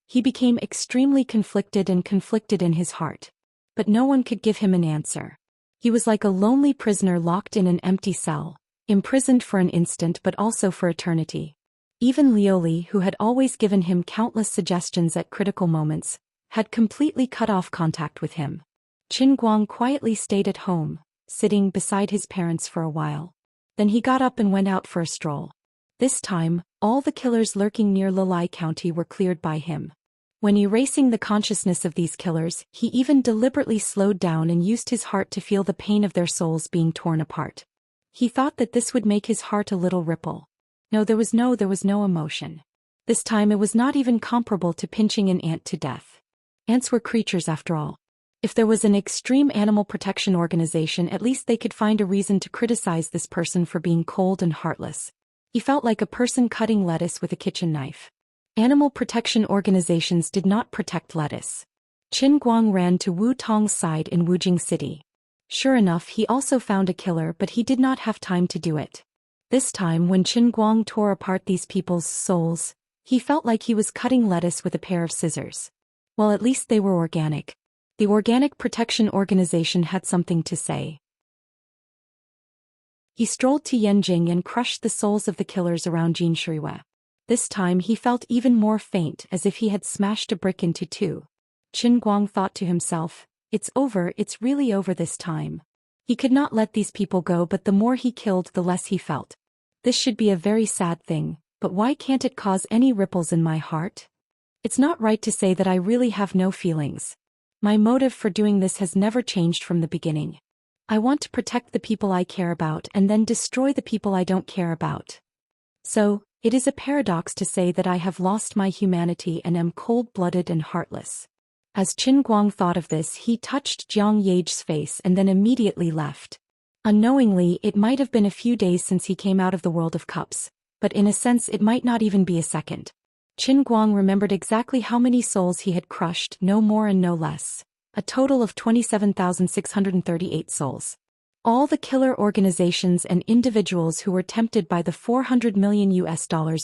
He became extremely conflicted in his heart. But no one could give him an answer. He was like a lonely prisoner locked in an empty cell, imprisoned for an instant but also for eternity. Even Lioli, who had always given him countless suggestions at critical moments, had completely cut off contact with him. Qin Guang quietly stayed at home, sitting beside his parents for a while. Then he got up and went out for a stroll. This time, all the killers lurking near Lilai County were cleared by him. When erasing the consciousness of these killers, he even deliberately slowed down and used his heart to feel the pain of their souls being torn apart. He thought that this would make his heart a little ripple. No, there was no emotion. This time it was not even comparable to pinching an ant to death. Ants were creatures after all. If there was an extreme animal protection organization, at least they could find a reason to criticize this person for being cold and heartless. He felt like a person cutting lettuce with a kitchen knife. Animal protection organizations did not protect lettuce. Qin Guang ran to Wu Tong's side in Wujing City. Sure enough, he also found a killer, but he did not have time to do it. This time when Qin Guang tore apart these people's souls, he felt like he was cutting lettuce with a pair of scissors. Well, at least they were organic. The Organic Protection Organization had something to say. He strolled to Yanjing and crushed the souls of the killers around Jinshuiwe. This time he felt even more faint, as if he had smashed a brick into two. Qin Guang thought to himself, it's over, it's really over this time. He could not let these people go, but the more he killed the less he felt. This should be a very sad thing, but why can't it cause any ripples in my heart? It's not right to say that I really have no feelings. My motive for doing this has never changed from the beginning. I want to protect the people I care about and then destroy the people I don't care about. So, it is a paradox to say that I have lost my humanity and am cold-blooded and heartless. As Qin Guang thought of this, he touched Jiang Ye's face and then immediately left. Unknowingly, it might have been a few days since he came out of the world of cups, but in a sense it might not even be a second. Qin Guang remembered exactly how many souls he had crushed, no more and no less. A total of 27,638 souls. All the killer organizations and individuals who were tempted by the $400 million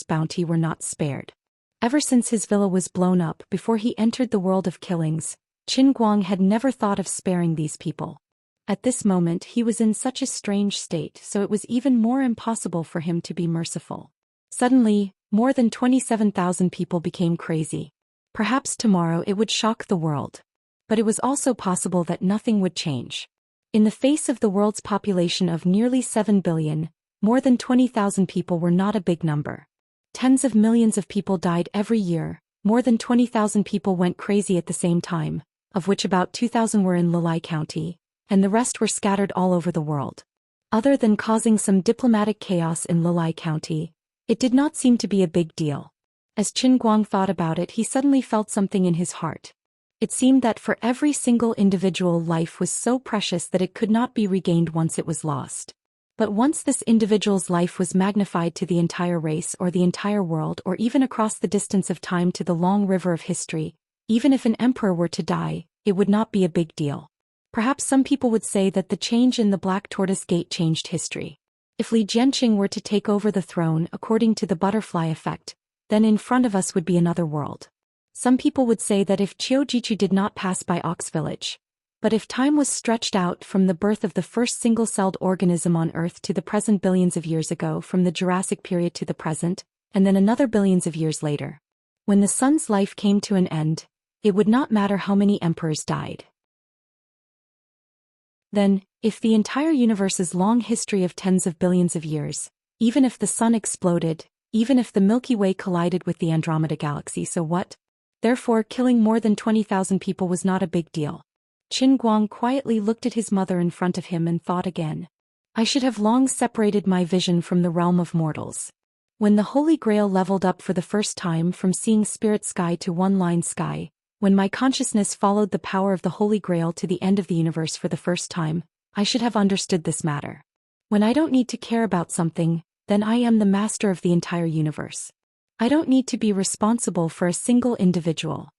bounty were not spared. Ever since his villa was blown up before he entered the world of killings, Qin Guang had never thought of sparing these people. At this moment he was in such a strange state, so it was even more impossible for him to be merciful. Suddenly, more than 27,000 people became crazy. Perhaps tomorrow it would shock the world. But it was also possible that nothing would change. In the face of the world's population of nearly 7 billion, more than 20,000 people were not a big number. Tens of millions of people died every year, more than 20,000 people went crazy at the same time, of which about 2,000 were in Lilai County, and the rest were scattered all over the world. Other than causing some diplomatic chaos in Lilai County, it did not seem to be a big deal. As Qin Guang thought about it, he suddenly felt something in his heart. It seemed that for every single individual, life was so precious that it could not be regained once it was lost. But once this individual's life was magnified to the entire race or the entire world or even across the distance of time to the long river of history, even if an emperor were to die, it would not be a big deal. Perhaps some people would say that the change in the Black Tortoise Gate changed history. If Li Jianqing were to take over the throne according to the butterfly effect, then in front of us would be another world. Some people would say that if Qiu Jichu did not pass by Ox Village. But if time was stretched out from the birth of the first single-celled organism on Earth to the present billions of years ago, from the Jurassic period to the present, and then another billions of years later, when the sun's life came to an end, it would not matter how many emperors died. Then, if the entire universe's long history of tens of billions of years, even if the sun exploded, even if the Milky Way collided with the Andromeda Galaxy, so what? Therefore, killing more than 20,000 people was not a big deal. Qin Guang quietly looked at his mother in front of him and thought again. I should have long separated my vision from the realm of mortals. When the Holy Grail leveled up for the first time from seeing spirit sky to one-line sky, when my consciousness followed the power of the Holy Grail to the end of the universe for the first time, I should have understood this matter. When I don't need to care about something, then I am the master of the entire universe. I don't need to be responsible for a single individual.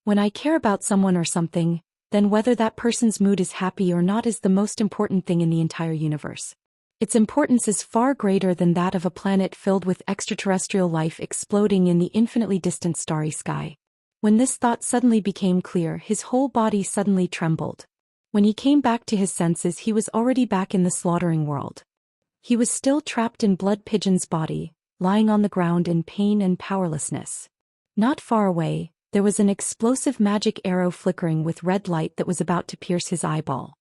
When I care about someone or something, then whether that person's mood is happy or not is the most important thing in the entire universe. Its importance is far greater than that of a planet filled with extraterrestrial life exploding in the infinitely distant starry sky. When this thought suddenly became clear, his whole body suddenly trembled. When he came back to his senses, he was already back in the slaughtering world. He was still trapped in Blood Pigeon's body, lying on the ground in pain and powerlessness. Not far away, there was an explosive magic arrow flickering with red light that was about to pierce his eyeball.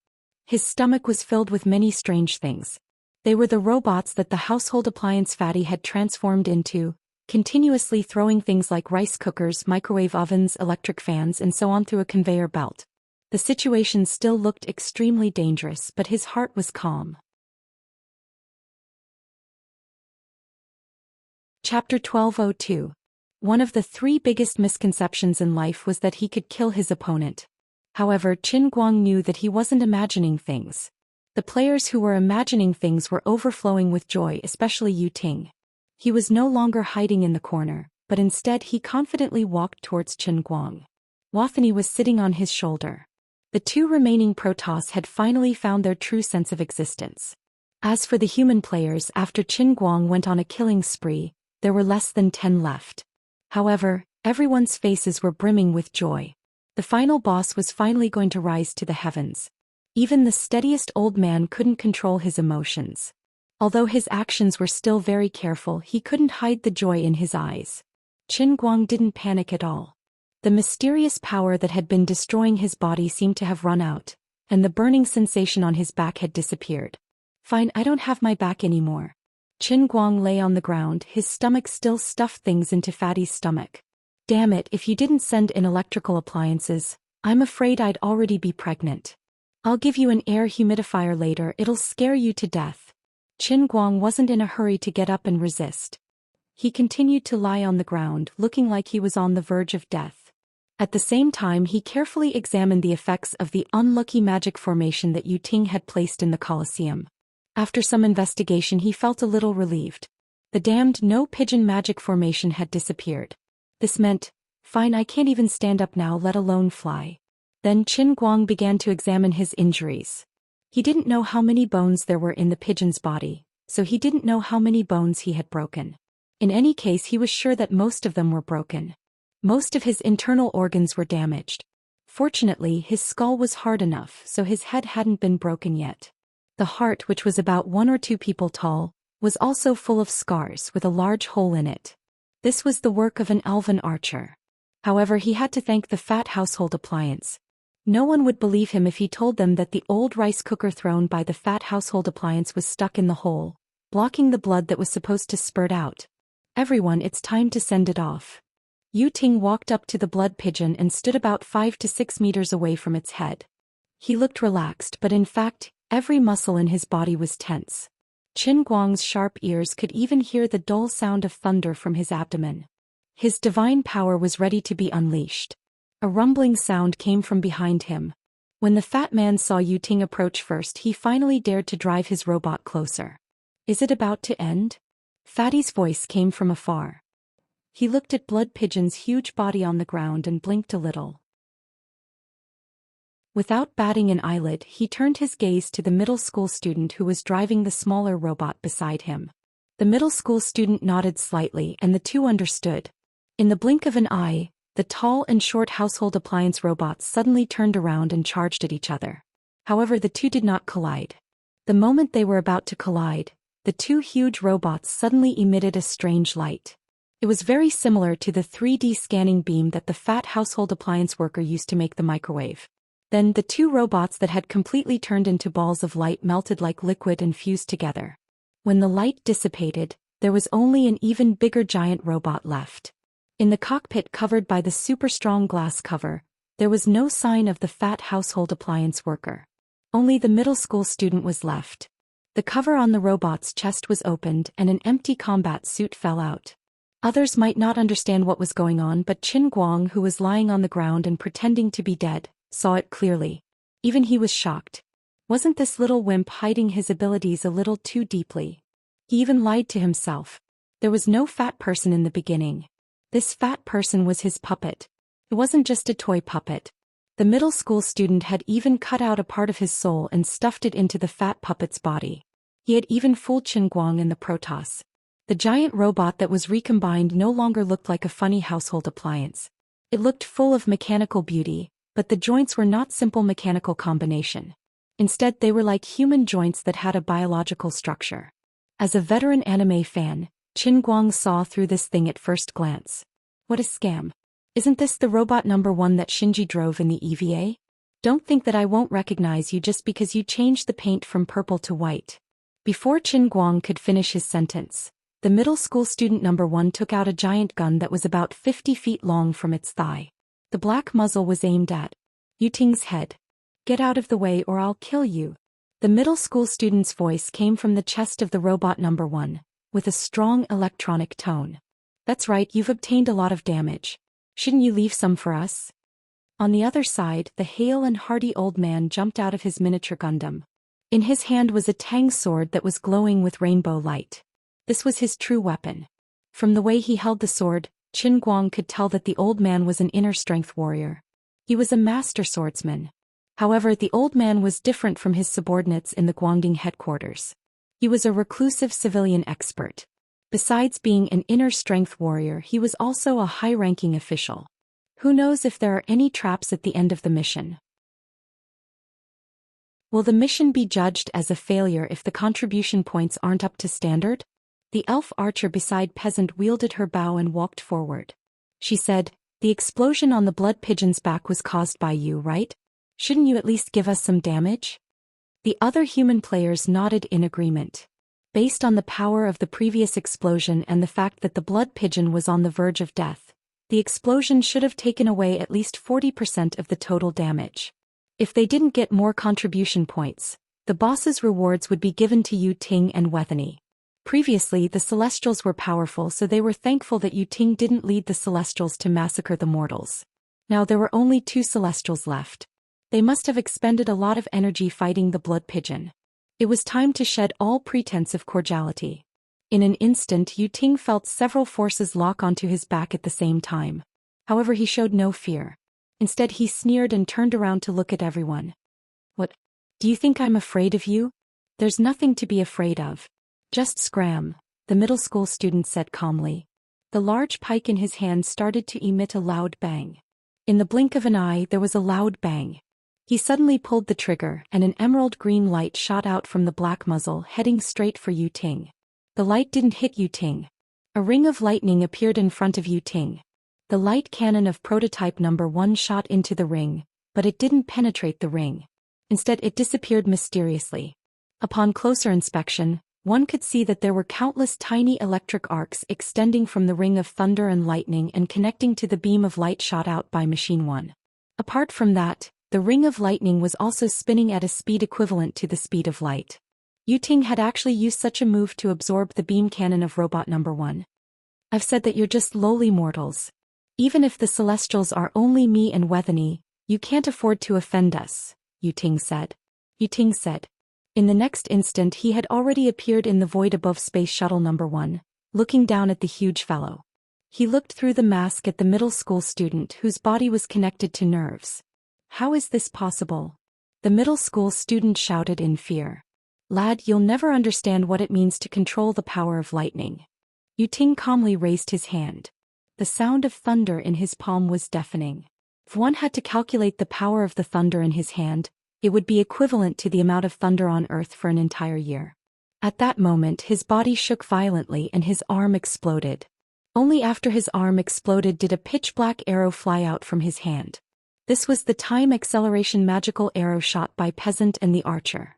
His stomach was filled with many strange things. They were the robots that the household appliance Fatty had transformed into, continuously throwing things like rice cookers, microwave ovens, electric fans, and so on through a conveyor belt. The situation still looked extremely dangerous, but his heart was calm. Chapter 1202. One of the three biggest misconceptions in life was that he could kill his opponent. However, Qin Guang knew that he wasn't imagining things. The players who were imagining things were overflowing with joy, especially Yu Ting. He was no longer hiding in the corner, but instead he confidently walked towards Qin Guang. Wathani was sitting on his shoulder. The two remaining Protoss had finally found their true sense of existence. As for the human players, after Qin Guang went on a killing spree, there were less than 10 left. However, everyone's faces were brimming with joy. The final boss was finally going to rise to the heavens. Even the steadiest old man couldn't control his emotions. Although his actions were still very careful, he couldn't hide the joy in his eyes. Qin Guang didn't panic at all. The mysterious power that had been destroying his body seemed to have run out, and the burning sensation on his back had disappeared. Fine, I don't have my back anymore. Qin Guang lay on the ground, his stomach still stuffed things into Fatty's stomach. Damn it, if you didn't send in electrical appliances, I'm afraid I'd already be pregnant. I'll give you an air humidifier later, it'll scare you to death. Qin Guang wasn't in a hurry to get up and resist. He continued to lie on the ground, looking like he was on the verge of death. At the same time, he carefully examined the effects of the unlucky magic formation that Yu Ting had placed in the Colosseum. After some investigation, he felt a little relieved. The damned no-pigeon magic formation had disappeared. This meant, fine, I can't even stand up now, let alone fly. Then Qin Guang began to examine his injuries. He didn't know how many bones there were in the pigeon's body, so he didn't know how many bones he had broken. In any case, he was sure that most of them were broken. Most of his internal organs were damaged. Fortunately, his skull was hard enough, so his head hadn't been broken yet. The heart, which was about 1 or 2 people tall, was also full of scars with a large hole in it. This was the work of an elven archer. However, he had to thank the fat household appliance. No one would believe him if he told them that the old rice cooker thrown by the fat household appliance was stuck in the hole, blocking the blood that was supposed to spurt out. Everyone, it's time to send it off. Yu Ting walked up to the blood pigeon and stood about 5 to 6 meters away from its head. He looked relaxed, but in fact, every muscle in his body was tense. Qin Guang's sharp ears could even hear the dull sound of thunder from his abdomen. His divine power was ready to be unleashed. A rumbling sound came from behind him. When the fat man saw Yu Ting approach first, he finally dared to drive his robot closer. Is it about to end? Fatty's voice came from afar. He looked at Blood Pigeon's huge body on the ground and blinked a little. Without batting an eyelid, he turned his gaze to the middle school student who was driving the smaller robot beside him. The middle school student nodded slightly, and the two understood. In the blink of an eye, the tall and short household appliance robots suddenly turned around and charged at each other. However, the two did not collide. The moment they were about to collide, the two huge robots suddenly emitted a strange light. It was very similar to the 3D scanning beam that the fat household appliance worker used to make the microwave. Then the two robots that had completely turned into balls of light melted like liquid and fused together. When the light dissipated, there was only an even bigger giant robot left. In the cockpit covered by the super strong glass cover, there was no sign of the fat household appliance worker. Only the middle school student was left. The cover on the robot's chest was opened and an empty combat suit fell out. Others might not understand what was going on, but Qin Guang, who was lying on the ground and pretending to be dead, saw it clearly. Even he was shocked. Wasn't this little wimp hiding his abilities a little too deeply? He even lied to himself. There was no fat person in the beginning. This fat person was his puppet. It wasn't just a toy puppet. The middle school student had even cut out a part of his soul and stuffed it into the fat puppet's body. He had even fooled Qin Guang and the Protoss. The giant robot that was recombined no longer looked like a funny household appliance. It looked full of mechanical beauty, but the joints were not simple mechanical combination. Instead, they were like human joints that had a biological structure. As a veteran anime fan, Qin Guang saw through this thing at first glance. What a scam. Isn't this the robot number 1 that Shinji drove in the EVA? Don't think that I won't recognize you just because you changed the paint from purple to white. Before Qin Guang could finish his sentence, the middle school student number 1 took out a giant gun that was about 50 feet long from its thigh. The black muzzle was aimed at Yu Ting's head. Get out of the way or I'll kill you. The middle school student's voice came from the chest of the robot number 1, with a strong electronic tone. That's right, you've obtained a lot of damage. Shouldn't you leave some for us? On the other side, the hale and hearty old man jumped out of his miniature Gundam. In his hand was a tang sword that was glowing with rainbow light. This was his true weapon. From the way he held the sword, Qin Guang could tell that the old man was an inner strength warrior. He was a master swordsman. However, the old man was different from his subordinates in the Guangding headquarters. He was a reclusive civilian expert. Besides being an inner strength warrior, he was also a high-ranking official. Who knows if there are any traps at the end of the mission? Will the mission be judged as a failure if the contribution points aren't up to standard? The elf archer beside Peasant wielded her bow and walked forward. She said, "The explosion on the blood pigeon's back was caused by you, right? Shouldn't you at least give us some damage?" The other human players nodded in agreement. Based on the power of the previous explosion and the fact that the blood pigeon was on the verge of death, The explosion should have taken away at least 40% of the total damage. If they didn't get more contribution points, the boss's rewards would be given to Yu Ting and Wethany. Previously, the Celestials were powerful, so they were thankful that Yu Ting didn't lead the Celestials to massacre the mortals. Now there were only 2 Celestials left. They must have expended a lot of energy fighting the blood pigeon. It was time to shed all pretense of cordiality. In an instant, Yu Ting felt several forces lock onto his back at the same time. However, he showed no fear. Instead, he sneered and turned around to look at everyone. "What? Do you think I'm afraid of you? There's nothing to be afraid of. Just scram," the middle school student said calmly. The large pike in his hand started to emit a loud bang. In the blink of an eye, there was a loud bang. He suddenly pulled the trigger, and an emerald green light shot out from the black muzzle, heading straight for Yu Ting. The light didn't hit Yu Ting. A ring of lightning appeared in front of Yu Ting. The light cannon of prototype number 1 shot into the ring, but it didn't penetrate the ring. Instead, it disappeared mysteriously. Upon closer inspection, one could see that there were countless tiny electric arcs extending from the ring of thunder and lightning and connecting to the beam of light shot out by Machine 1. Apart from that, the ring of lightning was also spinning at a speed equivalent to the speed of light. Yu Ting had actually used such a move to absorb the beam cannon of robot number 1. "I've said that you're just lowly mortals. Even if the Celestials are only me and Wethany, you can't afford to offend us," Yu Ting said. In the next instant, he had already appeared in the void above Space Shuttle number 1, looking down at the huge fellow. He looked through the mask at the middle school student whose body was connected to nerves. "How is this possible?" The middle school student shouted in fear. "Lad, you'll never understand what it means to control the power of lightning." Yu Ting calmly raised his hand. The sound of thunder in his palm was deafening. If one had to calculate the power of the thunder in his hand, it would be equivalent to the amount of thunder on Earth for an entire year. At that moment, his body shook violently and his arm exploded. Only after his arm exploded did a pitch-black arrow fly out from his hand. This was the time acceleration magical arrow shot by Peasant and the Archer.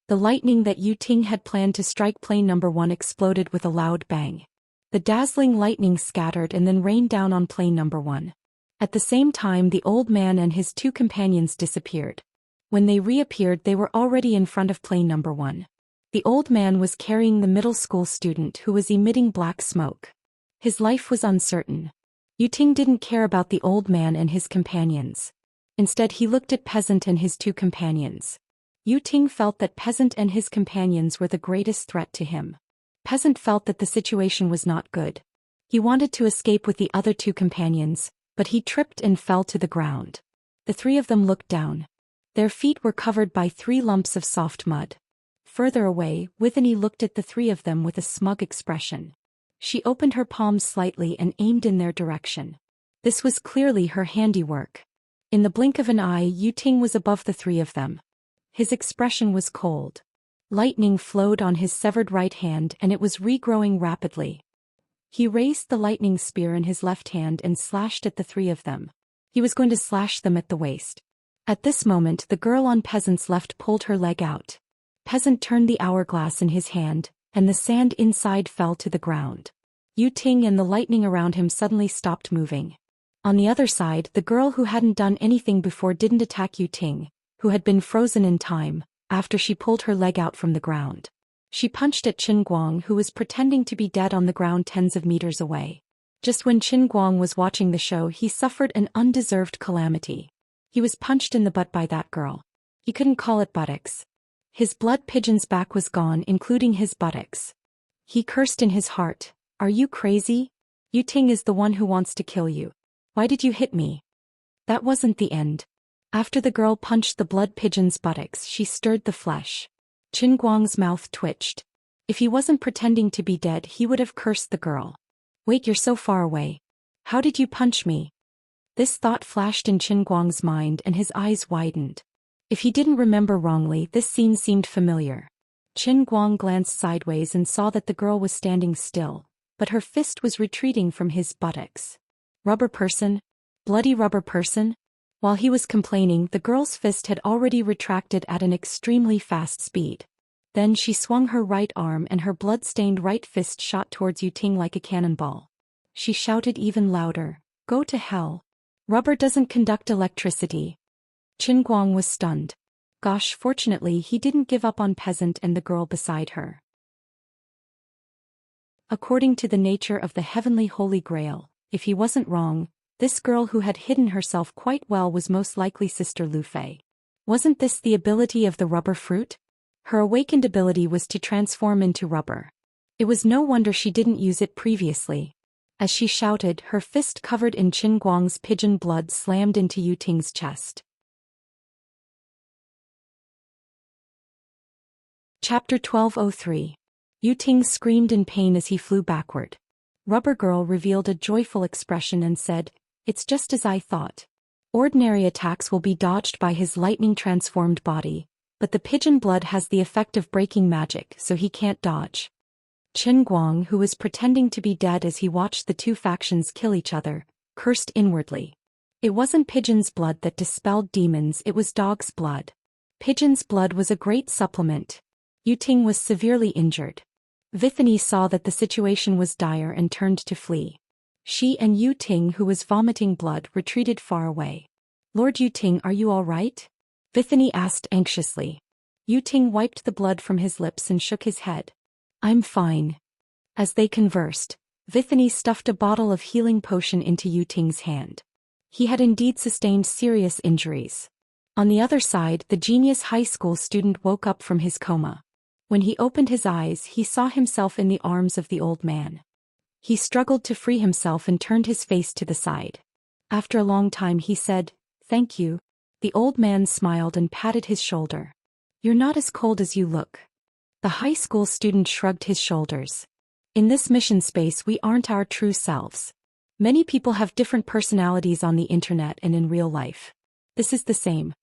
The lightning that Yu Ting had planned to strike plane number 1 exploded with a loud bang. The dazzling lightning scattered and then rained down on plane number 1. At the same time, the old man and his 2 companions disappeared. When they reappeared, they were already in front of plane number 1. The old man was carrying the middle school student who was emitting black smoke. His life was uncertain. Yu Ting didn't care about the old man and his companions. Instead, he looked at Peasant and his 2 companions. Yu Ting felt that Peasant and his companions were the greatest threat to him. Peasant felt that the situation was not good. He wanted to escape with the other 2 companions, but he tripped and fell to the ground. The 3 of them looked down. Their feet were covered by 3 lumps of soft mud. Further away, Withany looked at the 3 of them with a smug expression. She opened her palms slightly and aimed in their direction. This was clearly her handiwork. In the blink of an eye, Yu Ting was above the 3 of them. His expression was cold. Lightning flowed on his severed right hand and it was regrowing rapidly. He raised the lightning spear in his left hand and slashed at the 3 of them. He was going to slash them at the waist. At this moment, the girl on Peasant's left pulled her leg out. Peasant turned the hourglass in his hand, and the sand inside fell to the ground. Yu Ting and the lightning around him suddenly stopped moving. On the other side, the girl who hadn't done anything before didn't attack Yu Ting, who had been frozen in time, after she pulled her leg out from the ground. She punched at Qin Guang, who was pretending to be dead on the ground tens of meters away. Just when Qin Guang was watching the show, he suffered an undeserved calamity. He was punched in the butt by that girl. He couldn't call it buttocks. His blood pigeon's back was gone, including his buttocks. He cursed in his heart, "Are you crazy? Yu Ting is the one who wants to kill you. Why did you hit me?" That wasn't the end. After the girl punched the blood pigeon's buttocks, she stirred the flesh. Qin Guang's mouth twitched. If he wasn't pretending to be dead, he would have cursed the girl. "Wait, you're so far away. How did you punch me?" This thought flashed in Qin Guang's mind and his eyes widened. If he didn't remember wrongly, this scene seemed familiar. Qin Guang glanced sideways and saw that the girl was standing still, but her fist was retreating from his buttocks. "Rubber person? Bloody rubber person?" While he was complaining, the girl's fist had already retracted at an extremely fast speed. Then she swung her right arm and her blood-stained right fist shot towards Yu Ting like a cannonball. She shouted even louder, "Go to hell. Rubber doesn't conduct electricity." Qin Guang was stunned. Gosh, fortunately he didn't give up on Peasant and the girl beside her. According to the nature of the heavenly Holy Grail, if he wasn't wrong, this girl who had hidden herself quite well was most likely Sister Lu Fei. Wasn't this the ability of the rubber fruit? Her awakened ability was to transform into rubber. It was no wonder she didn't use it previously. As she shouted, her fist covered in Qin Guang's pigeon blood slammed into Yu Ting's chest. Chapter 1203. Yu Ting screamed in pain as he flew backward. Rubber Girl revealed a joyful expression and said, "It's just as I thought. Ordinary attacks will be dodged by his lightning-transformed body, but the pigeon blood has the effect of breaking magic, so he can't dodge." Qin Guang, who was pretending to be dead as he watched the two factions kill each other, cursed inwardly. It wasn't pigeon's blood that dispelled demons, it was dog's blood. Pigeon's blood was a great supplement. Yu Ting was severely injured. Vithany saw that the situation was dire and turned to flee. She and Yu Ting, who was vomiting blood, retreated far away. "Lord Yu Ting, are you all right?" Vithany asked anxiously. Yu Ting wiped the blood from his lips and shook his head. "I'm fine." As they conversed, Vithany stuffed a bottle of healing potion into Yu Ting's hand. He had indeed sustained serious injuries. On the other side, the genius high school student woke up from his coma. When he opened his eyes, he saw himself in the arms of the old man. He struggled to free himself and turned his face to the side. After a long time he said, "Thank you." The old man smiled and patted his shoulder. "You're not as cold as you look." The high school student shrugged his shoulders. "In this mission space we aren't our true selves. Many people have different personalities on the internet and in real life. This is the same."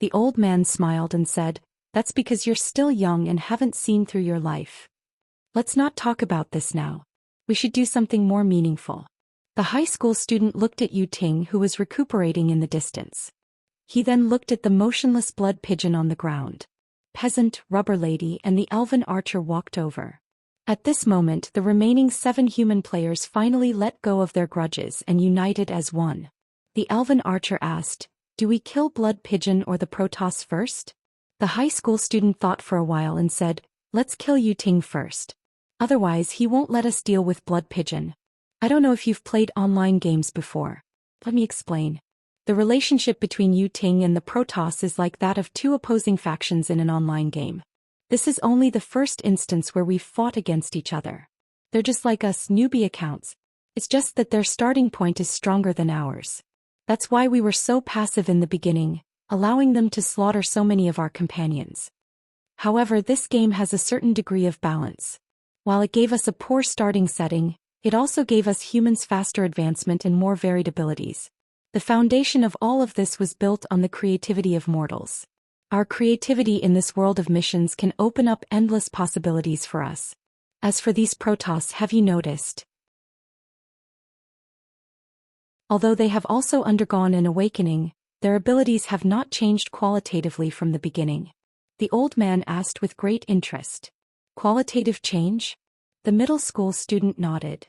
The old man smiled and said, "That's because you're still young and haven't seen through your life. Let's not talk about this now. We should do something more meaningful." The high school student looked at Yu Ting, who was recuperating in the distance. He then looked at the motionless blood pigeon on the ground. Peasant, Rubber Lady, and the elven archer walked over. At this moment, the remaining 7 human players finally let go of their grudges and united as one. The elven archer asked, "Do we kill blood pigeon or the Protoss first?" The high school student thought for a while and said, "Let's kill Yu Ting first. Otherwise he won't let us deal with blood pigeon." I don't know if you've played online games before. Let me explain. The relationship between Yu Ting and the Protoss is like that of 2 opposing factions in an online game. This is only the first instance where we've fought against each other. They're just like us, newbie accounts. It's just that their starting point is stronger than ours. That's why we were so passive in the beginning, allowing them to slaughter so many of our companions. However, this game has a certain degree of balance. While it gave us a poor starting setting, it also gave us humans faster advancement and more varied abilities. The foundation of all of this was built on the creativity of mortals. Our creativity in this world of missions can open up endless possibilities for us. As for these Protoss, have you noticed? Although they have also undergone an awakening, their abilities have not changed qualitatively from the beginning. The old man asked with great interest. Qualitative change? The middle school student nodded.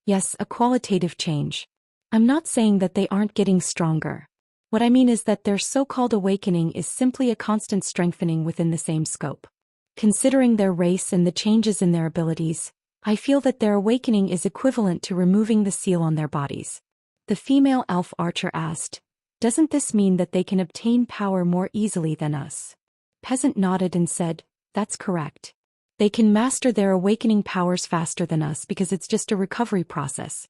Yes, a qualitative change. I'm not saying that they aren't getting stronger. What I mean is that their so-called awakening is simply a constant strengthening within the same scope. Considering their race and the changes in their abilities, I feel that their awakening is equivalent to removing the seal on their bodies. The female elf archer asked, "Doesn't this mean that they can obtain power more easily than us?" Peasant nodded and said, "That's correct. They can master their awakening powers faster than us because it's just a recovery process."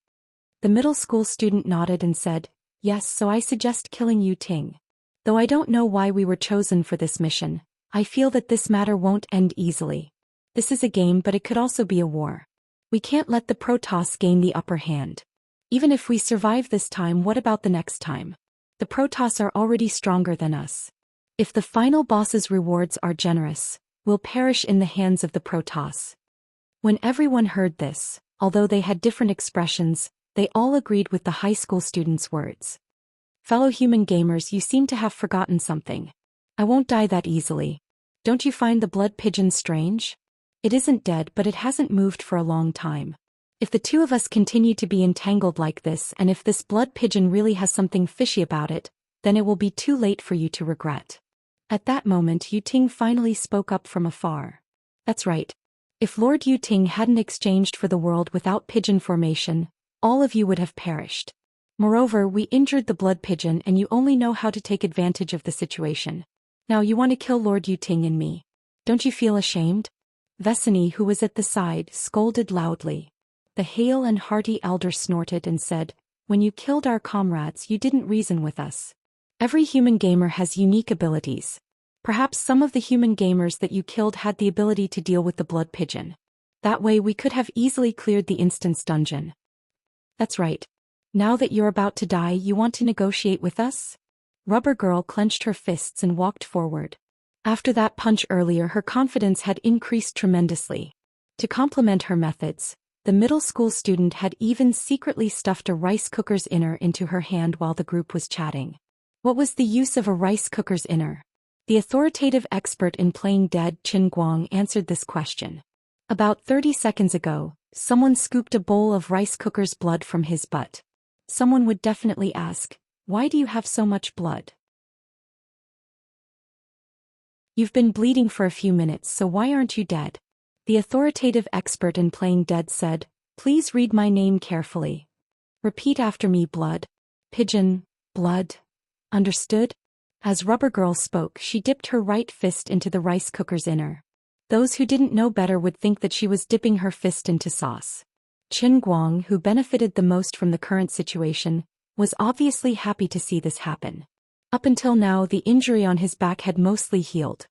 The middle school student nodded and said, "Yes, so I suggest killing Yu Ting. Though I don't know why we were chosen for this mission, I feel that this matter won't end easily. This is a game, but it could also be a war. We can't let the Protoss gain the upper hand. Even if we survive this time, what about the next time? The Protoss are already stronger than us. If the final boss's rewards are generous, we'll perish in the hands of the Protoss." When everyone heard this, although they had different expressions, they all agreed with the high school student's words. "Fellow human gamers, you seem to have forgotten something. I won't die that easily. Don't you find the blood pigeon strange? It isn't dead, but it hasn't moved for a long time. If the two of us continue to be entangled like this and if this blood pigeon really has something fishy about it, then it will be too late for you to regret. At that moment Yu Ting finally spoke up from afar. That's right. If Lord Yu Ting hadn't exchanged for the world without pigeon formation, all of you would have perished. Moreover, we injured the blood pigeon and you only know how to take advantage of the situation. Now you want to kill Lord Yu Ting and me. Don't you feel ashamed? Vesini, who was at the side, scolded loudly. The hale and hearty elder snorted and said, "When you killed our comrades, you didn't reason with us. Every human gamer has unique abilities. Perhaps some of the human gamers that you killed had the ability to deal with the blood pigeon. That way we could have easily cleared the instance dungeon." That's right. Now that you're about to die, you want to negotiate with us? Rubber Girl clenched her fists and walked forward. After that punch earlier, her confidence had increased tremendously. To complement her methods, the middle school student had even secretly stuffed a rice cooker's inner into her hand while the group was chatting. What was the use of a rice cooker's inner? The authoritative expert in playing dead Qin Guang answered this question. About 30 seconds ago, someone scooped a bowl of rice cooker's blood from his butt. Someone would definitely ask, "Why do you have so much blood? You've been bleeding for a few minutes, so why aren't you dead?" The authoritative expert in playing dead said, "Please read my name carefully. Repeat after me: blood. Pigeon, blood. Understood?" As Rubber Girl spoke, she dipped her right fist into the rice cooker's inner. Those who didn't know better would think that she was dipping her fist into sauce. Qin Guang, who benefited the most from the current situation, was obviously happy to see this happen. Up until now, the injury on his back had mostly healed.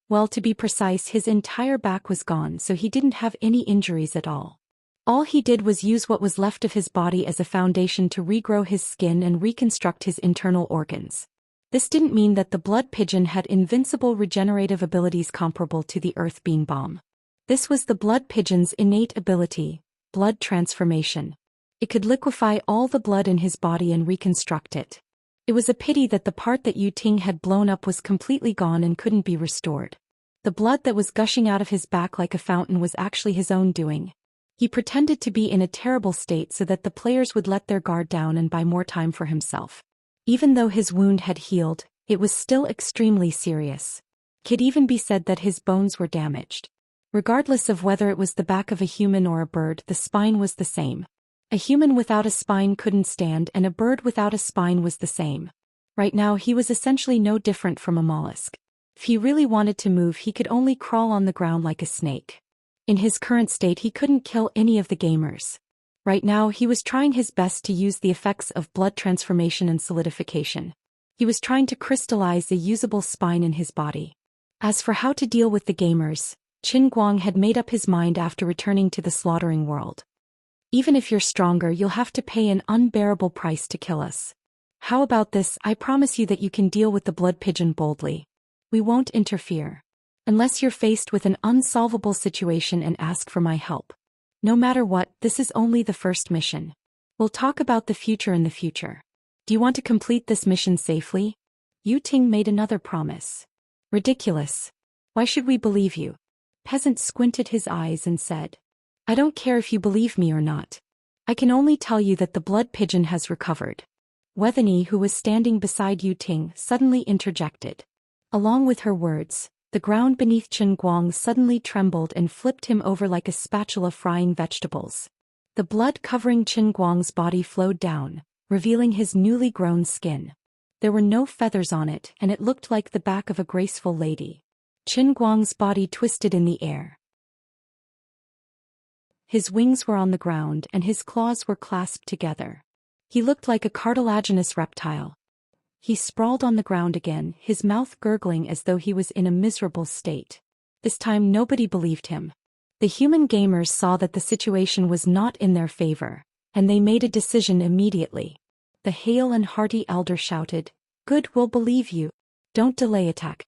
Well, to be precise, his entire back was gone, so he didn't have any injuries at all. All he did was use what was left of his body as a foundation to regrow his skin and reconstruct his internal organs. This didn't mean that the blood pigeon had invincible regenerative abilities comparable to the Earth Beam Bomb. This was the blood pigeon's innate ability, blood transformation. It could liquefy all the blood in his body and reconstruct it. It was a pity that the part that Yu Ting had blown up was completely gone and couldn't be restored. The blood that was gushing out of his back like a fountain was actually his own doing. He pretended to be in a terrible state so that the players would let their guard down and buy more time for himself. Even though his wound had healed, it was still extremely serious. It could even be said that his bones were damaged. Regardless of whether it was the back of a human or a bird, the spine was the same. A human without a spine couldn't stand, and a bird without a spine was the same. Right now he was essentially no different from a mollusk. If he really wanted to move, he could only crawl on the ground like a snake. In his current state, he couldn't kill any of the gamers. Right now he was trying his best to use the effects of blood transformation and solidification. He was trying to crystallize a usable spine in his body. As for how to deal with the gamers, Qin Guang had made up his mind after returning to the slaughtering world. Even if you're stronger, you'll have to pay an unbearable price to kill us. How about this? I promise you that you can deal with the blood pigeon boldly. We won't interfere. Unless you're faced with an unsolvable situation and ask for my help. No matter what, this is only the first mission. We'll talk about the future in the future. Do you want to complete this mission safely? Yu Ting made another promise. Ridiculous. Why should we believe you? Peasant squinted his eyes and said, "I don't care if you believe me or not. I can only tell you that the blood pigeon has recovered." Wethany, who was standing beside Yu Ting, suddenly interjected. Along with her words, the ground beneath Qin Guang suddenly trembled and flipped him over like a spatula frying vegetables. The blood covering Qin Guang's body flowed down, revealing his newly grown skin. There were no feathers on it, and it looked like the back of a graceful lady. Qin Guang's body twisted in the air. His wings were on the ground and his claws were clasped together. He looked like a cartilaginous reptile. He sprawled on the ground again, his mouth gurgling as though he was in a miserable state. This time nobody believed him. The human gamers saw that the situation was not in their favor, and they made a decision immediately. The hale and hearty elder shouted, "Good, we'll believe you. Don't delay, attack."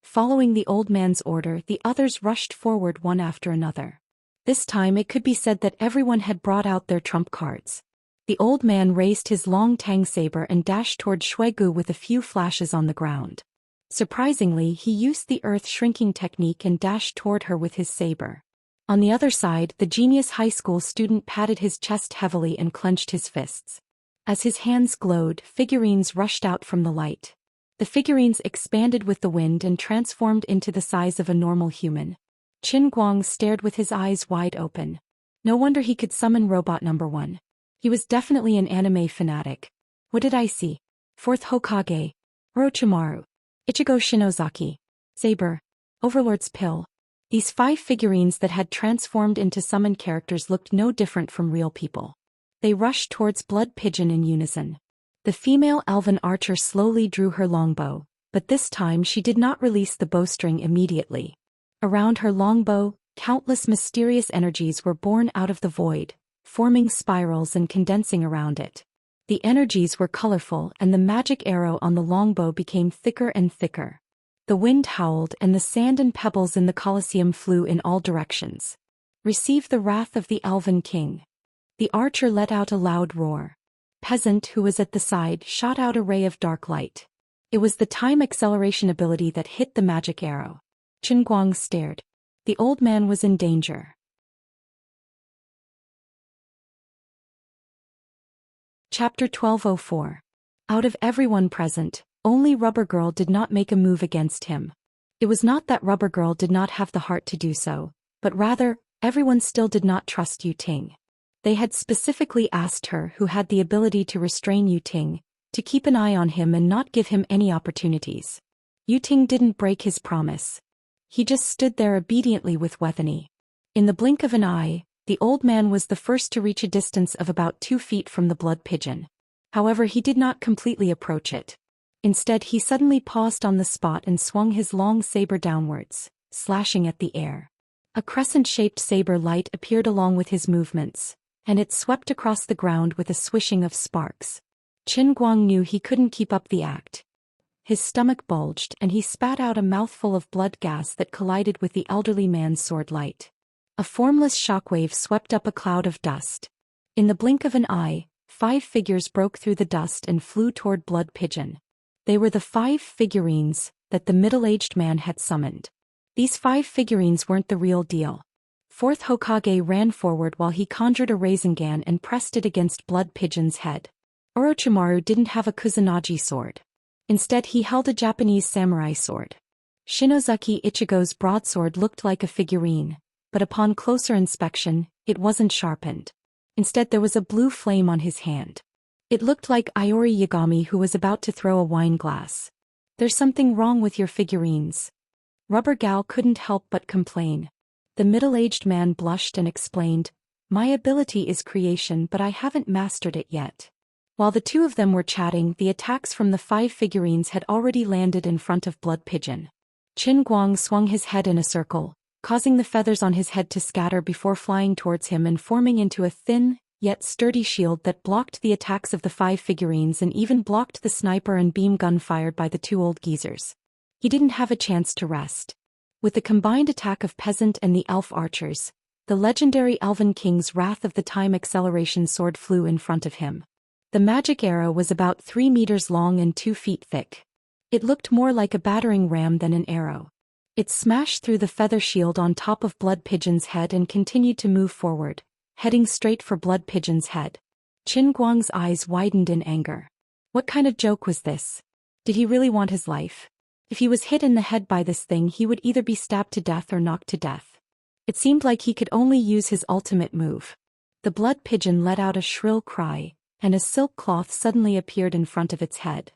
Following the old man's order, the others rushed forward one after another. This time it could be said that everyone had brought out their trump cards. The old man raised his long tang saber and dashed toward Shuigu with a few flashes on the ground. Surprisingly, he used the earth shrinking technique and dashed toward her with his saber. On the other side, the genius high school student patted his chest heavily and clenched his fists. As his hands glowed, figurines rushed out from the light. The figurines expanded with the wind and transformed into the size of a normal human. Qin Guang stared with his eyes wide open. No wonder he could summon Robot Number 1. He was definitely an anime fanatic. What did I see? Fourth Hokage. Orochimaru. Ichigo Shinozaki. Saber. Overlord's Pill. These 5 figurines that had transformed into summoned characters looked no different from real people. They rushed towards Blood Pigeon in unison. The female elven archer slowly drew her longbow, but this time she did not release the bowstring immediately. Around her longbow, countless mysterious energies were born out of the void, forming spirals and condensing around it. The energies were colorful and the magic arrow on the longbow became thicker and thicker. The wind howled and the sand and pebbles in the Colosseum flew in all directions. Receive the wrath of the Elven King. The archer let out a loud roar. Peasant who was at the side shot out a ray of dark light. It was the time acceleration ability that hit the magic arrow. Qin Guang stared. The old man was in danger. Chapter 1204. Out of everyone present, only Rubber Girl did not make a move against him. It was not that Rubber Girl did not have the heart to do so, but rather, everyone still did not trust Yu Ting. They had specifically asked her, who had the ability to restrain Yu Ting, to keep an eye on him and not give him any opportunities. Yu Ting didn't break his promise. He just stood there obediently with Wethany. In the blink of an eye, the old man was the first to reach a distance of about 2 feet from the blood pigeon. However, he did not completely approach it. Instead, he suddenly paused on the spot and swung his long saber downwards, slashing at the air. A crescent-shaped saber light appeared along with his movements, and it swept across the ground with a swishing of sparks. Qin Guang knew he couldn't keep up the act. His stomach bulged and he spat out a mouthful of blood gas that collided with the elderly man's sword light. A formless shockwave swept up a cloud of dust. In the blink of an eye, 5 figures broke through the dust and flew toward Blood Pigeon. They were the 5 figurines that the middle-aged man had summoned. These 5 figurines weren't the real deal. Fourth Hokage ran forward while he conjured a Rasengan and pressed it against Blood Pigeon's head. Orochimaru didn't have a Kusanagi sword. Instead, he held a Japanese samurai sword. Shinozaki Ichigo's broadsword looked like a figurine, but upon closer inspection, it wasn't sharpened. Instead, there was a blue flame on his hand. It looked like Iori Yagami, who was about to throw a wine glass. There's something wrong with your figurines. Rubber Gal couldn't help but complain. The middle-aged man blushed and explained, "My ability is creation, but I haven't mastered it yet." While the two of them were chatting, the attacks from the 5 figurines had already landed in front of Blood Pigeon. Qin Guang swung his head in a circle, causing the feathers on his head to scatter before flying towards him and forming into a thin, yet sturdy shield that blocked the attacks of the 5 figurines and even blocked the sniper and beam gun fired by the 2 old geezers. He didn't have a chance to rest. With the combined attack of Peasant and the elf archers, the legendary Elven King's Wrath of the Time acceleration sword flew in front of him. The magic arrow was about 3 meters long and 2 feet thick. It looked more like a battering ram than an arrow. It smashed through the feather shield on top of Blood Pigeon's head and continued to move forward, heading straight for Blood Pigeon's head. Qin Guang's eyes widened in anger. What kind of joke was this? Did he really want his life? If he was hit in the head by this thing, he would either be stabbed to death or knocked to death. It seemed like he could only use his ultimate move. The Blood Pigeon let out a shrill cry, and a silk cloth suddenly appeared in front of its head.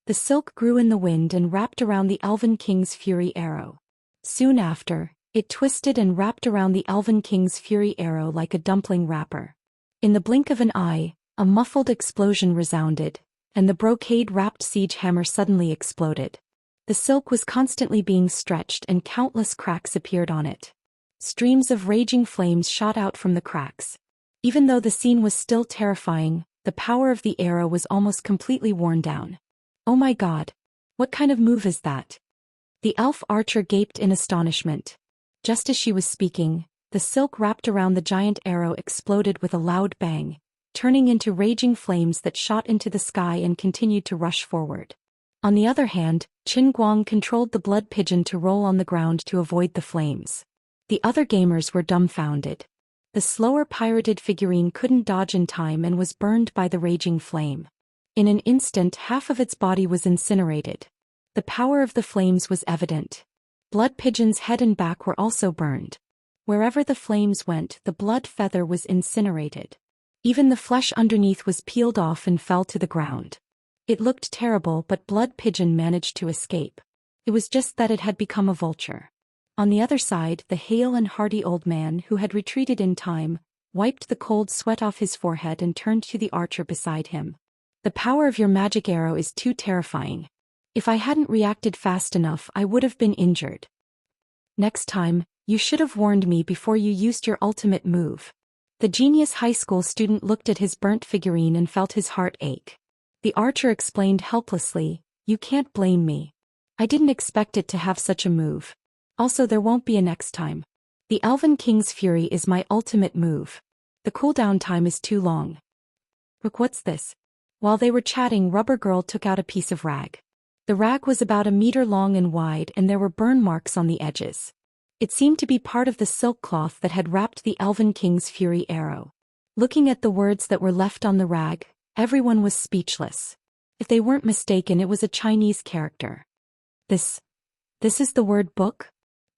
The silk grew in the wind and wrapped around the Elven King's Fury arrow. Soon after, it twisted and wrapped around the Elven King's Fury arrow like a dumpling wrapper. In the blink of an eye, a muffled explosion resounded, and the brocade-wrapped siege hammer suddenly exploded. The silk was constantly being stretched and countless cracks appeared on it. Streams of raging flames shot out from the cracks. Even though the scene was still terrifying, the power of the arrow was almost completely worn down. Oh my god! What kind of move is that? The elf archer gaped in astonishment. Just as she was speaking, the silk wrapped around the giant arrow exploded with a loud bang, turning into raging flames that shot into the sky and continued to rush forward. On the other hand, Qin Guang controlled the blood pigeon to roll on the ground to avoid the flames. The other gamers were dumbfounded. The slower pirated figurine couldn't dodge in time and was burned by the raging flame. In an instant, half of its body was incinerated. The power of the flames was evident. Blood pigeon's head and back were also burned. Wherever the flames went, the blood feather was incinerated. Even the flesh underneath was peeled off and fell to the ground. It looked terrible, but blood pigeon managed to escape. It was just that it had become a vulture. On the other side, the hale and hearty old man who had retreated in time, wiped the cold sweat off his forehead and turned to the archer beside him. The power of your magic arrow is too terrifying. If I hadn't reacted fast enough, I would have been injured. Next time, you should have warned me before you used your ultimate move. The genius high school student looked at his burnt figurine and felt his heart ache. The archer explained helplessly, "You can't blame me. I didn't expect it to have such a move. Also, there won't be a next time. The Elven King's Fury is my ultimate move. The cooldown time is too long." "Look, what's this?" While they were chatting, Rubber Girl took out a piece of rag. The rag was about a meter long and wide, and there were burn marks on the edges. It seemed to be part of the silk cloth that had wrapped the Elven King's Fury arrow. Looking at the words that were left on the rag, everyone was speechless. If they weren't mistaken, it was a Chinese character. This is the word book?"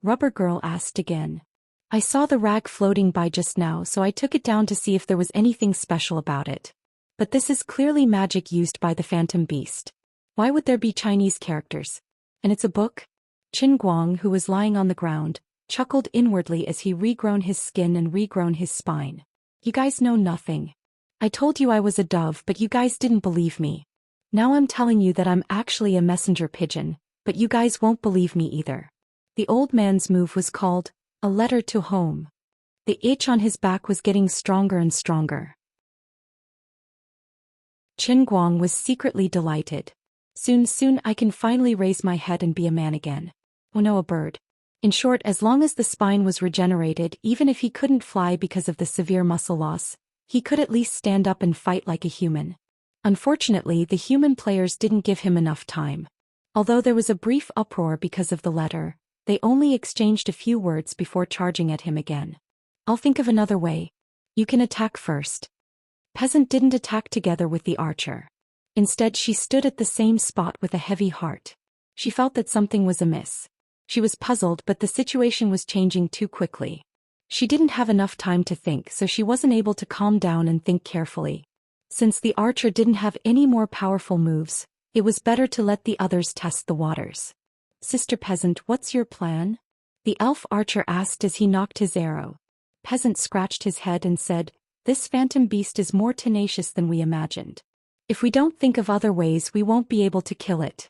Rubber Girl asked again. "I saw the rag floating by just now, so I took it down to see if there was anything special about it. But this is clearly magic used by the Phantom Beast. Why would there be Chinese characters? And it's a book?" Qin Guang, who was lying on the ground, chuckled inwardly as he regrown his skin and regrown his spine. "You guys know nothing. I told you I was a dove, but you guys didn't believe me. Now I'm telling you that I'm actually a messenger pigeon, but you guys won't believe me either." The old man's move was called a letter to home. The itch on his back was getting stronger and stronger. Qin Guang was secretly delighted. Soon I can finally raise my head and be a man again. Oh no, a bird. In short, as long as the spine was regenerated, even if he couldn't fly because of the severe muscle loss, he could at least stand up and fight like a human. Unfortunately, the human players didn't give him enough time. Although there was a brief uproar because of the letter, they only exchanged a few words before charging at him again. "I'll think of another way. You can attack first." Peasant didn't attack together with the archer. Instead, she stood at the same spot with a heavy heart. She felt that something was amiss. She was puzzled, but the situation was changing too quickly. She didn't have enough time to think, so she wasn't able to calm down and think carefully. Since the archer didn't have any more powerful moves, it was better to let the others test the waters. "Sister Peasant, what's your plan?" the elf archer asked as he knocked his arrow. Peasant scratched his head and said, "This phantom beast is more tenacious than we imagined. If we don't think of other ways, we won't be able to kill it."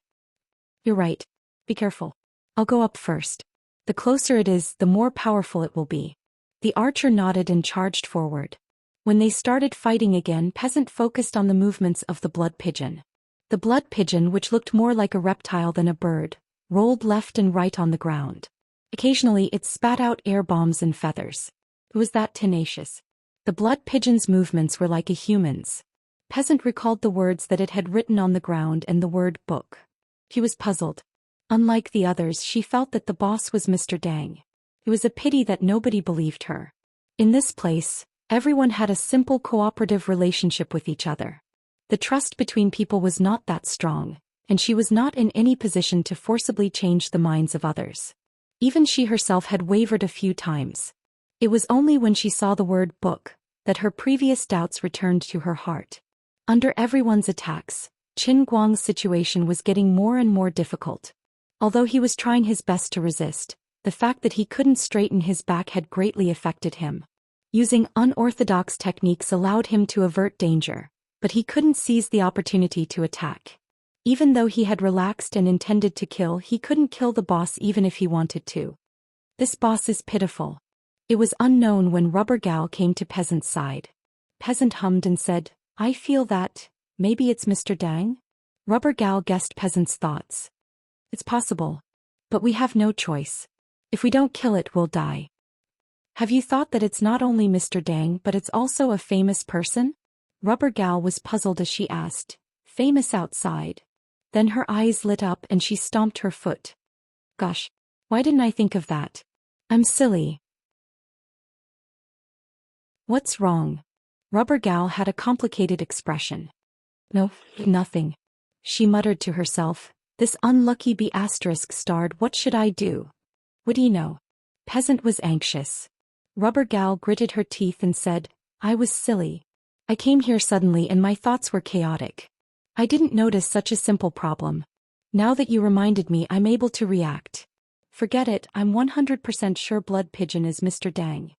"You're right. Be careful. I'll go up first. The closer it is, the more powerful it will be." The archer nodded and charged forward. When they started fighting again, Peasant focused on the movements of the blood pigeon. The blood pigeon, which looked more like a reptile than a bird, rolled left and right on the ground. Occasionally it spat out air bombs and feathers. It was that tenacious. The blood pigeon's movements were like a human's. Peasant recalled the words that it had written on the ground and the word book. He was puzzled. Unlike the others, she felt that the boss was Mr. Dang. It was a pity that nobody believed her. In this place, everyone had a simple cooperative relationship with each other. The trust between people was not that strong, and she was not in any position to forcibly change the minds of others. Even she herself had wavered a few times. It was only when she saw the word book that her previous doubts returned to her heart. Under everyone's attacks, Qin Guang's situation was getting more and more difficult. Although he was trying his best to resist, the fact that he couldn't straighten his back had greatly affected him. Using unorthodox techniques allowed him to avert danger, but he couldn't seize the opportunity to attack. Even though he had relaxed and intended to kill, he couldn't kill the boss even if he wanted to. This boss is pitiful. It was unknown when Rubber Gal came to Peasant's side. Peasant hummed and said, "I feel that, maybe it's Mr. Dang?" Rubber Gal guessed Peasant's thoughts. "It's possible. But we have no choice. If we don't kill it, we'll die." "Have you thought that it's not only Mr. Dang but it's also a famous person?" Rubber Gal was puzzled as she asked. "Famous outside? Then her eyes lit up and she stomped her foot. Gosh, why didn't I think of that? I'm silly. What's wrong? Rubber Gal had a complicated expression. No, nothing. She muttered to herself, this unlucky B** starred, what should I do? What do you know? Peasant was anxious. Rubber Gal gritted her teeth and said, I was silly. I came here suddenly and my thoughts were chaotic. I didn't notice such a simple problem. Now that you reminded me, I'm able to react. Forget it, I'm 100% sure Blood Pigeon is Mr. Dang.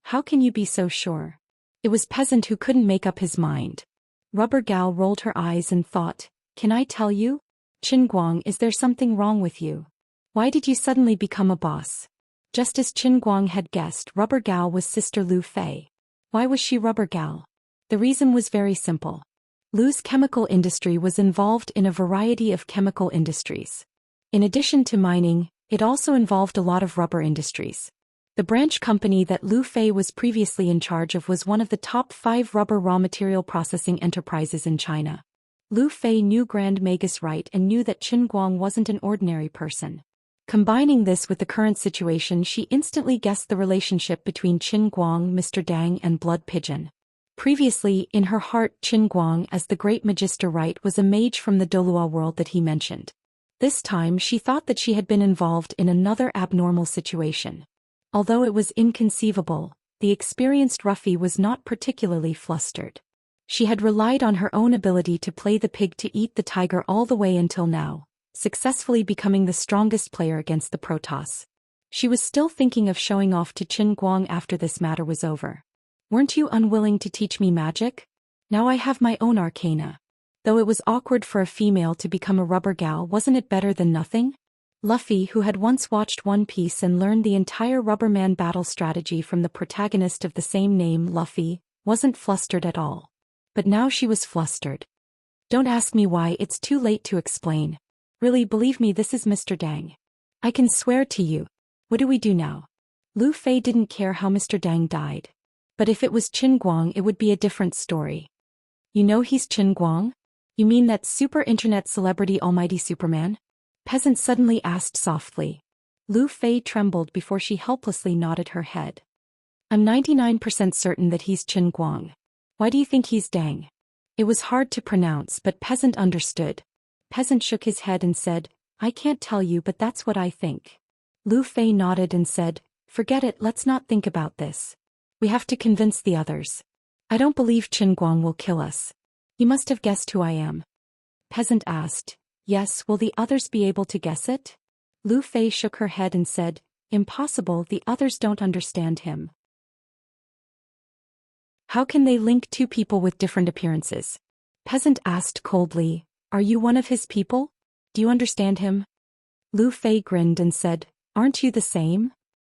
How can you be so sure? It was Peasant who couldn't make up his mind. Rubber Gal rolled her eyes and thought, can I tell you? Qin Guang, is there something wrong with you? Why did you suddenly become a boss? Just as Qin Guang had guessed, Rubber Gal was Sister Lu Fei. Why was she Rubber Gal? The reason was very simple. Lu's chemical industry was involved in a variety of chemical industries. In addition to mining, it also involved a lot of rubber industries. The branch company that Lu Fei was previously in charge of was one of the top 5 rubber raw material processing enterprises in China. Lu Fei knew Grand Magus right and knew that Qin Guang wasn't an ordinary person. Combining this with the current situation, she instantly guessed the relationship between Qin Guang, Mr. Dang, and Blood Pigeon. Previously, in her heart, Qin Guang, as the great Magister Right, was a mage from the Dolua world that he mentioned. This time she thought that she had been involved in another abnormal situation. Although it was inconceivable, the experienced roughie was not particularly flustered. She had relied on her own ability to play the pig to eat the tiger all the way until now, successfully becoming the strongest player against the Protoss. She was still thinking of showing off to Qin Guang after this matter was over. Weren't you unwilling to teach me magic? Now I have my own arcana. Though it was awkward for a female to become a Rubber Gal, wasn't it better than nothing? Luffy, who had once watched One Piece and learned the entire Rubberman battle strategy from the protagonist of the same name, Luffy, wasn't flustered at all. But now she was flustered. Don't ask me why, it's too late to explain. Really, believe me, this is Mr. Dang. I can swear to you. What do we do now? Lu Fei didn't care how Mr. Dang died. But if it was Qin Guang, it would be a different story. You know he's Qin Guang? You mean that super internet celebrity Almighty Superman? Peasant suddenly asked softly. Lu Fei trembled before she helplessly nodded her head. I'm 99% certain that he's Qin Guang. Why do you think he's Dang? It was hard to pronounce, but Peasant understood. Peasant shook his head and said, I can't tell you, but that's what I think. Lu Fei nodded and said, forget it, let's not think about this. We have to convince the others. I don't believe Qin Guang will kill us. He must have guessed who I am. Peasant asked, yes, will the others be able to guess it? Lu Fei shook her head and said, impossible, the others don't understand him. How can they link two people with different appearances? Peasant asked coldly, are you one of his people? Do you understand him? Lu Fei grinned and said, aren't you the same?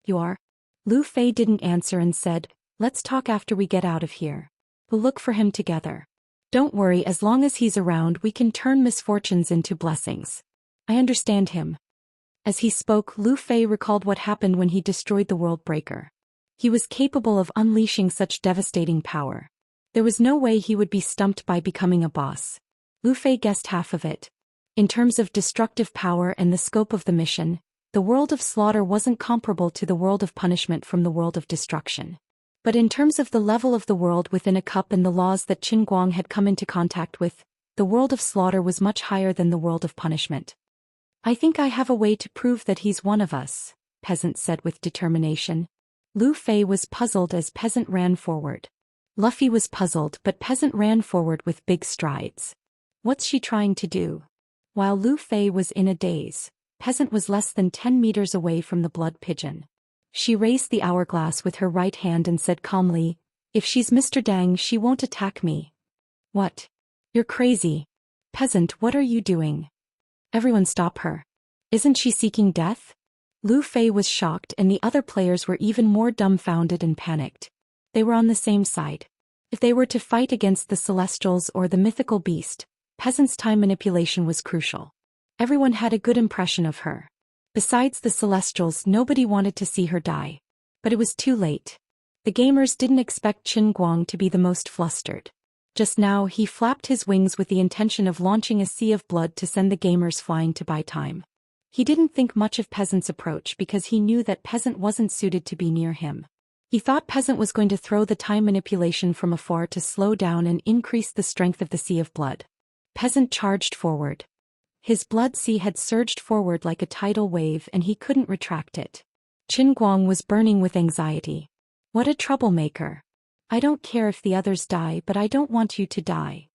You are. Lu Fei didn't answer and said, let's talk after we get out of here. We'll look for him together. Don't worry, as long as he's around we can turn misfortunes into blessings. I understand him. As he spoke, Lu Fei recalled what happened when he destroyed the World Breaker. He was capable of unleashing such devastating power. There was no way he would be stumped by becoming a boss. Lu Fei guessed half of it. In terms of destructive power and the scope of the mission, the world of slaughter wasn't comparable to the world of punishment from the world of destruction. But in terms of the level of the world within a cup and the laws that Qin Guang had come into contact with, the world of slaughter was much higher than the world of punishment. I think I have a way to prove that he's one of us, Peasant said with determination. Lu Fei was puzzled as Peasant ran forward. Luffy was puzzled, but Peasant ran forward with big strides. What's she trying to do? While Lu Fei was in a daze, Peasant was less than 10 meters away from the Blood Pigeon. She raised the hourglass with her right hand and said calmly, if she's Mr. Dang, she won't attack me. What? You're crazy. Peasant, what are you doing? Everyone stop her. Isn't she seeking death? Lu Fei was shocked and the other players were even more dumbfounded and panicked. They were on the same side. If they were to fight against the Celestials or the mythical beast, Peasant's time manipulation was crucial. Everyone had a good impression of her. Besides the Celestials, nobody wanted to see her die. But it was too late. The gamers didn't expect Qin Guang to be the most flustered. Just now he flapped his wings with the intention of launching a sea of blood to send the gamers flying to buy time. He didn't think much of Peasant's approach because he knew that Peasant wasn't suited to be near him. He thought Peasant was going to throw the time manipulation from afar to slow down and increase the strength of the sea of blood. Peasant charged forward. His blood sea had surged forward like a tidal wave and he couldn't retract it. Qin Guang was burning with anxiety. What a troublemaker. I don't care if the others die, but I don't want you to die.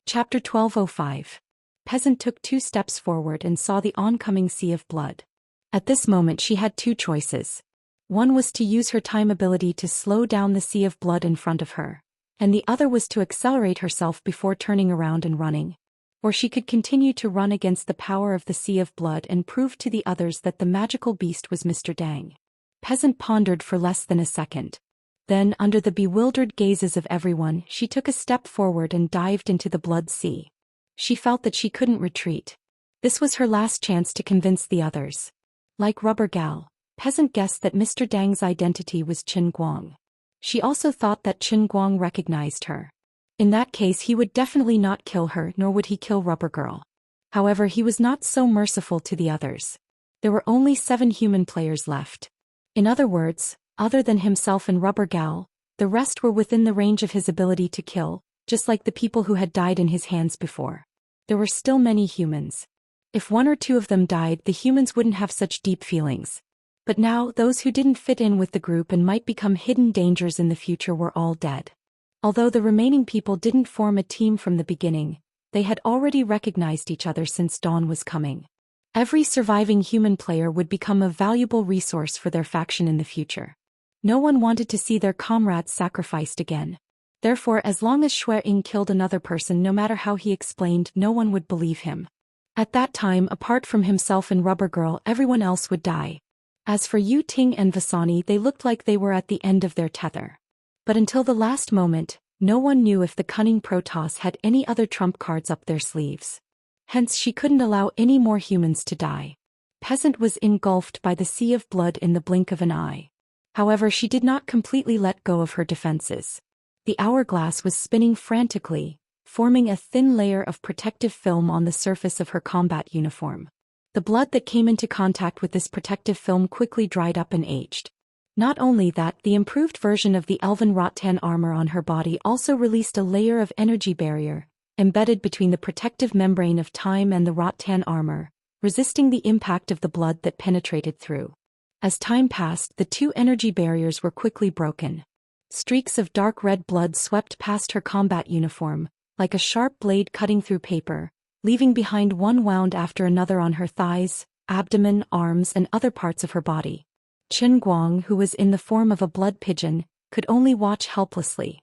Chapter 1205. Peasant took 2 steps forward and saw the oncoming sea of blood. At this moment she had 2 choices. One was to use her time ability to slow down the sea of blood in front of her, and the other was to accelerate herself before turning around and running. Or she could continue to run against the power of the sea of blood and prove to the others that the magical beast was Mr. Dang. Peasant pondered for less than a second. Then, under the bewildered gazes of everyone, she took a step forward and dived into the blood sea. She felt that she couldn't retreat. This was her last chance to convince the others. Like Rubber Gal, Peasant guessed that Mr. Dang's identity was Qin Guang. She also thought that Qin Guang recognized her. In that case he would definitely not kill her, nor would he kill Rubber Girl. However, he was not so merciful to the others. There were only 7 human players left. In other words, other than himself and Rubber Gal, the rest were within the range of his ability to kill, just like the people who had died in his hands before. There were still many humans. If 1 or 2 of them died, the humans wouldn't have such deep feelings. But now, those who didn't fit in with the group and might become hidden dangers in the future were all dead. Although the remaining people didn't form a team from the beginning, they had already recognized each other since dawn was coming. Every surviving human player would become a valuable resource for their faction in the future. No one wanted to see their comrades sacrificed again. Therefore, as long as Xue Ying killed another person, no matter how he explained, no one would believe him. At that time, apart from himself and Rubber Girl, everyone else would die. As for Yu Ting and Vasani, they looked like they were at the end of their tether. But until the last moment, no one knew if the cunning Protoss had any other trump cards up their sleeves. Hence she couldn't allow any more humans to die. Peasant was engulfed by the sea of blood in the blink of an eye. However, she did not completely let go of her defenses. The hourglass was spinning frantically, forming a thin layer of protective film on the surface of her combat uniform. The blood that came into contact with this protective film quickly dried up and aged. Not only that, the improved version of the elven rattan armor on her body also released a layer of energy barrier, embedded between the protective membrane of time and the rattan armor, resisting the impact of the blood that penetrated through. As time passed, the 2 energy barriers were quickly broken. Streaks of dark red blood swept past her combat uniform, like a sharp blade cutting through paper, leaving behind one wound after another on her thighs, abdomen, arms, and other parts of her body. Qin Guang, who was in the form of a blood pigeon, could only watch helplessly.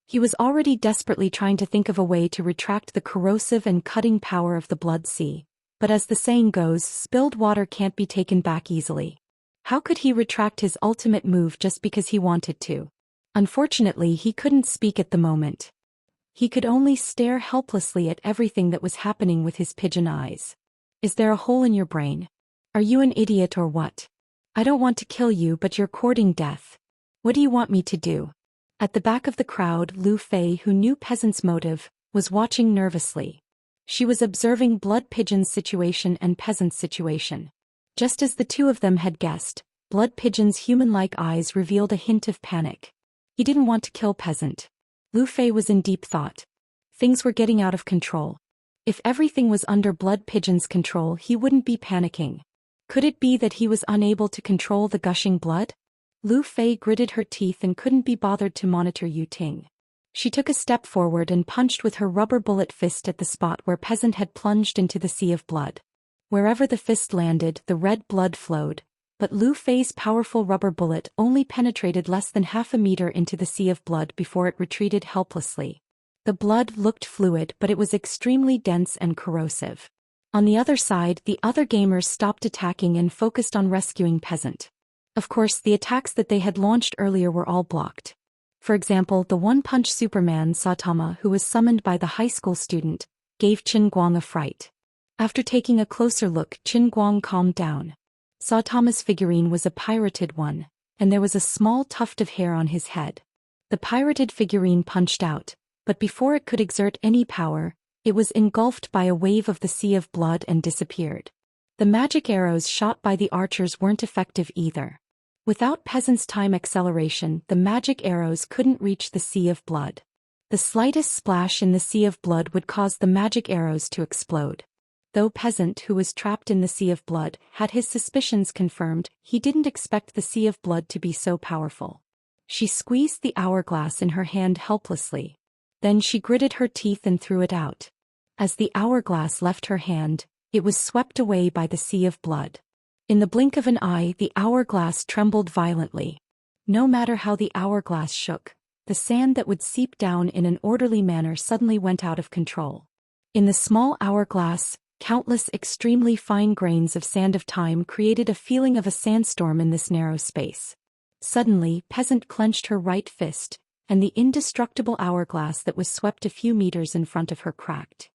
He was already desperately trying to think of a way to retract the corrosive and cutting power of the blood sea. But as the saying goes, spilled water can't be taken back easily. How could he retract his ultimate move just because he wanted to? Unfortunately, he couldn't speak at the moment. He could only stare helplessly at everything that was happening with his pigeon eyes. Is there a hole in your brain? Are you an idiot or what? I don't want to kill you, but you're courting death. What do you want me to do? At the back of the crowd, Lu Fei, who knew Peasant's motive, was watching nervously. She was observing Blood Pigeon's situation and Peasant's situation. Just as the 2 of them had guessed, Blood Pigeon's human-like eyes revealed a hint of panic. He didn't want to kill Peasant. Lu Fei was in deep thought. Things were getting out of control. If everything was under Blood Pigeon's control, he wouldn't be panicking. Could it be that he was unable to control the gushing blood? Lu Fei gritted her teeth and couldn't be bothered to monitor Yu Ting. She took a step forward and punched with her rubber bullet fist at the spot where Peasant had plunged into the sea of blood. Wherever the fist landed, the red blood flowed, but Lu Fei's powerful rubber bullet only penetrated less than half a meter into the sea of blood before it retreated helplessly. The blood looked fluid, but it was extremely dense and corrosive. On the other side, the other gamers stopped attacking and focused on rescuing Peasant. Of course, the attacks that they had launched earlier were all blocked. For example, the one-punch Superman Saitama, who was summoned by the high school student, gave Qin Guang a fright. After taking a closer look, Qin Guang calmed down. Saitama's figurine was a pirated one, and there was a small tuft of hair on his head. The pirated figurine punched out, but before it could exert any power, it was engulfed by a wave of the sea of blood and disappeared. The magic arrows shot by the archers weren't effective either. Without peasant's time acceleration, the magic arrows couldn't reach the sea of blood. The slightest splash in the sea of blood would cause the magic arrows to explode. Though peasant, who was trapped in the sea of blood, had his suspicions confirmed, he didn't expect the sea of blood to be so powerful. She squeezed the hourglass in her hand helplessly. Then she gritted her teeth and threw it out. As the hourglass left her hand, it was swept away by the sea of blood. In the blink of an eye, the hourglass trembled violently. No matter how the hourglass shook, the sand that would seep down in an orderly manner suddenly went out of control. In the small hourglass, countless extremely fine grains of sand of time created a feeling of a sandstorm in this narrow space. Suddenly, peasant clenched her right fist, and the indestructible hourglass that was swept a few meters in front of her cracked.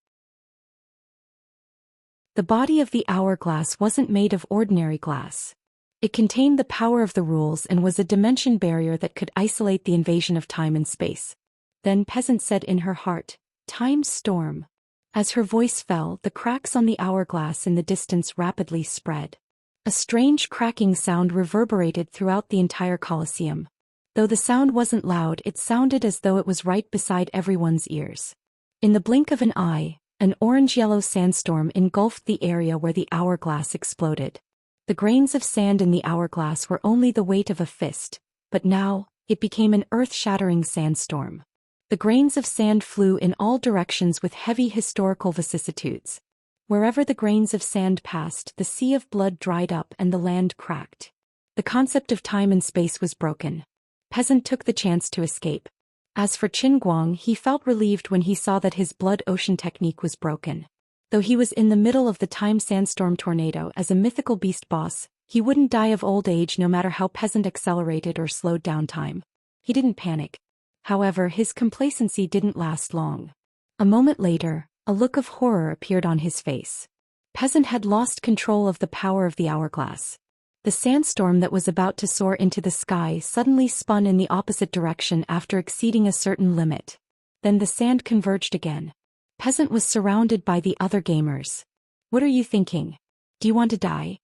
The body of the hourglass wasn't made of ordinary glass. It contained the power of the rules and was a dimension barrier that could isolate the invasion of time and space. Then peasant said in her heart, "Time's storm." As her voice fell, the cracks on the hourglass in the distance rapidly spread. A strange cracking sound reverberated throughout the entire Colosseum. Though the sound wasn't loud, it sounded as though it was right beside everyone's ears. In the blink of an eye, an orange-yellow sandstorm engulfed the area where the hourglass exploded. The grains of sand in the hourglass were only the weight of a fist, but now, it became an earth-shattering sandstorm. The grains of sand flew in all directions with heavy historical vicissitudes. Wherever the grains of sand passed, the sea of blood dried up and the land cracked. The concept of time and space was broken. Peasant took the chance to escape. As for Qin Guang, he felt relieved when he saw that his blood ocean technique was broken. Though he was in the middle of the time sandstorm tornado as a mythical beast boss, he wouldn't die of old age no matter how peasant accelerated or slowed down time. He didn't panic. However, his complacency didn't last long. A moment later, a look of horror appeared on his face. Peasant had lost control of the power of the hourglass. The sandstorm that was about to soar into the sky suddenly spun in the opposite direction after exceeding a certain limit. Then the sand converged again. Peasant was surrounded by the other gamers. "What are you thinking? Do you want to die?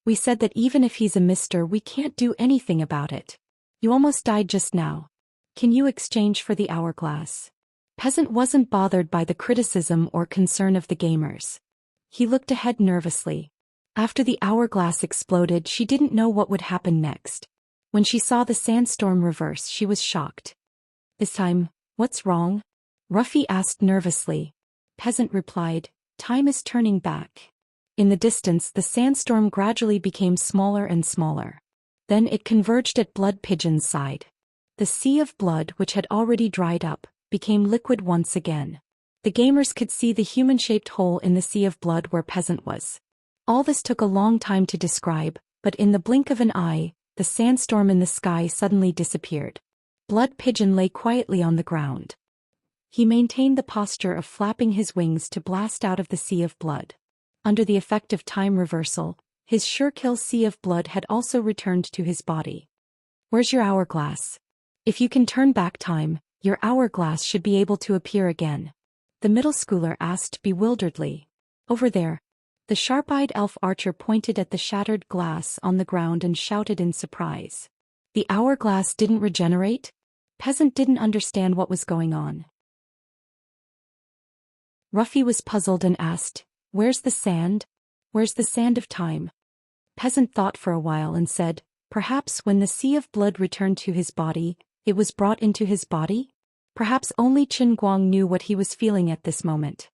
We said that even if he's a mister, we can't do anything about it. You almost died just now. Can you exchange for the hourglass?" Peasant wasn't bothered by the criticism or concern of the gamers. He looked ahead nervously. After the hourglass exploded, she didn't know what would happen next. When she saw the sandstorm reverse, she was shocked. "This time, what's wrong?" Ruffy asked nervously. Peasant replied, "Time is turning back." In the distance, the sandstorm gradually became smaller and smaller. Then it converged at Blood Pigeon's side. The sea of blood, which had already dried up, became liquid once again. The gamers could see the human-shaped hole in the sea of blood where Peasant was. All this took a long time to describe, but in the blink of an eye, the sandstorm in the sky suddenly disappeared. Blood Pigeon lay quietly on the ground. He maintained the posture of flapping his wings to blast out of the sea of blood. Under the effect of time reversal, his sure-kill sea of blood had also returned to his body. "Where's your hourglass? If you can turn back time, your hourglass should be able to appear again," the middle schooler asked bewilderedly. "Over there." The sharp-eyed elf archer pointed at the shattered glass on the ground and shouted in surprise. The hourglass didn't regenerate? Peasant didn't understand what was going on. Ruffy was puzzled and asked, "Where's the sand? Where's the sand of time?" Peasant thought for a while and said, "Perhaps when the sea of blood returned to his body, it was brought into his body?" Perhaps only Qin Guang knew what he was feeling at this moment.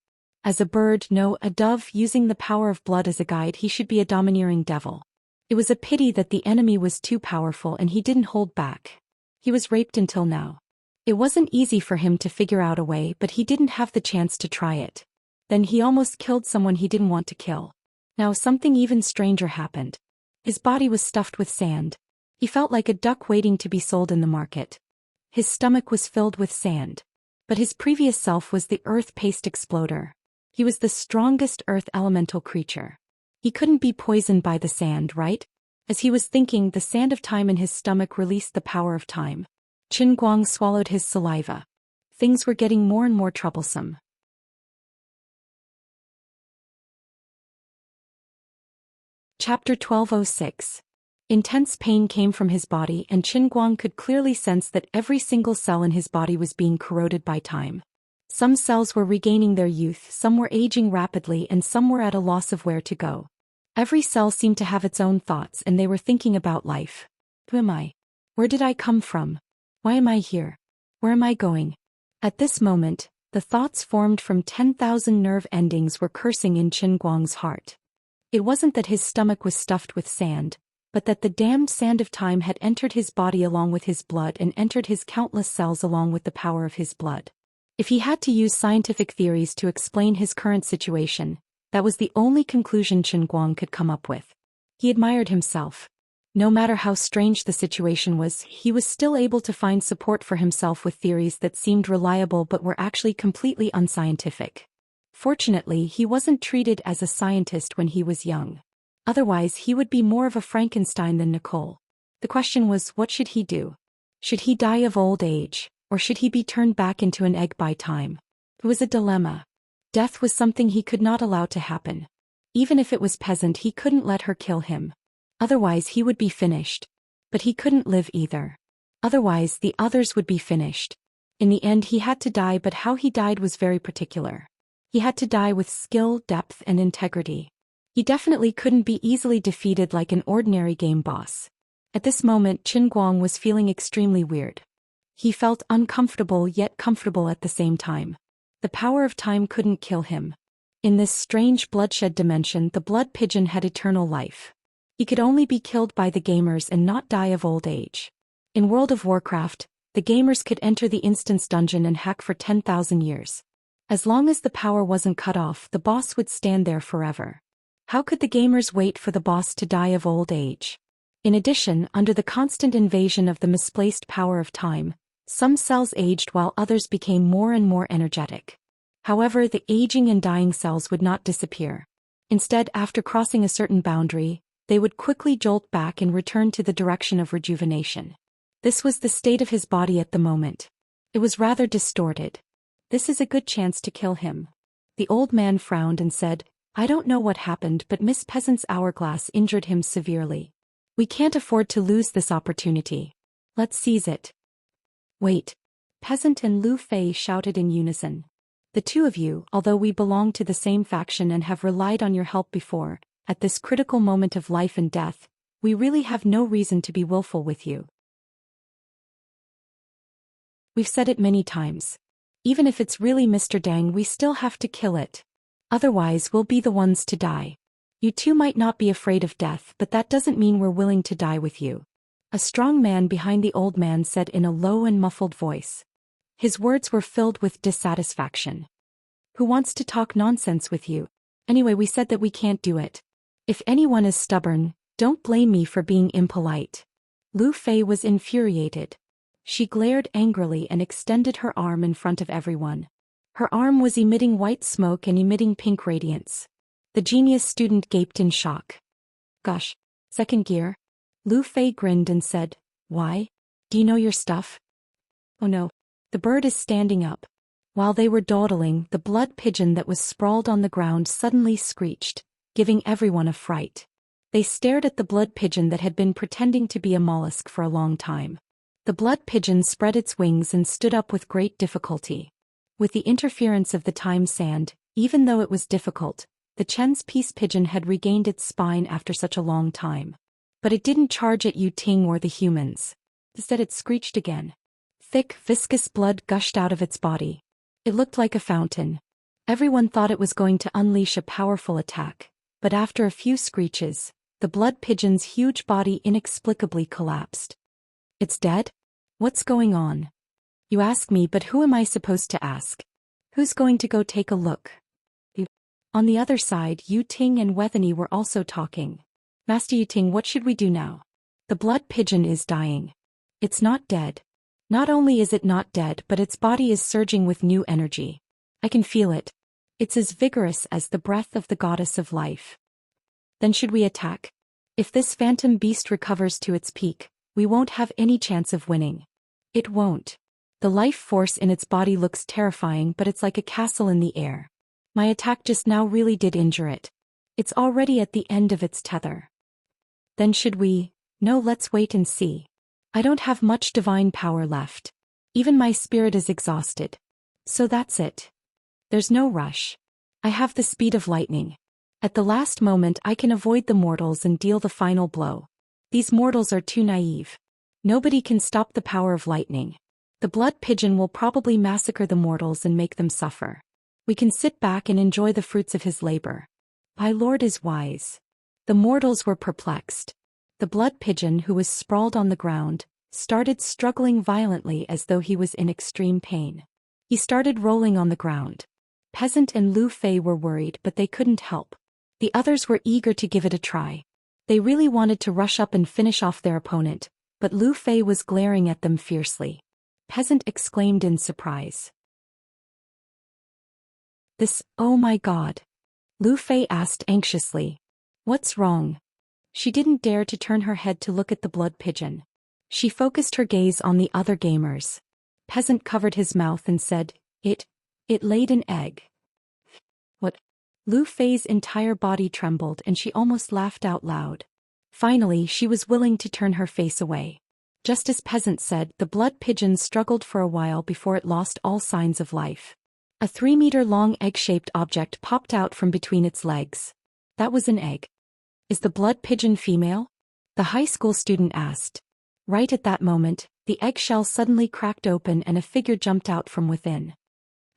As a bird, no, a dove, using the power of blood as a guide, he should be a domineering devil. It was a pity that the enemy was too powerful and he didn't hold back. He was raped until now. It wasn't easy for him to figure out a way, but he didn't have the chance to try it. Then he almost killed someone he didn't want to kill. Now something even stranger happened. His body was stuffed with sand. He felt like a duck waiting to be sold in the market. His stomach was filled with sand. But his previous self was the earth paste exploder. He was the strongest earth elemental creature. He couldn't be poisoned by the sand, right? As he was thinking, the sand of time in his stomach released the power of time. Qin Guang swallowed his saliva. Things were getting more and more troublesome. Chapter 1206. Intense pain came from his body, and Qin Guang could clearly sense that every single cell in his body was being corroded by time. Some cells were regaining their youth, some were aging rapidly, and some were at a loss of where to go. Every cell seemed to have its own thoughts, and they were thinking about life. Who am I? Where did I come from? Why am I here? Where am I going? At this moment, the thoughts formed from 10,000 nerve endings were cursing in Qin Guang's heart. It wasn't that his stomach was stuffed with sand, but that the damned sand of time had entered his body along with his blood and entered his countless cells along with the power of his blood. If he had to use scientific theories to explain his current situation, that was the only conclusion Qin Guang could come up with. He admired himself. No matter how strange the situation was, he was still able to find support for himself with theories that seemed reliable but were actually completely unscientific. Fortunately, he wasn't treated as a scientist when he was young. Otherwise, he would be more of a Frankenstein than Nicole. The question was, what should he do? Should he die of old age, or should he be turned back into an egg by time? It was a dilemma. Death was something he could not allow to happen. Even if it was Peasant, he couldn't let her kill him. Otherwise, he would be finished. But he couldn't live either. Otherwise, the others would be finished. In the end, he had to die, but how he died was very particular. He had to die with skill, depth, and integrity. He definitely couldn't be easily defeated like an ordinary game boss. At this moment, Qin Guang was feeling extremely weird. He felt uncomfortable yet comfortable at the same time. The power of time couldn't kill him. In this strange bloodshed dimension, the blood pigeon had eternal life. He could only be killed by the gamers and not die of old age. In World of Warcraft, the gamers could enter the instance dungeon and hack for 10,000 years. As long as the power wasn't cut off, the boss would stand there forever. How could the gamers wait for the boss to die of old age? In addition, under the constant invasion of the misplaced power of time, some cells aged while others became more and more energetic. However, the aging and dying cells would not disappear. Instead, after crossing a certain boundary, they would quickly jolt back and return to the direction of rejuvenation. This was the state of his body at the moment. It was rather distorted. This is a good chance to kill him. The old man frowned and said, I don't know what happened, but Miss Peasant's hourglass injured him severely. We can't afford to lose this opportunity. Let's seize it. Wait. Peasant and Lu Fei shouted in unison. The two of you, although we belong to the same faction and have relied on your help before, at this critical moment of life and death, we really have no reason to be willful with you. We've said it many times. Even if it's really Mr. Dang, we still have to kill it. Otherwise, we'll be the ones to die. You two might not be afraid of death, but that doesn't mean we're willing to die with you. A strong man behind the old man said in a low and muffled voice. His words were filled with dissatisfaction. Who wants to talk nonsense with you? Anyway, we said that we can't do it. If anyone is stubborn, don't blame me for being impolite. Lu Fei was infuriated. She glared angrily and extended her arm in front of everyone. Her arm was emitting white smoke and emitting pink radiance. The genius student gaped in shock. Gosh, second gear? Lu Fei grinned and said, Why? Do you know your stuff? Oh no. The bird is standing up. While they were dawdling, the blood pigeon that was sprawled on the ground suddenly screeched, giving everyone a fright. They stared at the blood pigeon that had been pretending to be a mollusk for a long time. The blood pigeon spread its wings and stood up with great difficulty. With the interference of the time sand, even though it was difficult, the Chen's peace pigeon had regained its spine after such a long time. But it didn't charge at Yu Ting or the humans. Instead it screeched again. Thick, viscous blood gushed out of its body. It looked like a fountain. Everyone thought it was going to unleash a powerful attack, but after a few screeches, the blood pigeon's huge body inexplicably collapsed. It's dead? What's going on? You ask me, but who am I supposed to ask? Who's going to go take a look? On the other side, Yu Ting and Wethany were also talking. Master Yu Ting, what should we do now? The blood pigeon is dying. It's not dead. Not only is it not dead, but its body is surging with new energy. I can feel it. It's as vigorous as the breath of the goddess of life. Then should we attack? If this phantom beast recovers to its peak, we won't have any chance of winning. It won't. The life force in its body looks terrifying, but it's like a castle in the air. My attack just now really did injure it. It's already at the end of its tether. Then should we? No, let's wait and see. I don't have much divine power left. Even my spirit is exhausted. So that's it. There's no rush. I have the speed of lightning. At the last moment I can avoid the mortals and deal the final blow. These mortals are too naive. Nobody can stop the power of lightning. The blood pigeon will probably massacre the mortals and make them suffer. We can sit back and enjoy the fruits of his labor. My lord is wise. The mortals were perplexed. The blood pigeon, who was sprawled on the ground, started struggling violently as though he was in extreme pain. He started rolling on the ground. Peasant and Lu Fei were worried, but they couldn't help. The others were eager to give it a try. They really wanted to rush up and finish off their opponent, but Lu Fei was glaring at them fiercely. Peasant exclaimed in surprise. Oh my God. Lu Fei asked anxiously. What's wrong? She didn't dare to turn her head to look at the blood pigeon. She focused her gaze on the other gamers. Peasant covered his mouth and said, It laid an egg. What? Lu Fei's entire body trembled and she almost laughed out loud. Finally, she was willing to turn her face away. Just as Peasant said, the blood pigeon struggled for a while before it lost all signs of life. A 3-meter-long egg-shaped object popped out from between its legs. That was an egg. Is the blood pigeon female? The high school student asked. Right at that moment, the eggshell suddenly cracked open and a figure jumped out from within.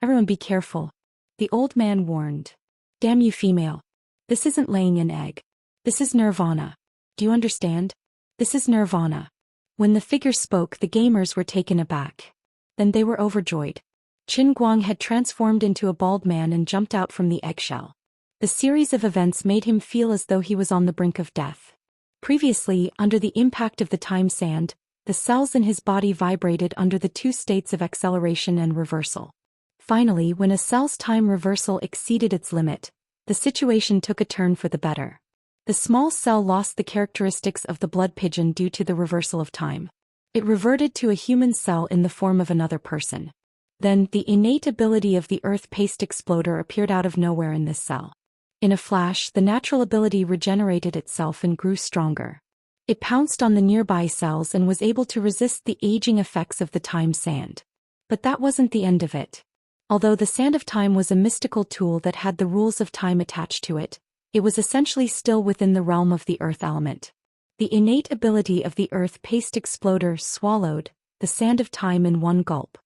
Everyone be careful. The old man warned. Damn you, female. This isn't laying an egg. This is nirvana. Do you understand? This is nirvana. When the figure spoke, the gamers were taken aback. Then they were overjoyed. Qin Guang had transformed into a bald man and jumped out from the eggshell. The series of events made him feel as though he was on the brink of death. Previously, under the impact of the time sand, the cells in his body vibrated under the 2 states of acceleration and reversal. Finally, when a cell's time reversal exceeded its limit, the situation took a turn for the better. The small cell lost the characteristics of the blood pigeon due to the reversal of time. It reverted to a human cell in the form of another person. Then, the innate ability of the earth paste exploder appeared out of nowhere in this cell. In a flash, the natural ability regenerated itself and grew stronger. It pounced on the nearby cells and was able to resist the aging effects of the time sand. But that wasn't the end of it. Although the sand of time was a mystical tool that had the rules of time attached to it, it was essentially still within the realm of the earth element. The innate ability of the earth paste exploder swallowed the sand of time in one gulp.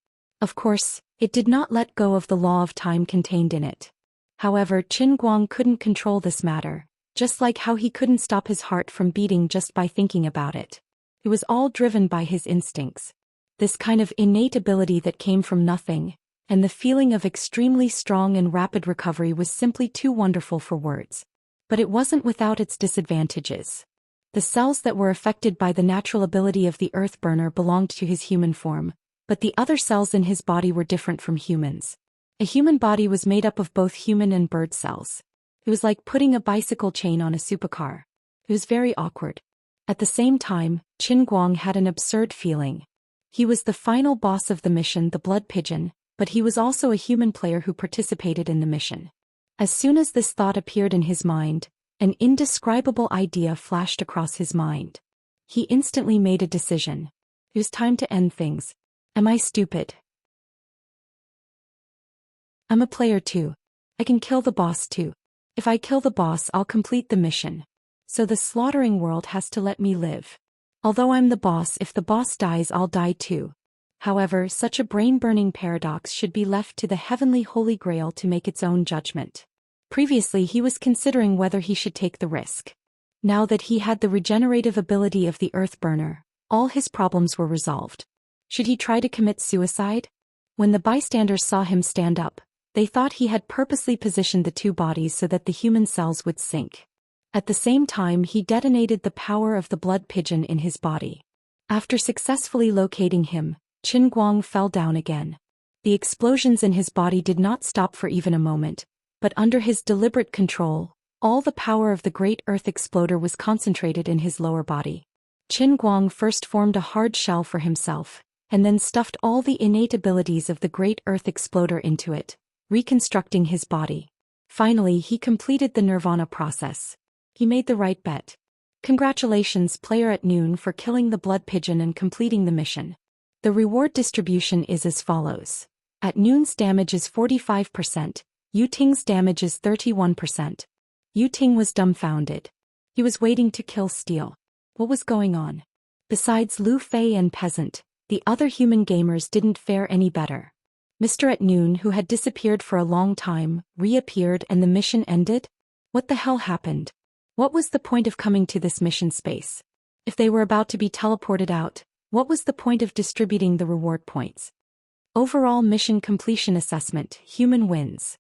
Of course, it did not let go of the law of time contained in it. However, Qin Guang couldn't control this matter, just like how he couldn't stop his heart from beating just by thinking about it. It was all driven by his instincts. This kind of innate ability that came from nothing, and the feeling of extremely strong and rapid recovery was simply too wonderful for words. But it wasn't without its disadvantages. The cells that were affected by the natural ability of the earth burner belonged to his human form, but the other cells in his body were different from humans. A human body was made up of both human and bird cells. It was like putting a bicycle chain on a supercar. It was very awkward. At the same time, Qin Guang had an absurd feeling. He was the final boss of the mission, the blood pigeon, but he was also a human player who participated in the mission. As soon as this thought appeared in his mind, an indescribable idea flashed across his mind. He instantly made a decision. It was time to end things. Am I stupid? I'm a player too. I can kill the boss too. If I kill the boss, I'll complete the mission. So the slaughtering world has to let me live. Although I'm the boss, if the boss dies, I'll die too. However, such a brain-burning paradox should be left to the heavenly Holy Grail to make its own judgment. Previously, he was considering whether he should take the risk. Now that he had the regenerative ability of the earth burner, all his problems were resolved. Should he try to commit suicide? When the bystanders saw him stand up, they thought he had purposely positioned the 2 bodies so that the human cells would sink. At the same time, he detonated the power of the blood pigeon in his body. After successfully locating him, Qin Guang fell down again. The explosions in his body did not stop for even a moment, but under his deliberate control, All the power of the great earth exploder was concentrated in his lower body. Qin Guang first formed a hard shell for himself, and then stuffed all the innate abilities of the great earth exploder into it, reconstructing his body. Finally, he completed the nirvana process. He made the right bet. Congratulations, player at noon, for killing the blood pigeon and completing the mission. The reward distribution is as follows. At noon's damage is 45%, Yu Ting's damage is 31%. Yu Ting was dumbfounded. He was waiting to kill Steel. What was going on? Besides Lu Fei and Peasant, the other human gamers didn't fare any better. Mr. At Noon, who had disappeared for a long time, reappeared and the mission ended? What the hell happened? What was the point of coming to this mission space? If they were about to be teleported out, what was the point of distributing the reward points? Overall mission completion assessment, human wins.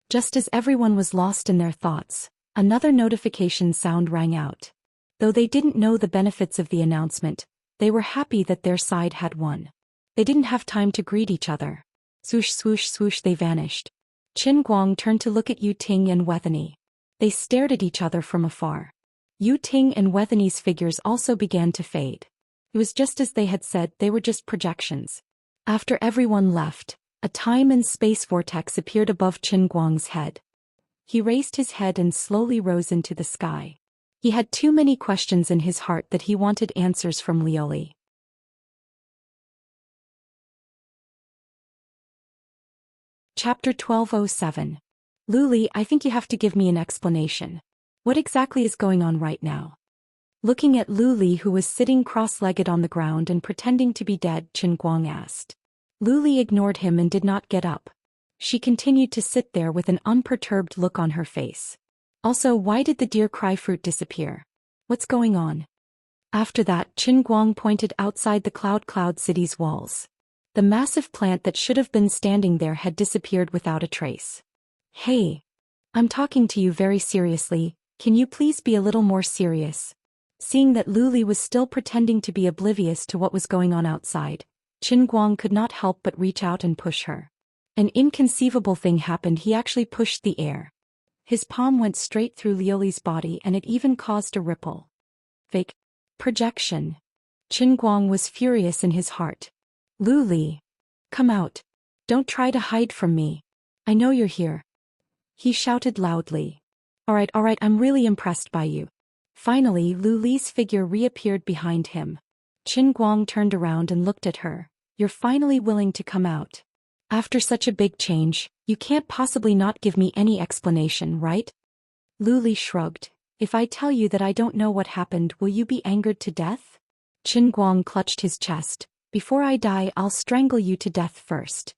Just as everyone was lost in their thoughts, another notification sound rang out. Though they didn't know the benefits of the announcement, they were happy that their side had won. They didn't have time to greet each other. Swoosh swoosh swoosh, they vanished. Qin Guang turned to look at Yu Ting and Wethany. They stared at each other from afar. Yu Ting and Wethany's figures also began to fade. It was just as they had said, they were just projections. After everyone left, a time and space vortex appeared above Qin Guang's head. He raised his head and slowly rose into the sky. He had too many questions in his heart that he wanted answers from Lioli. Chapter 1207. Luli, I think you have to give me an explanation. What exactly is going on right now? Looking at Luli, who was sitting cross-legged on the ground and pretending to be dead, Qin Guang asked. Luli ignored him and did not get up. She continued to sit there with an unperturbed look on her face. Also, why did the deer cry fruit disappear? What's going on? After that, Qin Guang pointed outside the Cloud City's walls. The massive plant that should have been standing there had disappeared without a trace. Hey! I'm talking to you very seriously, can you please be a little more serious? Seeing that Luli was still pretending to be oblivious to what was going on outside, Qin Guang could not help but reach out and push her. An inconceivable thing happened, he actually pushed the air. His palm went straight through Lioli's body and it even caused a ripple. Fake projection. Qin Guang was furious in his heart. Luli! Come out. Don't try to hide from me. I know you're here. He shouted loudly. Alright, I'm really impressed by you. Finally, Luli's figure reappeared behind him. Qin Guang turned around and looked at her. You're finally willing to come out. After such a big change, you can't possibly not give me any explanation, right? Luli shrugged. If I tell you that I don't know what happened, will you be angered to death? Qin Guang clutched his chest. Before I die, I'll strangle you to death first.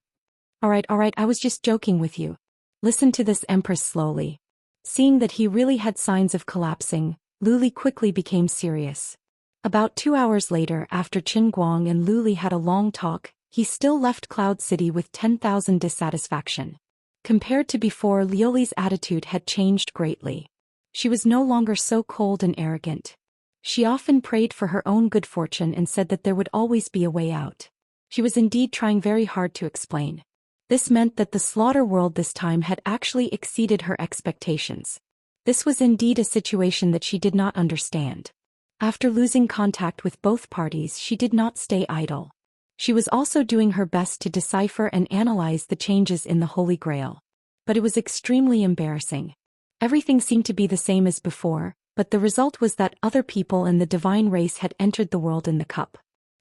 Alright, I was just joking with you. Listen to this, Empress, slowly. Seeing that he really had signs of collapsing, Luli quickly became serious. About 2 hours later, after Qin Guang and Luli had a long talk, he still left Cloud City with 10,000 dissatisfaction. Compared to before, Lioli's attitude had changed greatly. She was no longer so cold and arrogant. She often prayed for her own good fortune and said that there would always be a way out. She was indeed trying very hard to explain. This meant that the slaughter world this time had actually exceeded her expectations. This was indeed a situation that she did not understand. After losing contact with both parties, she did not stay idle. She was also doing her best to decipher and analyze the changes in the Holy Grail. But it was extremely embarrassing. Everything seemed to be the same as before, but the result was that other people in the divine race had entered the world in the cup.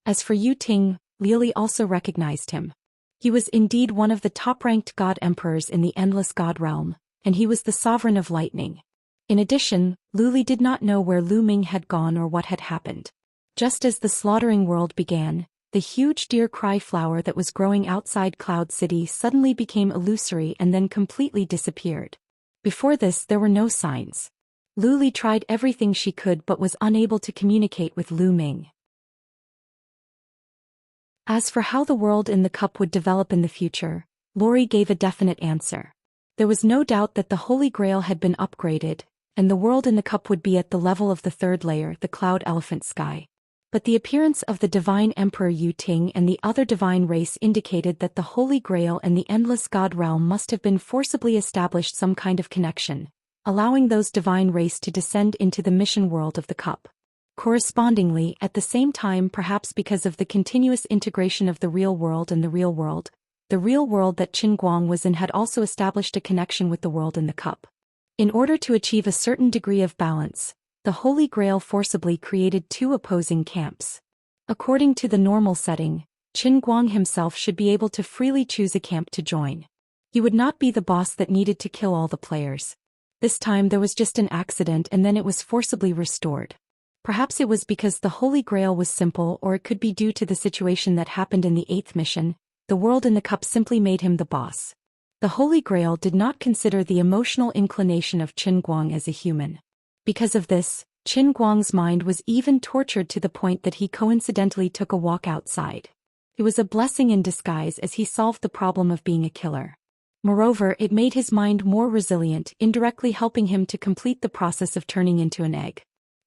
As for Yu Ting, Lioli also recognized him. He was indeed one of the top-ranked god emperors in the endless god realm, and he was the sovereign of lightning. In addition, Luli did not know where Lu Ming had gone or what had happened. Just as the slaughtering world began, the huge deer cry flower that was growing outside Cloud City suddenly became illusory and then completely disappeared. Before this, there were no signs. Luli tried everything she could but was unable to communicate with Lu Ming. As for how the world in the cup would develop in the future, Lori gave a definite answer. There was no doubt that the Holy Grail had been upgraded, and the world in the cup would be at the level of the third layer, the Cloud Elephant Sky. But the appearance of the divine emperor Yu Ting and the other divine race indicated that the Holy Grail and the endless god realm must have been forcibly established some kind of connection, allowing those divine race to descend into the mission world of the cup. Correspondingly, at the same time, perhaps because of the continuous integration of the real world and the real world that Qin Guang was in had also established a connection with the world in the cup. In order to achieve a certain degree of balance, the Holy Grail forcibly created two opposing camps. According to the normal setting, Qin Guang himself should be able to freely choose a camp to join. He would not be the boss that needed to kill all the players. This time there was just an accident and then it was forcibly restored. Perhaps it was because the Holy Grail was simple, or it could be due to the situation that happened in the 8th mission. The world in the cup simply made him the boss. The Holy Grail did not consider the emotional inclination of Qin Guang as a human. Because of this, Qin Guang's mind was even tortured to the point that he coincidentally took a walk outside. It was a blessing in disguise as he solved the problem of being a killer. Moreover, it made his mind more resilient, indirectly helping him to complete the process of turning into an egg.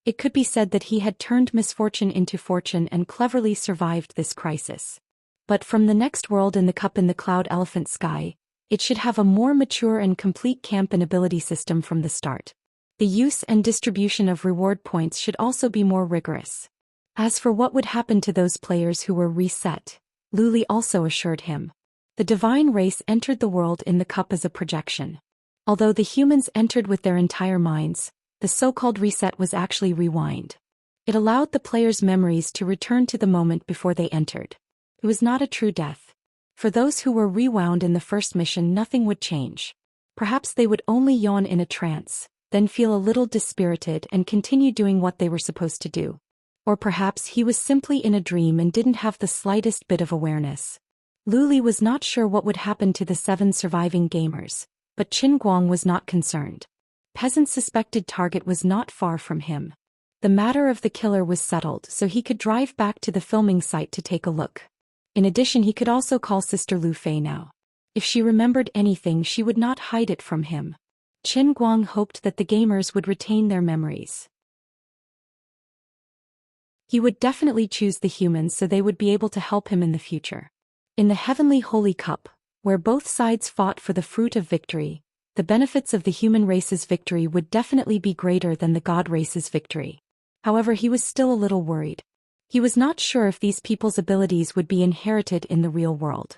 It could be said that he had turned misfortune into fortune and cleverly survived this crisis. But from the next world in the cup in the cloud elephant sky, it should have a more mature and complete camp and ability system from the start. The use and distribution of reward points should also be more rigorous. As for what would happen to those players who were reset, Lu Li also assured him. The divine race entered the world in the cup as a projection. Although the humans entered with their entire minds, the so-called reset was actually rewind. It allowed the players' memories to return to the moment before they entered. It was not a true death. For those who were rewound in the first mission, nothing would change. Perhaps they would only yawn in a trance, then feel a little dispirited and continue doing what they were supposed to do. Or perhaps he was simply in a dream and didn't have the slightest bit of awareness. Lu Li was not sure what would happen to the 7 surviving gamers, but Qin Guang was not concerned. Peasant's suspected target was not far from him. The matter of the killer was settled, so he could drive back to the filming site to take a look. In addition, he could also call Sister Lu Fei now. If she remembered anything, she would not hide it from him. Qin Guang hoped that the gamers would retain their memories. He would definitely choose the humans so they would be able to help him in the future. In the Heavenly Holy Cup, where both sides fought for the fruit of victory, the benefits of the human race's victory would definitely be greater than the God race's victory. However, he was still a little worried. He was not sure if these people's abilities would be inherited in the real world.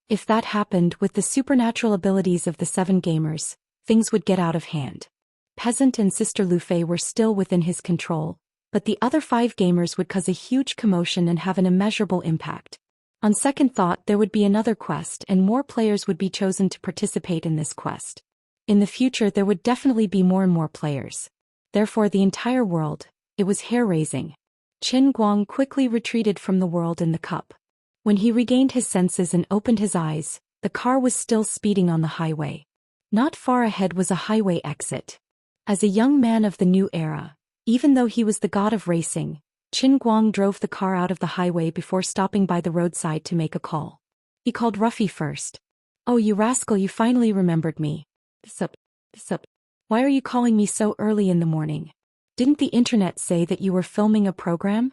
If that happened with the supernatural abilities of the 7 gamers, things would get out of hand. Peasant and Sister Lu Fei were still within his control, but the other 5 gamers would cause a huge commotion and have an immeasurable impact. On second thought, there would be another quest and more players would be chosen to participate in this quest. In the future, there would definitely be more and more players. Therefore, the entire world, it was hair-raising. Qin Guang quickly retreated from the world in the cup. When he regained his senses and opened his eyes, the car was still speeding on the highway. Not far ahead was a highway exit. As a young man of the new era, even though he was the god of racing, Qin Guang drove the car out of the highway before stopping by the roadside to make a call. He called Ruffy first. "Oh, you rascal, you finally remembered me. Sup. Why are you calling me so early in the morning? Didn't the internet say that you were filming a program?"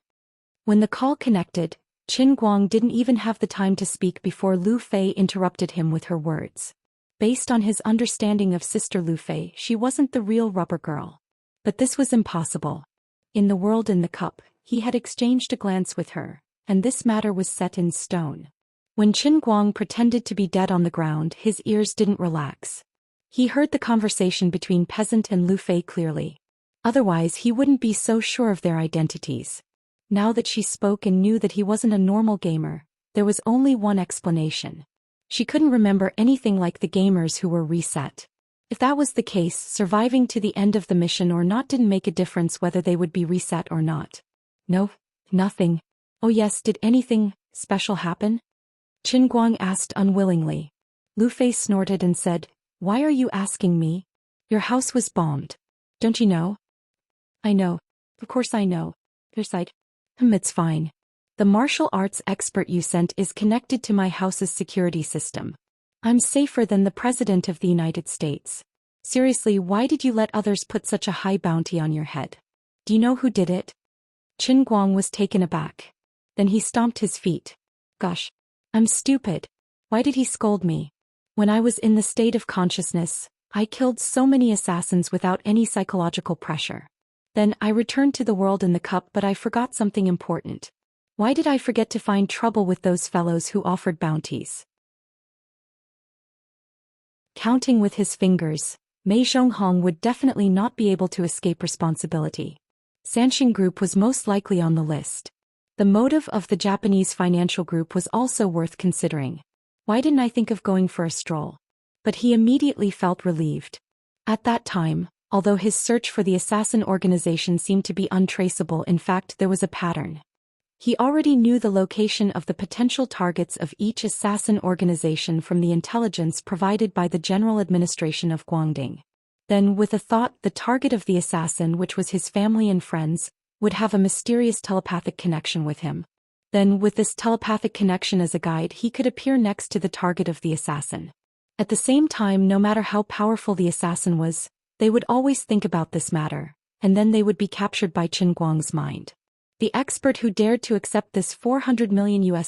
When the call connected, Qin Guang didn't even have the time to speak before Lu Fei interrupted him with her words. Based on his understanding of Sister Lu Fei, she wasn't the real rubber girl. But this was impossible. In the world in the cup, he had exchanged a glance with her, and this matter was set in stone. When Qin Guang pretended to be dead on the ground, his ears didn't relax. He heard the conversation between Peasant and Lu Fei clearly. Otherwise, he wouldn't be so sure of their identities. Now that she spoke and knew that he wasn't a normal gamer, there was only one explanation. She couldn't remember anything like the gamers who were reset. If that was the case, surviving to the end of the mission or not didn't make a difference whether they would be reset or not. No, nothing. Oh yes, did anything special happen? Qin Guang asked unwillingly. Lu Fei snorted and said, "Why are you asking me? Your house was bombed. Don't you know?" "I know. Of course I know." Their side. It's fine. The martial arts expert you sent is connected to my house's security system. I'm safer than the President of the United States. Seriously, why did you let others put such a high bounty on your head? Do you know who did it?" Qin Guang was taken aback. Then he stomped his feet. "Gosh. I'm stupid. Why did he scold me? When I was in the state of consciousness, I killed so many assassins without any psychological pressure. Then I returned to the world in the cup, but I forgot something important. Why did I forget to find trouble with those fellows who offered bounties? Counting with his fingers, Mei Zhonghong would definitely not be able to escape responsibility. Sanxing Group was most likely on the list. The motive of the Japanese financial group was also worth considering. Why didn't I think of going for a stroll? But he immediately felt relieved. At that time, although his search for the assassin organization seemed to be untraceable, in fact there was a pattern. He already knew the location of the potential targets of each assassin organization from the intelligence provided by the General Administration of Guangdong. Then, with a thought, the target of the assassin, which was his family and friends, would have a mysterious telepathic connection with him. Then, with this telepathic connection as a guide, he could appear next to the target of the assassin. At the same time, no matter how powerful the assassin was, they would always think about this matter, and then they would be captured by Qin Guang's mind. The expert who dared to accept this $400 million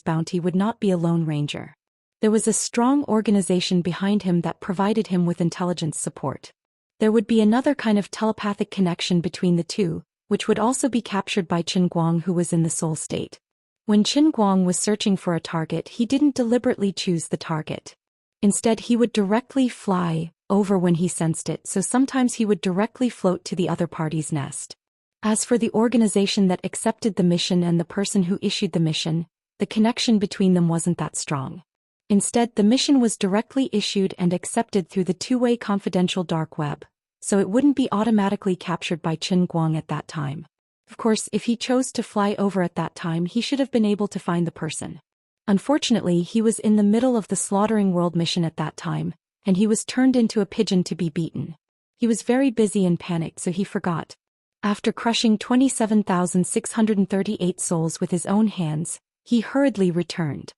bounty would not be a lone ranger. There was a strong organization behind him that provided him with intelligence support. There would be another kind of telepathic connection between the two, which would also be captured by Qin Guang, who was in the soul state. When Qin Guang was searching for a target, he didn't deliberately choose the target. Instead, he would directly fly over when he sensed it, so sometimes he would directly float to the other party's nest. As for the organization that accepted the mission and the person who issued the mission, the connection between them wasn't that strong. Instead, the mission was directly issued and accepted through the two-way confidential dark web, so it wouldn't be automatically captured by Qin Guang at that time. Of course, if he chose to fly over at that time, he should have been able to find the person. Unfortunately, he was in the middle of the Slaughtering World mission at that time, and he was turned into a pigeon to be beaten. He was very busy and panicked, so he forgot. After crushing 27,638 souls with his own hands, he hurriedly returned.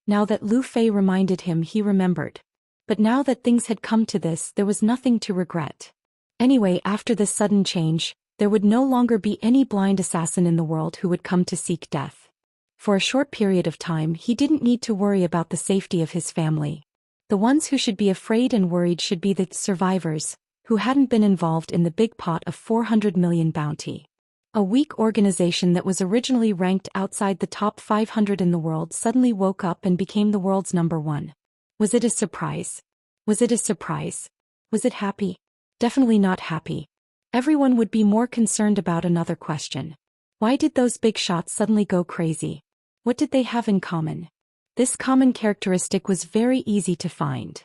Now that Lu Fei reminded him, he remembered. But now that things had come to this, there was nothing to regret. Anyway, after this sudden change, there would no longer be any blind assassin in the world who would come to seek death. For a short period of time, he didn't need to worry about the safety of his family. The ones who should be afraid and worried should be the survivors, who hadn't been involved in the big pot of 400 million bounty. A weak organization that was originally ranked outside the top 500 in the world suddenly woke up and became the world's #1. Was it a surprise? Was it a surprise? Was it happy? Definitely not happy. Everyone would be more concerned about another question. Why did those big shots suddenly go crazy? What did they have in common? This common characteristic was very easy to find.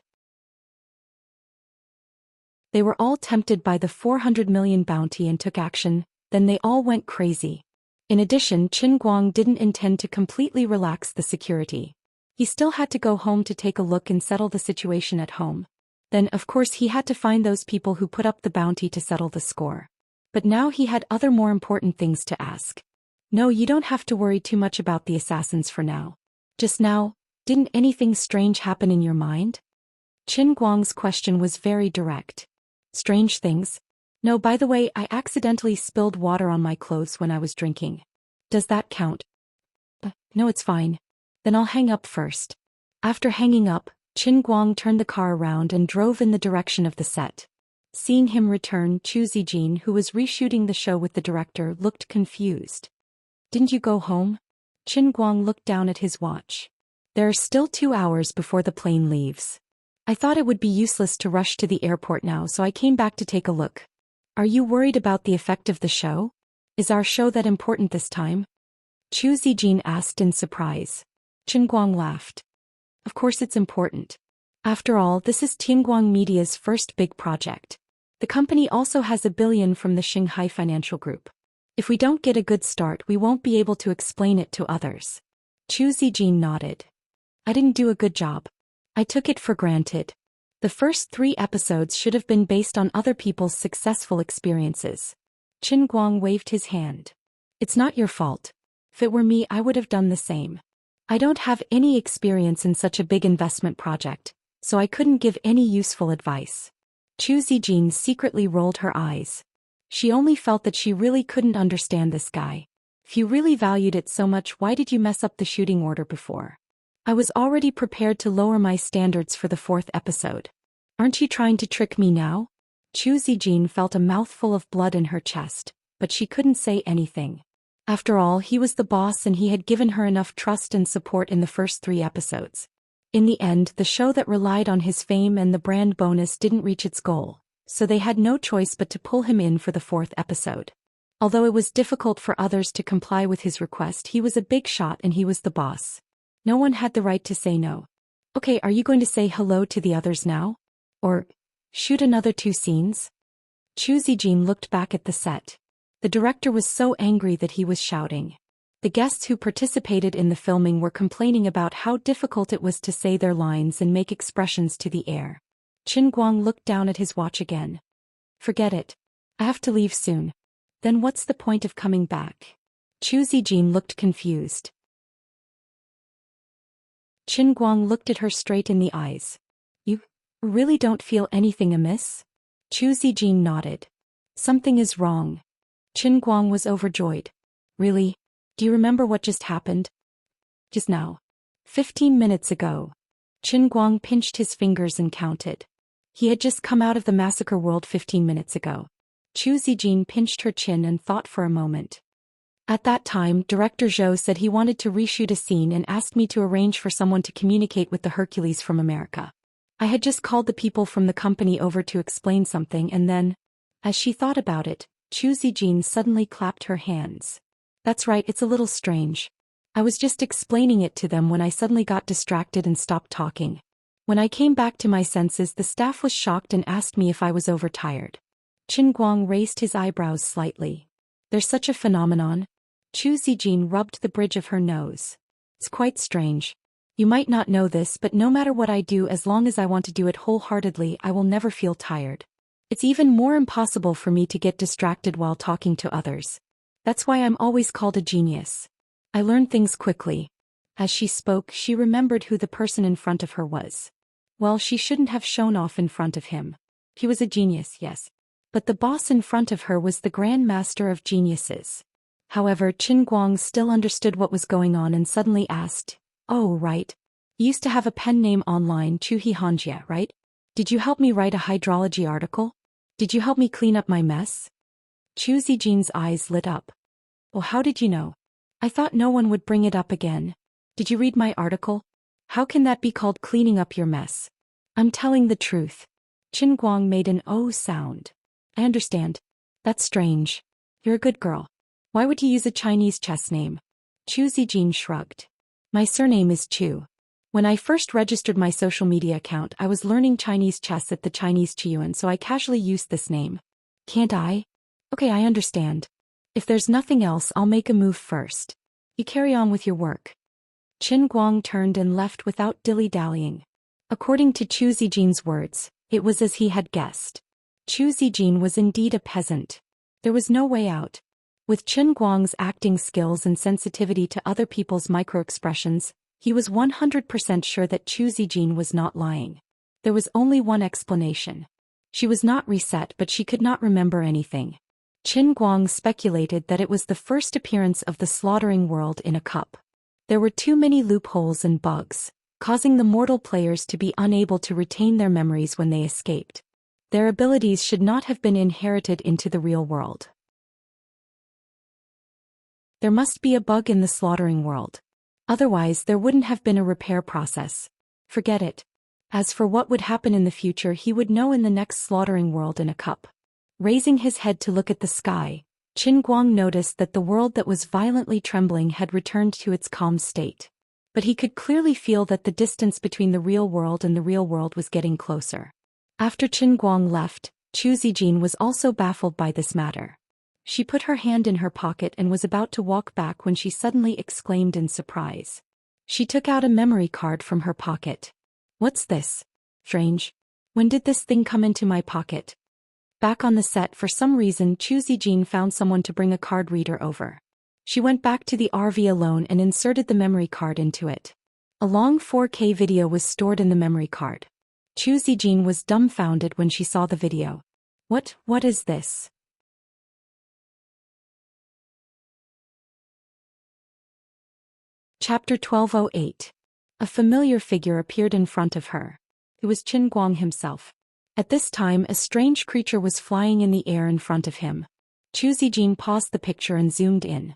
They were all tempted by the 400 million bounty and took action, then they all went crazy. In addition, Qin Guang didn't intend to completely relax the security. He still had to go home to take a look and settle the situation at home. Then, of course, he had to find those people who put up the bounty to settle the score. But now he had other more important things to ask. No, you don't have to worry too much about the assassins for now. Just now, didn't anything strange happen in your mind? Qin Guang's question was very direct. Strange things? No, by the way, I accidentally spilled water on my clothes when I was drinking. Does that count? No, it's fine. Then I'll hang up first. After hanging up, Qin Guang turned the car around and drove in the direction of the set. Seeing him return, Zhou Xian, who was reshooting the show with the director, looked confused. Didn't you go home? Qin Guang looked down at his watch. There are still 2 hours before the plane leaves. I thought it would be useless to rush to the airport now, so I came back to take a look. Are you worried about the effect of the show? Is our show that important this time? Zhou Xian asked in surprise. Qin Guang laughed. Of course it's important. After all, this is Tianguang Media's first big project. The company also has $1 billion from the Shanghai Financial Group. If we don't get a good start, we won't be able to explain it to others. Zhou Xian nodded. I didn't do a good job. I took it for granted. The first 3 episodes should have been based on other people's successful experiences. Qin Guang waved his hand. It's not your fault. If it were me, I would have done the same. I don't have any experience in such a big investment project, so I couldn't give any useful advice. Zhou Xian secretly rolled her eyes. She only felt that she really couldn't understand this guy. If you really valued it so much, why did you mess up the shooting order before? I was already prepared to lower my standards for the 4th episode. Aren't you trying to trick me now? Zhou Xian felt a mouthful of blood in her chest, but she couldn't say anything. After all, he was the boss and he had given her enough trust and support in the first 3 episodes. In the end, the show that relied on his fame and the brand bonus didn't reach its goal, so they had no choice but to pull him in for the 4th episode. Although it was difficult for others to comply with his request, he was a big shot and he was the boss. No one had the right to say no. Okay, are you going to say hello to the others now? Or shoot another 2 scenes? Zhou Xian looked back at the set. The director was so angry that he was shouting. The guests who participated in the filming were complaining about how difficult it was to say their lines and make expressions to the air. Qin Guang looked down at his watch again. Forget it. I have to leave soon. Then what's the point of coming back? Zhou Xian looked confused. Qin Guang looked at her straight in the eyes. You really don't feel anything amiss? Zhou Xian nodded. Something is wrong. Qin Guang was overjoyed. Really? Do you remember what just happened? Just now. 15 minutes ago. Qin Guang pinched his fingers and counted. He had just come out of the massacre world 15 minutes ago. Zhou Xian pinched her chin and thought for a moment. At that time, Director Zhou said he wanted to reshoot a scene and asked me to arrange for someone to communicate with the Hercules from America. I had just called the people from the company over to explain something and then, as she thought about it, Zhou Xian suddenly clapped her hands. That's right, it's a little strange. I was just explaining it to them when I suddenly got distracted and stopped talking. When I came back to my senses, the staff was shocked and asked me if I was overtired. Qin Guang raised his eyebrows slightly. There's such a phenomenon? Zhou Xian rubbed the bridge of her nose. It's quite strange. You might not know this, but no matter what I do, as long as I want to do it wholeheartedly, I will never feel tired. It's even more impossible for me to get distracted while talking to others. That's why I'm always called a genius. I learn things quickly. As she spoke, she remembered who the person in front of her was. Well, she shouldn't have shown off in front of him. He was a genius, yes. But the boss in front of her was the Grand Master of Geniuses. However, Qin Guang still understood what was going on and suddenly asked, "Oh, right. You used to have a pen name online, Xianxia, right? Did you help me write a hydrology article? Did you help me clean up my mess?" Zhou Xian's eyes lit up. "Well, how did you know? I thought no one would bring it up again. Did you read my article? How can that be called cleaning up your mess?" "I'm telling the truth." Qin Guang made an "oh" sound. "I understand. That's strange. You're a good girl. Why would you use a Chinese chess name?" Zhou Xian shrugged. "My surname is Chu. When I first registered my social media account, I was learning Chinese chess at the Chinese Qiyuan, so I casually used this name. Can't I? Okay, I understand. If there's nothing else, I'll make a move first. You carry on with your work." Qin Guang turned and left without dilly-dallying. According to Zhou Xian's words, it was as he had guessed. Zhou Xian was indeed a peasant. There was no way out. With Qin Guang's acting skills and sensitivity to other people's microexpressions, he was 100% sure that Zhou Xian was not lying. There was only one explanation. She was not reset, but she could not remember anything. Qin Guang speculated that it was the first appearance of the slaughtering world in a cup. There were too many loopholes and bugs, causing the mortal players to be unable to retain their memories when they escaped. Their abilities should not have been inherited into the real world. There must be a bug in the slaughtering world. Otherwise, there wouldn't have been a repair process. Forget it. As for what would happen in the future, he would know in the next slaughtering world in a cup. Raising his head to look at the sky, Qin Guang noticed that the world that was violently trembling had returned to its calm state. But he could clearly feel that the distance between the real world and the real world was getting closer. After Qin Guang left, Zhou Xian was also baffled by this matter. She put her hand in her pocket and was about to walk back when she suddenly exclaimed in surprise. She took out a memory card from her pocket. "What's this? Strange. When did this thing come into my pocket?" Back on the set, for some reason, Zhou Xian found someone to bring a card reader over. She went back to the RV alone and inserted the memory card into it. A long 4K video was stored in the memory card. Zhou Xian was dumbfounded when she saw the video. What is this?" Chapter 1208. A familiar figure appeared in front of her. It was Qin Guang himself. At this time, a strange creature was flying in the air in front of him. Zhou Xian paused the picture and zoomed in.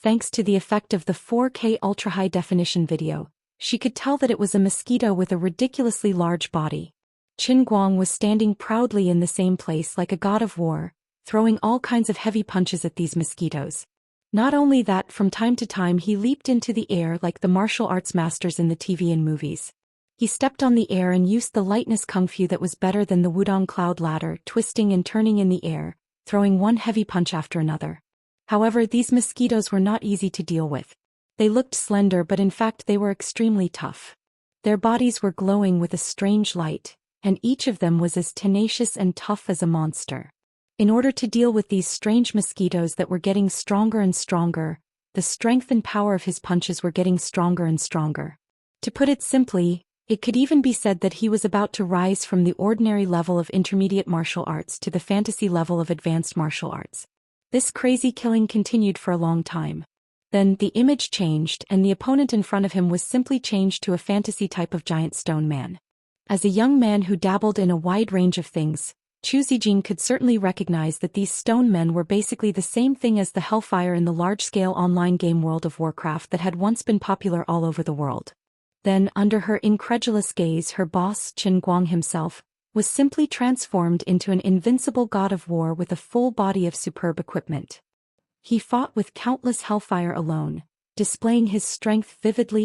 Thanks to the effect of the 4K ultra-high definition video, she could tell that it was a mosquito with a ridiculously large body. Qin Guang was standing proudly in the same place like a god of war, throwing all kinds of heavy punches at these mosquitoes. Not only that, from time to time he leaped into the air like the martial arts masters in the TV and movies. He stepped on the air and used the lightness kung fu that was better than the Wudong cloud ladder, twisting and turning in the air, throwing one heavy punch after another. However, these mosquitoes were not easy to deal with. They looked slender, but in fact they were extremely tough. Their bodies were glowing with a strange light, and each of them was as tenacious and tough as a monster. In order to deal with these strange mosquitoes that were getting stronger and stronger, the strength and power of his punches were getting stronger and stronger. To put it simply, it could even be said that he was about to rise from the ordinary level of intermediate martial arts to the fantasy level of advanced martial arts. This crazy killing continued for a long time. Then, the image changed and the opponent in front of him was simply changed to a fantasy type of giant stone man. As a young man who dabbled in a wide range of things, Zhou Xian could certainly recognize that these stone men were basically the same thing as the Hellfire in the large-scale online game World of Warcraft that had once been popular all over the world. Then, under her incredulous gaze, her boss, Qin Guang himself, was simply transformed into an invincible god of war with a full body of superb equipment. He fought with countless Hellfire alone, displaying his strength vividly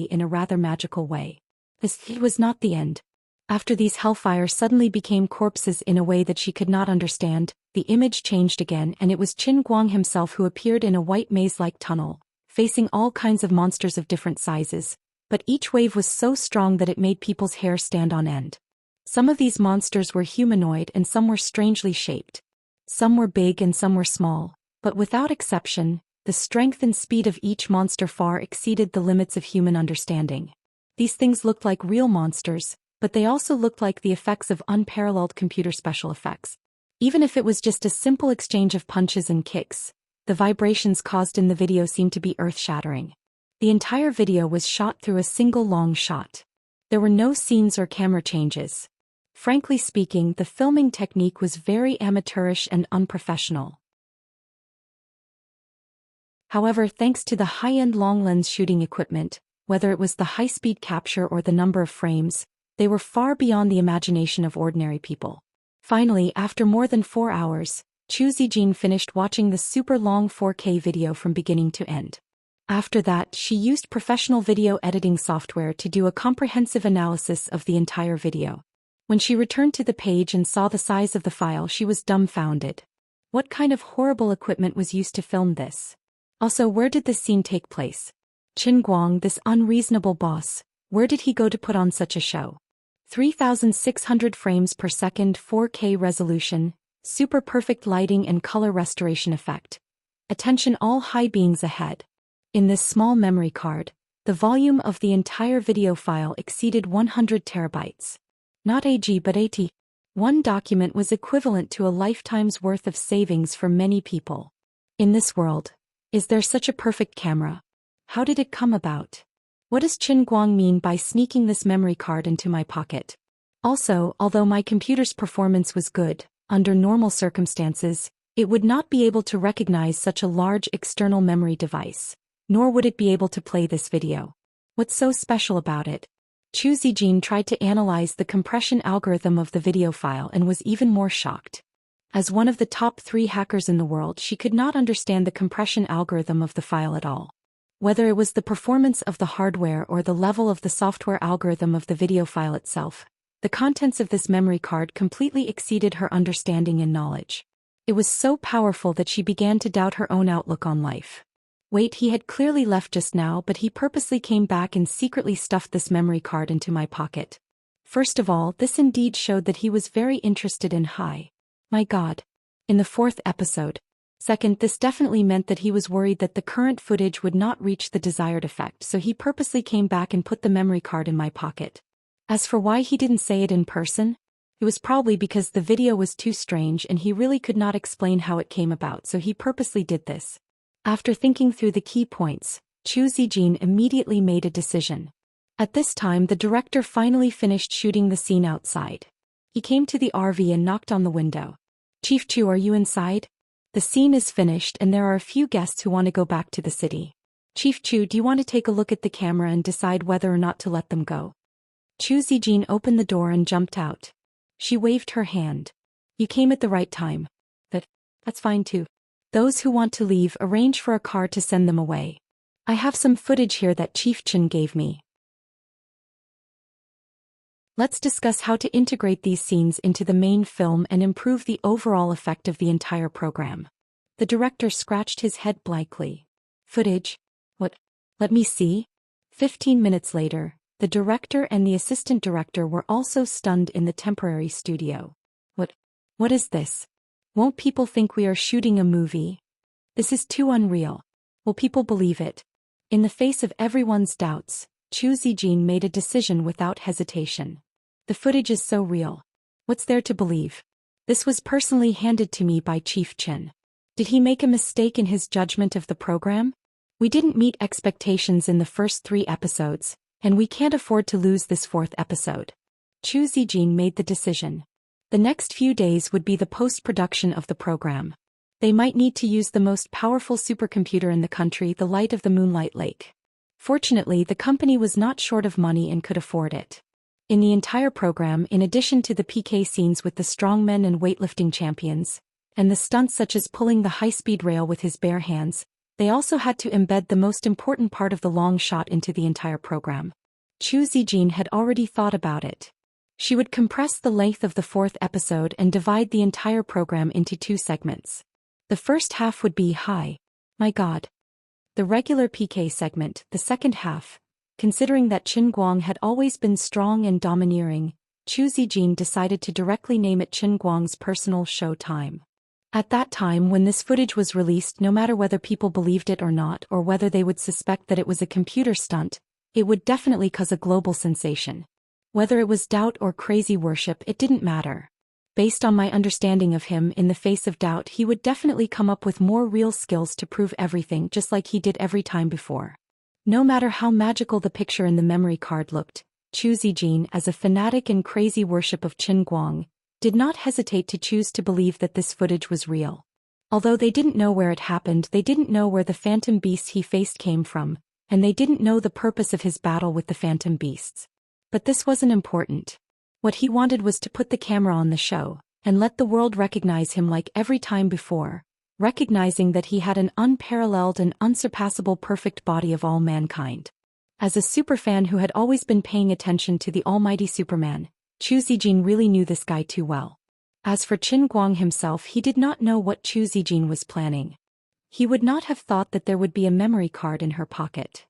in a rather magical way. This was not the end. After these Hellfire suddenly became corpses in a way that she could not understand, the image changed again and it was Qin Guang himself who appeared in a white maze-like tunnel, facing all kinds of monsters of different sizes, but each wave was so strong that it made people's hair stand on end. Some of these monsters were humanoid and some were strangely shaped. Some were big and some were small, but without exception, the strength and speed of each monster far exceeded the limits of human understanding. These things looked like real monsters, but they also looked like the effects of unparalleled computer special effects. Even if it was just a simple exchange of punches and kicks, the vibrations caused in the video seemed to be earth-shattering. The entire video was shot through a single long shot. There were no scenes or camera changes. Frankly speaking, the filming technique was very amateurish and unprofessional. However, thanks to the high-end long-lens shooting equipment, whether it was the high-speed capture or the number of frames, they were far beyond the imagination of ordinary people. Finally, after more than 4 hours, Zhou Xian finished watching the super long 4K video from beginning to end. After that, she used professional video editing software to do a comprehensive analysis of the entire video. When she returned to the page and saw the size of the file, she was dumbfounded. What kind of horrible equipment was used to film this? Also, where did this scene take place? Qin Guang, this unreasonable boss, where did he go to put on such a show? 3,600 frames per second 4K resolution, super perfect lighting and color restoration effect. Attention all high beings ahead. In this small memory card, the volume of the entire video file exceeded 100 terabytes. Not AG but AT. One document was equivalent to a lifetime's worth of savings for many people. In this world, is there such a perfect camera? How did it come about? What does Qin Guang mean by sneaking this memory card into my pocket? Also, although my computer's performance was good, under normal circumstances, it would not be able to recognize such a large external memory device, nor would it be able to play this video. What's so special about it? Zhou Xian tried to analyze the compression algorithm of the video file and was even more shocked. As one of the top 3 hackers in the world, she could not understand the compression algorithm of the file at all. Whether it was the performance of the hardware or the level of the software algorithm of the video file itself, the contents of this memory card completely exceeded her understanding and knowledge. It was so powerful that she began to doubt her own outlook on life. Wait, he had clearly left just now, but he purposely came back and secretly stuffed this memory card into my pocket. First of all, this indeed showed that he was very interested in my God. In the 4th episode. Second, this definitely meant that he was worried that the current footage would not reach the desired effect, so he purposely came back and put the memory card in my pocket. As for why he didn't say it in person, it was probably because the video was too strange and he really could not explain how it came about, so he purposely did this. After thinking through the key points, Zhou Xian immediately made a decision. At this time, the director finally finished shooting the scene outside. He came to the RV and knocked on the window. "Chief Chu, are you inside? The scene is finished and there are a few guests who want to go back to the city. Chief Chu, do you want to take a look at the camera and decide whether or not to let them go?" Chu Zijin opened the door and jumped out. She waved her hand. "You came at the right time. That's fine too. Those who want to leave, arrange for a car to send them away. I have some footage here that Chief Chen gave me. Let's discuss how to integrate these scenes into the main film and improve the overall effect of the entire program." The director scratched his head blankly. "Footage? What? Let me see." 15 minutes later, the director and the assistant director were also stunned in the temporary studio. What is this? Won't people think we are shooting a movie? This is too unreal. Will people believe it? In the face of everyone's doubts, Chu Zijin made a decision without hesitation. "The footage is so real. What's there to believe? This was personally handed to me by Chief Chen. Did he make a mistake in his judgment of the program? We didn't meet expectations in the first 3 episodes, and we can't afford to lose this 4th episode." Chu Zijin made the decision. The next few days would be the post-production of the program. They might need to use the most powerful supercomputer in the country, the Light of the Moonlight Lake. Fortunately, the company was not short of money and could afford it. In the entire program, in addition to the PK scenes with the strongmen and weightlifting champions, and the stunts such as pulling the high-speed rail with his bare hands, they also had to embed the most important part of the long shot into the entire program. Chu Zijin had already thought about it. She would compress the length of the 4th episode and divide the entire program into 2 segments. The first half would be my God. The regular PK segment, the second half. Considering that Qin Guang had always been strong and domineering, Chu Zijin decided to directly name it Qin Guang's personal show time. At that time when this footage was released, no matter whether people believed it or not, or whether they would suspect that it was a computer stunt, it would definitely cause a global sensation. Whether it was doubt or crazy worship, it didn't matter. Based on my understanding of him, in the face of doubt he would definitely come up with more real skills to prove everything, just like he did every time before. No matter how magical the picture in the memory card looked, Chu Zijin, as a fanatic and crazy worship of Qin Guang, did not hesitate to choose to believe that this footage was real. Although they didn't know where it happened, they didn't know where the phantom beasts he faced came from, and they didn't know the purpose of his battle with the phantom beasts. But this wasn't important. What he wanted was to put the camera on the show, and let the world recognize him like every time before, recognizing that he had an unparalleled and unsurpassable perfect body of all mankind. As a superfan who had always been paying attention to the almighty Superman, Chu Zijin really knew this guy too well. As for Qin Guang himself, he did not know what Chu Zijin was planning. He would not have thought that there would be a memory card in her pocket.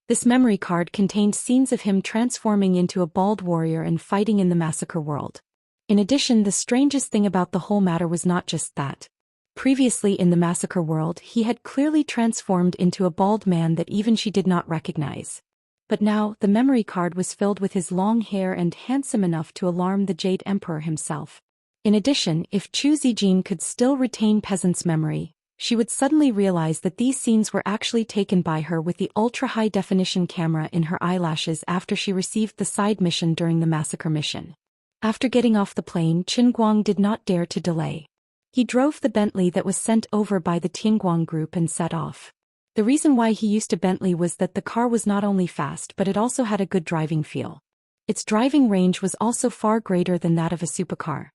This memory card contained scenes of him transforming into a bald warrior and fighting in the massacre world. In addition, the strangest thing about the whole matter was not just that. Previously in the massacre world, he had clearly transformed into a bald man that even she did not recognize. But now, the memory card was filled with his long hair and handsome enough to alarm the Jade Emperor himself. In addition, if Chu Zijin could still retain Peasant's memory, she would suddenly realize that these scenes were actually taken by her with the ultra-high-definition camera in her eyelashes after she received the side mission during the massacre mission. After getting off the plane, Qin Guang did not dare to delay. He drove the Bentley that was sent over by the Tianguang group and set off. The reason why he used a Bentley was that the car was not only fast but it also had a good driving feel. Its driving range was also far greater than that of a supercar.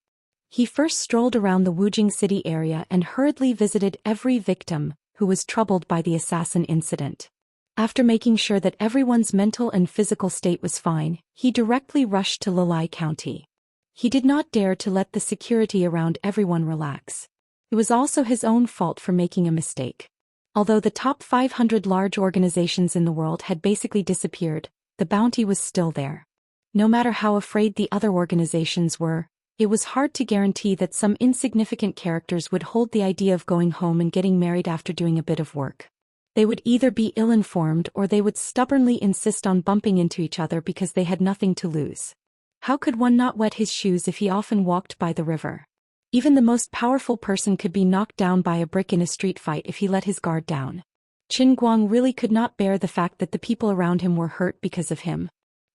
He first strolled around the Wujing city area and hurriedly visited every victim who was troubled by the assassin incident. After making sure that everyone's mental and physical state was fine, he directly rushed to Lilai County. He did not dare to let the security around everyone relax. It was also his own fault for making a mistake. Although the top 500 large organizations in the world had basically disappeared, the bounty was still there. No matter how afraid the other organizations were, it was hard to guarantee that some insignificant characters would hold the idea of going home and getting married after doing a bit of work. They would either be ill-informed or they would stubbornly insist on bumping into each other because they had nothing to lose. How could one not wet his shoes if he often walked by the river? Even the most powerful person could be knocked down by a brick in a street fight if he let his guard down. Qin Guang really could not bear the fact that the people around him were hurt because of him.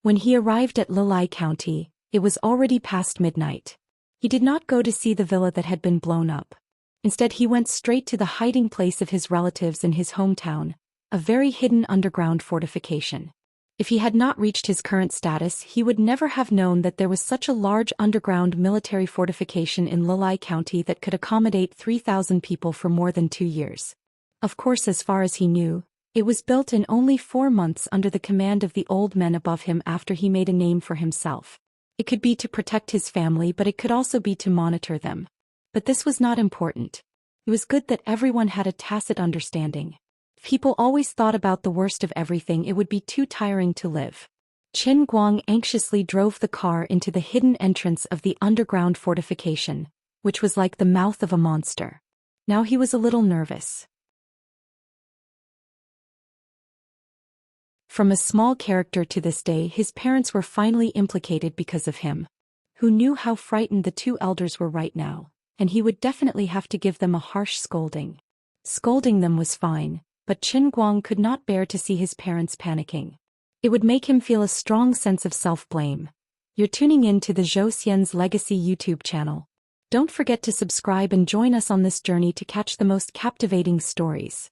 When he arrived at Lilai County, it was already past midnight. He did not go to see the villa that had been blown up. Instead, he went straight to the hiding place of his relatives in his hometown, a very hidden underground fortification. If he had not reached his current status, he would never have known that there was such a large underground military fortification in Lilai County that could accommodate 3,000 people for more than 2 years. Of course, as far as he knew, it was built in only 4 months under the command of the old men above him after he made a name for himself. It could be to protect his family, but it could also be to monitor them. But this was not important. It was good that everyone had a tacit understanding. If people always thought about the worst of everything, it would be too tiring to live. Qin Guang anxiously drove the car into the hidden entrance of the underground fortification, which was like the mouth of a monster. Now he was a little nervous. From a small character to this day, his parents were finally implicated because of him. Who knew how frightened the two elders were right now, and he would definitely have to give them a harsh scolding. Scolding them was fine, but Qin Guang could not bear to see his parents panicking. It would make him feel a strong sense of self-blame. You're tuning in to the Zhou Xian's Legacy YouTube channel. Don't forget to subscribe and join us on this journey to catch the most captivating stories.